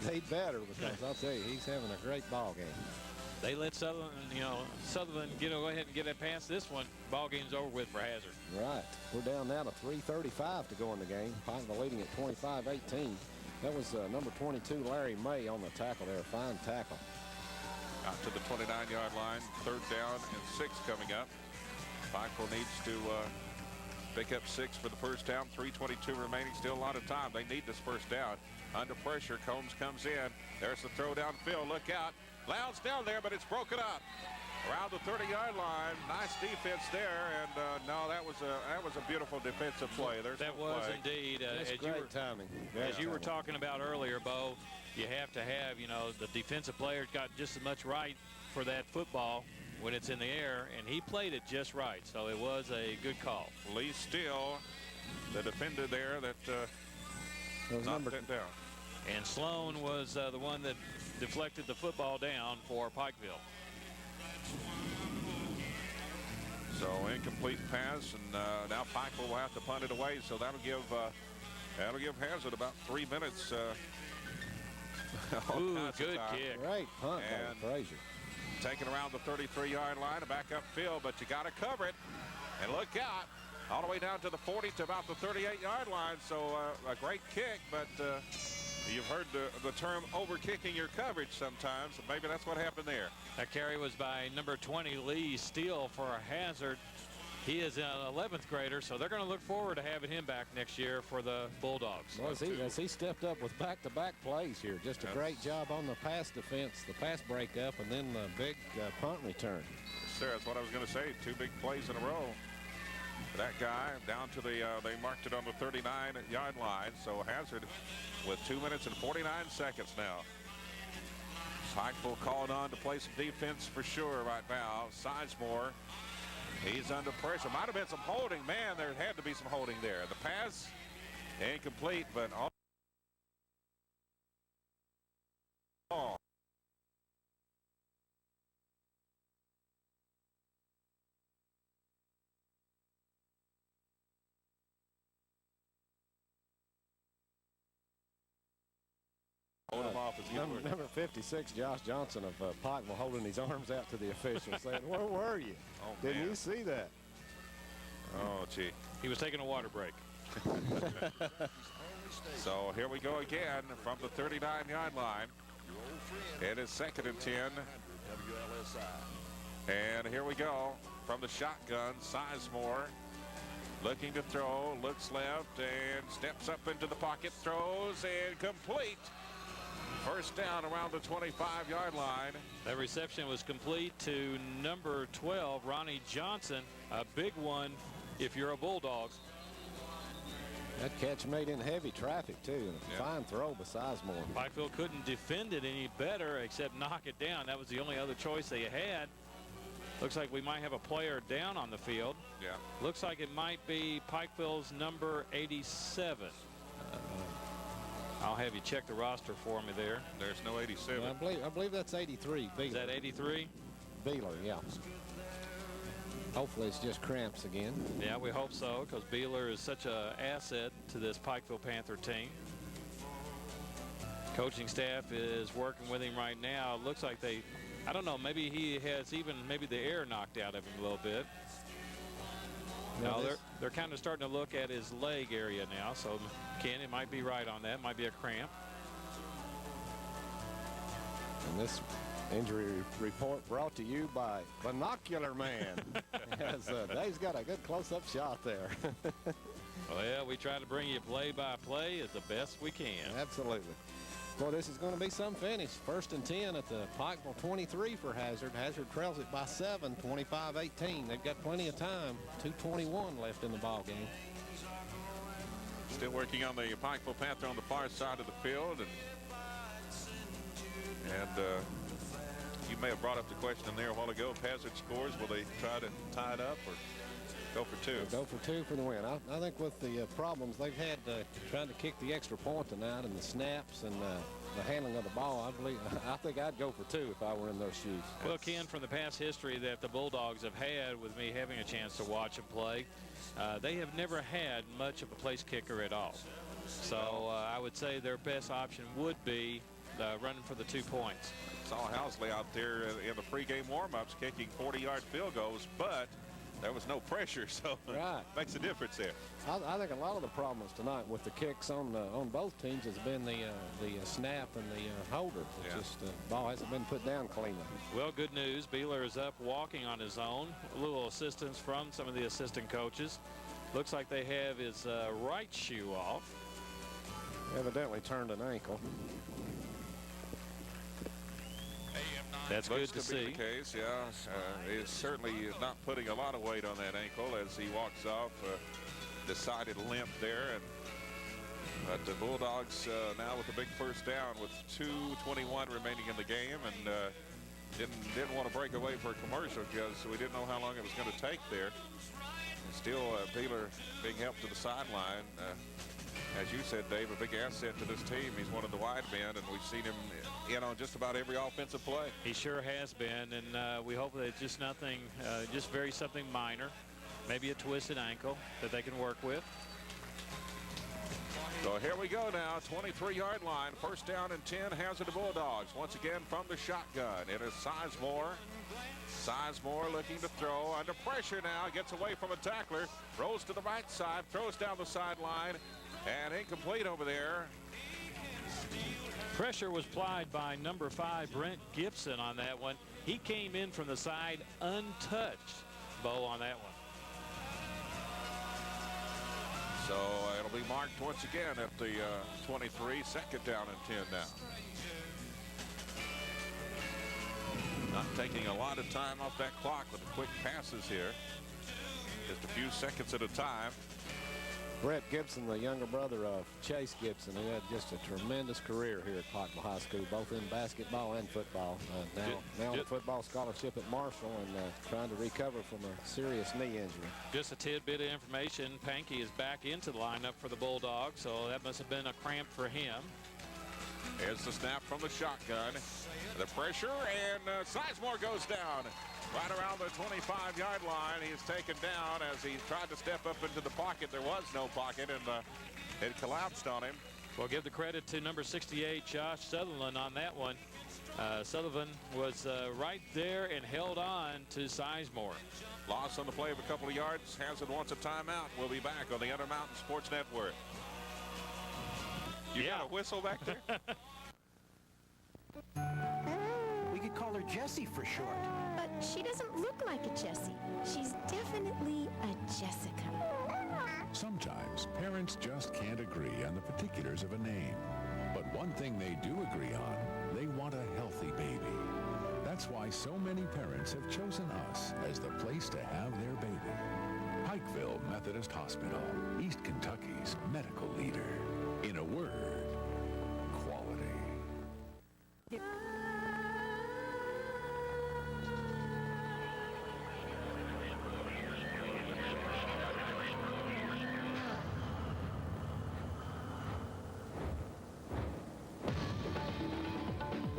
They better, because I'll tell you, he's having a great ball game. They let Sutherland go ahead and get it past this one. Ball game's over with for Hazard. Right. We're down now to 3:35 to go in the game. Pikeville leading at 25-18. That was number 22, Larry May, on the tackle there. Fine tackle. Out to the 29-yard line. 3rd down and 6 coming up. Pikeville needs to pick up 6 for the first down. 3:22 remaining. Still a lot of time. They need this first down. Under pressure, Combs comes in. There's the throw downfield. Look out. Lowndes down there, but it's broken up. Around the 30-yard line. Nice defense there. And no, that was a beautiful defensive play. That was indeed. That's great timing. As you were talking about earlier, Bo, you have to have, the defensive players got just as much right for that football when it's in the air, and he played it just right. So it was a good call. Lee Steele, the defender there that knocked it down. And Sloan was the one that deflected the football down for Pikeville. So incomplete pass, and now Pikeville will have to punt it away. So that'll give Hazard about 3 minutes. Ooh, good kick. Great punt by Frazier. Taken around the 33-yard line and back upfield, but you got to cover it. And look out, all the way down to the 40 to about the 38-yard line. So a great kick, but you've heard the term over-kicking your coverage sometimes. So maybe that's what happened there. That carry was by number 20, Lee Steele, for a Hazard. He is an 11th grader, so they're going to look forward to having him back next year for the Bulldogs. Well, as he stepped up with back-to-back plays here. Just a great job on the pass defense, the pass breakup, and then the big punt return. Yes, sir, that's what I was going to say. 2 big plays in a row. That guy down to the, they marked it on the 39-yard line. So Hazard with 2 minutes and 49 seconds now. Pikeville calling on to play some defense for sure right now. Sizemore. He's under pressure. Might have been some holding. Man, there had to be some holding there. The pass incomplete, but all. Hold him off as he Number 56, Josh Johnson of Pikeville, holding his arms out to the officials, saying, "Where were you? Didn't you see that?" Oh, gee. He was taking a water break. So here we go again from the 39-yard line. It is 2nd and 10. And here we go from the shotgun. Sizemore looking to throw, looks left, and steps up into the pocket, throws, and complete. First down around the 25-yard line. That reception was complete to number 12, Ronnie Johnson. A big one if you're a Bulldog. That catch made in heavy traffic, too, and a fine throw by Sizemore. Pikeville couldn't defend it any better except knock it down. That was the only other choice they had. Looks like we might have a player down on the field. Yeah. Looks like it might be Pikeville's number 87. I'll have you check the roster for me there. There's no 87. Yeah, I believe that's 83. Beeler. Is that 83? Beeler, yeah. Hopefully it's just cramps again. Yeah, we hope so, because Beeler is such an asset to this Pikeville Panther team. Coaching staff is working with him right now. It looks like I don't know, maybe he has maybe the air knocked out of him a little bit. No, they're kind of starting to look at his leg area now, so Ken, it might be right on that. Might be a cramp. And this injury report brought to you by Binocular Man. As Dave's got a good close-up shot there. Well, we try to bring you play-by-play as the best we can. Absolutely. Well, this is going to be some finish. 1st and 10 at the Pikeville 23 for Hazard. Hazard trails it by 7, 25-18. They've got plenty of time. 2:21 left in the ball game. Still working on the Pikeville Panther on the far side of the field. And you may have brought up the question there a while ago. If Hazard scores, will they try to tie it up or go for 2? Go for 2 for the win. I think with the problems they've had trying to kick the extra point tonight and the snaps and the handling of the ball, I think I'd go for 2 if I were in those shoes. Well, Ken, from the past history that the Bulldogs have had with me having a chance to watch them play, they have never had much of a place kicker at all. So I would say their best option would be running for the 2 points. Saw Housley out there in the pregame warm-ups kicking 40-yard field goals, but there was no pressure, so right. Makes a difference there. I think a lot of the problems tonight with the kicks on both teams has been the snap and the holder. Just the ball hasn't been put down cleanly. Well, good news. Beeler is up walking on his own. A little assistance from some of the assistant coaches. Looks like they have his right shoe off. Evidently turned an ankle. That's good to see. Be the case, yeah. He's certainly not putting a lot of weight on that ankle as he walks off. Decided limp there, but the Bulldogs now with a big first down with 2:21 remaining in the game, and didn't want to break away for a commercial because we didn't know how long it was going to take there. And still, Beeler being helped to the sideline. As you said, Dave, a big asset to this team. He's one of the wide men, and we've seen him in on just about every offensive play. He sure has been, and we hope that it's just nothing, just something minor, maybe a twisted ankle that they can work with. So here we go now, 23-yard line, 1st down and 10, Hazard the Bulldogs. Once again from the shotgun. It is Sizemore. Sizemore looking to throw, under pressure now, gets away from a tackler, rolls to the right side, throws down the sideline, and incomplete over there. Pressure was applied by number 5, Brent Gibson, on that one. He came in from the side untouched, Bo, on that one. So it'll be marked once again at the 23, 2nd down and 10 now. Not taking a lot of time off that clock with the quick passes here. Just a few seconds at a time. Brett Gibson, the younger brother of Chase Gibson, who had just a tremendous career here at Pikeville High School, both in basketball and football. Now on a football scholarship at Marshall and trying to recover from a serious knee injury. Just a tidbit of information, Pankey is back into the lineup for the Bulldogs, so that must have been a cramp for him. Here's the snap from the shotgun. The pressure, and Sizemore goes down. Right around the 25-yard line. He's taken down as he tried to step up into the pocket. There was no pocket, and it collapsed on him. Well, give the credit to number 68, Josh Sutherland, on that one. Sutherland was right there and held on to Sizemore. Loss on the play of a couple of yards. Hazard wants a timeout. We'll be back on the Intermountain Sports Network. You got a whistle back there? We could call her Jessie for short. But she doesn't look like a Jessie. She's definitely a Jessica. Sometimes parents just can't agree on the particulars of a name. But one thing they do agree on, they want a healthy baby. That's why so many parents have chosen us as the place to have their baby. Pikeville Pikeville Methodist Hospital, East Kentucky's medical leader. In a word, quality.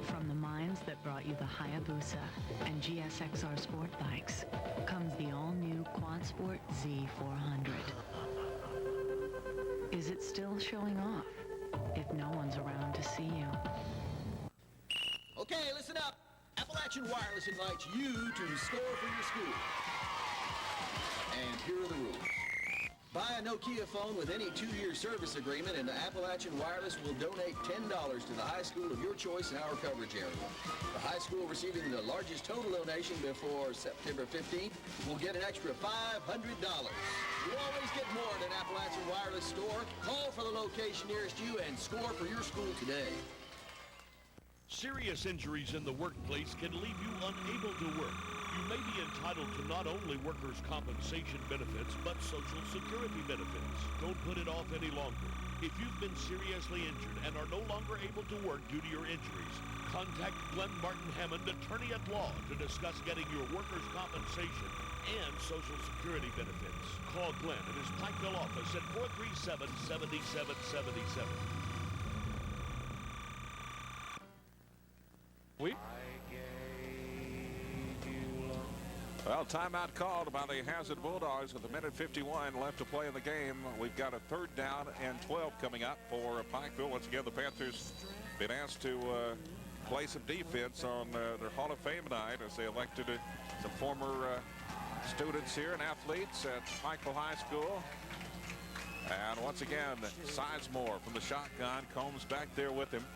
From the minds that brought you the Hayabusa and GSXR sport bikes comes the all-new Quad Sport Z400. Is it still showing off if no one's around to see you? Okay, listen up. Appalachian Wireless invites you to score for your school. And here are the rules. Buy a Nokia phone with any 2-year service agreement, and Appalachian Wireless will donate $10 to the high school of your choice in our coverage area. The high school receiving the largest total donation before September 15th will get an extra $500. You always get more at an Appalachian Wireless store. Call for the location nearest you and score for your school today. Serious injuries in the workplace can leave you unable to work. You may be entitled to not only workers' compensation benefits, but Social Security benefits. Don't put it off any longer. If you've been seriously injured and are no longer able to work due to your injuries, contact Glenn Martin Hammond, attorney at law, to discuss getting your workers' compensation and Social Security benefits. Call Glenn at his Pikeville office at 437-7777. Well, timeout called by the Hazard Bulldogs with 1:51 left to play in the game. We've got a 3rd down and 12 coming up for Pikeville. Once again, the Panthers been asked to play some defense on their Hall of Fame night as they elected some former students here and athletes at Pikeville High School. And once again, Sizemore from the shotgun. Combs back there with him.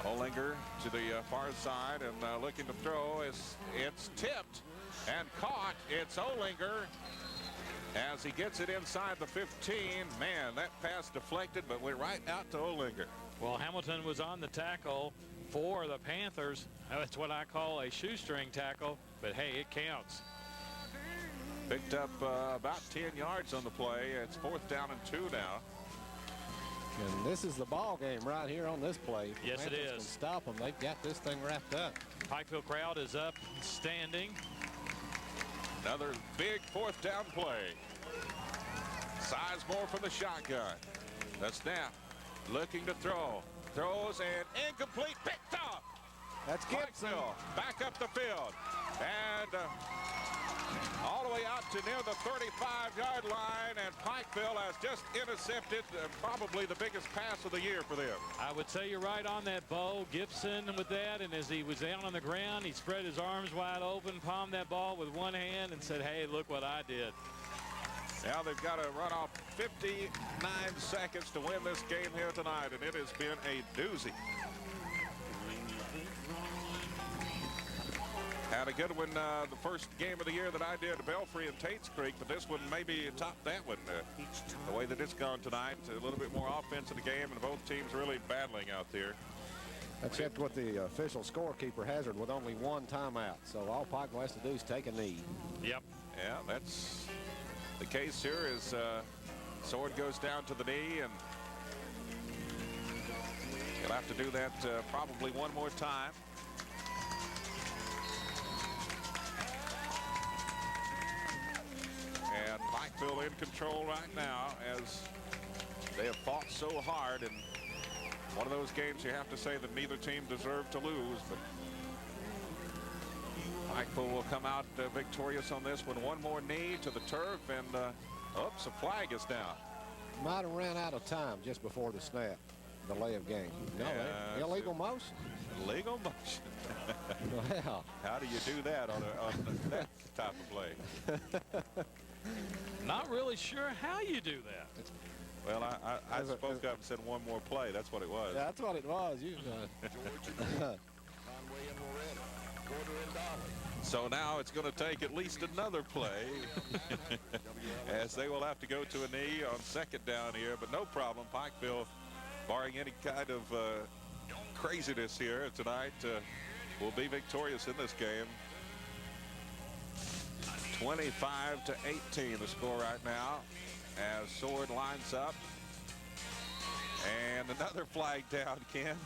Olinger to the far side and looking to throw. It's tipped and caught. It's Olinger as he gets it inside the 15. Man, that pass deflected but went right out to Olinger. Well, Hamilton was on the tackle for the Panthers. That's what I call a shoestring tackle, but hey, it counts. Picked up about 10 yards on the play. It's 4th down and 2 now. And this is the ball game right here on this play. Yes, it is. Can stop them. They've got this thing wrapped up. Pikeville crowd is up, standing. Another big 4th down play. Sizemore from the shotgun. The snap, looking to throw. Throws and incomplete. Picked off. That's Gibson. Back up the field. And all the way out to near the 35-yard line, and Pikeville has just intercepted probably the biggest pass of the year for them. I would say you're right on that, Bo. Gibson with that, and as he was down on the ground, he spread his arms wide open, palmed that ball with one hand, and said, hey, look what I did. Now they've got to run off 59 seconds to win this game here tonight, and it has been a doozy. Had a good one the first game of the year that I did, Belfry and Tates Creek, but this one maybe topped that one. The way that it's gone tonight, a little bit more offense in the game, and both teams really battling out there. Except with the official scorekeeper Hazard with only 1 timeout. So all Pikeville has to do is take a knee. Yep. Yeah, that's the case here as Sword goes down to the knee, and he'll have to do that probably one more time. And Pikeville in control right now as they have fought so hard, and one of those games you have to say that neither team deserved to lose, but Pikeville will come out victorious on this one. One more knee to the turf, and oops, a flag is down. Might have ran out of time just before the snap, delay of game. No, illegal motion. Illegal motion. Well, how do you do that on that type of play? Not really sure how you do that. Well, I spoke up and said one more play. That's what it was. Yeah, that's what it was. So now it's going to take at least another play as they will have to go to a knee on 2nd down here, but no problem. Pikeville, barring any kind of craziness here tonight, will be victorious in this game. 25-18 the score right now as Sword lines up. And another flag down, Ken.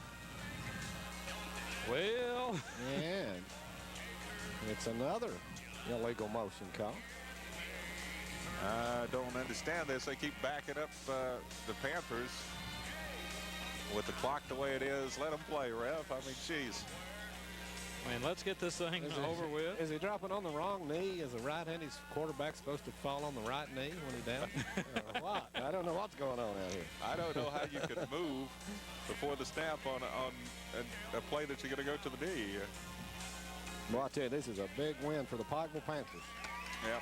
Well, and it's another illegal motion call. I don't understand this. They keep backing up the Panthers. With the clock the way it is, let them play, ref. I mean, geez. Man, let's get this thing over with. Is he dropping on the wrong knee? Is the right-handed quarterback supposed to fall on the right knee when he's down? What? I don't know what's going on out here. I don't know how you could move before the snap on a play that you're going to go to the knee. Well, I tell you, this is a big win for the Pikeville Panthers. Yep.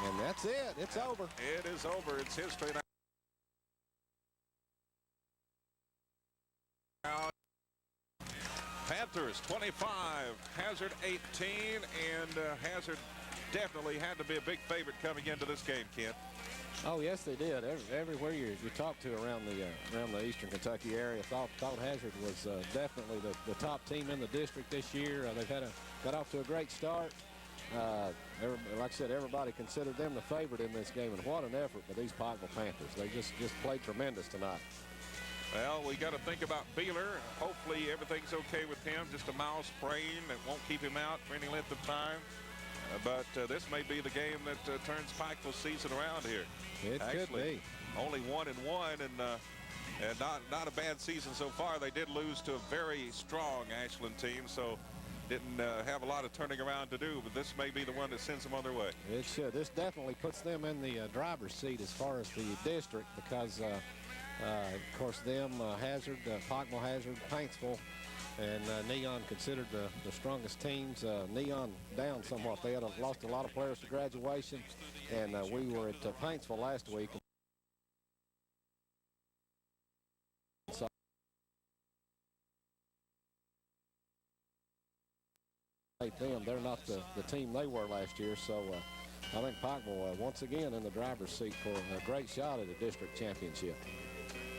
And that's it. It's over. It is over. It's history now. Panthers 25, Hazard 18, and Hazard definitely had to be a big favorite coming into this game, Ken. Oh yes, they did. Everywhere you talk to around the Eastern Kentucky area, thought Hazard was definitely the top team in the district this year. They've got off to a great start. Like I said, everybody considered them the favorite in this game, and what an effort by these Pikeville Panthers. They just played tremendous tonight. Well, we got to think about Beeler. Hopefully everything's okay with him. Just a mild sprain that won't keep him out for any length of time. But this may be the game that turns Pikeville's season around here. It could be. Only 1-1 and not a bad season so far. They did lose to a very strong Ashland team, so didn't have a lot of turning around to do. But this may be the one that sends them on their way. It should. This definitely puts them in the driver's seat as far as the district because. Of course, Hazard, Pikeville, Hazard, Paintsville, and Neon considered the strongest teams. Neon down somewhat. They had lost a lot of players to graduation, and we were at Paintsville last week. So they're not the team they were last year, so I think Pikeville once again in the driver's seat for a great shot at a district championship.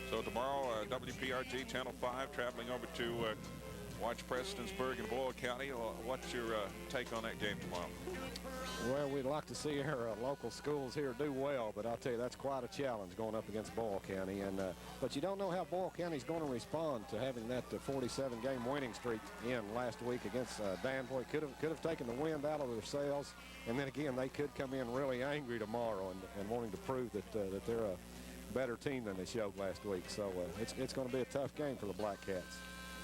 So tomorrow, WPRG Channel 5 traveling over to watch Prestonsburg and Boyle County. What's your take on that game tomorrow? Well, we'd like to see our local schools here do well, but I'll tell you, that's quite a challenge going up against Boyle County. And but you don't know how Boyle County's going to respond to having that 47-game winning streak in last week against Danville. Could have taken the wind out of their sails, and then again, they could come in really angry tomorrow and wanting to prove that they're a better team than they showed last week. So it's going to be a tough game for the Black Cats.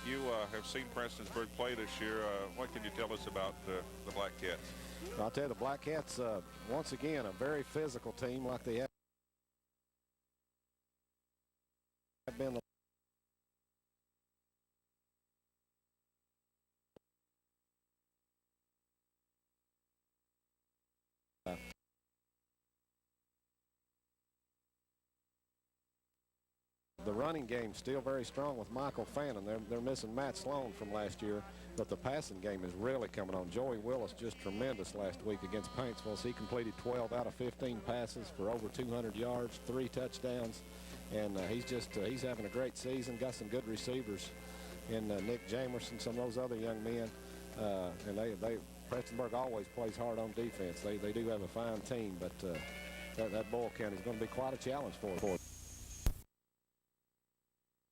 You have seen Prestonsburg play this year. What can you tell us about the Black Cats? I'll tell you, the Black Cats, once again, a very physical team like they have been. The running game still very strong with Michael Fannin. They're missing Matt Sloan from last year, but the passing game is really coming on. Joey Willis just tremendous last week against Paintsville. He completed 12 out of 15 passes for over 200 yards, 3 touchdowns, and he's having a great season. Got some good receivers in Nick Jamerson, some of those other young men, and Prestonsburg always plays hard on defense. They do have a fine team, but that Boyle County is going to be quite a challenge for them.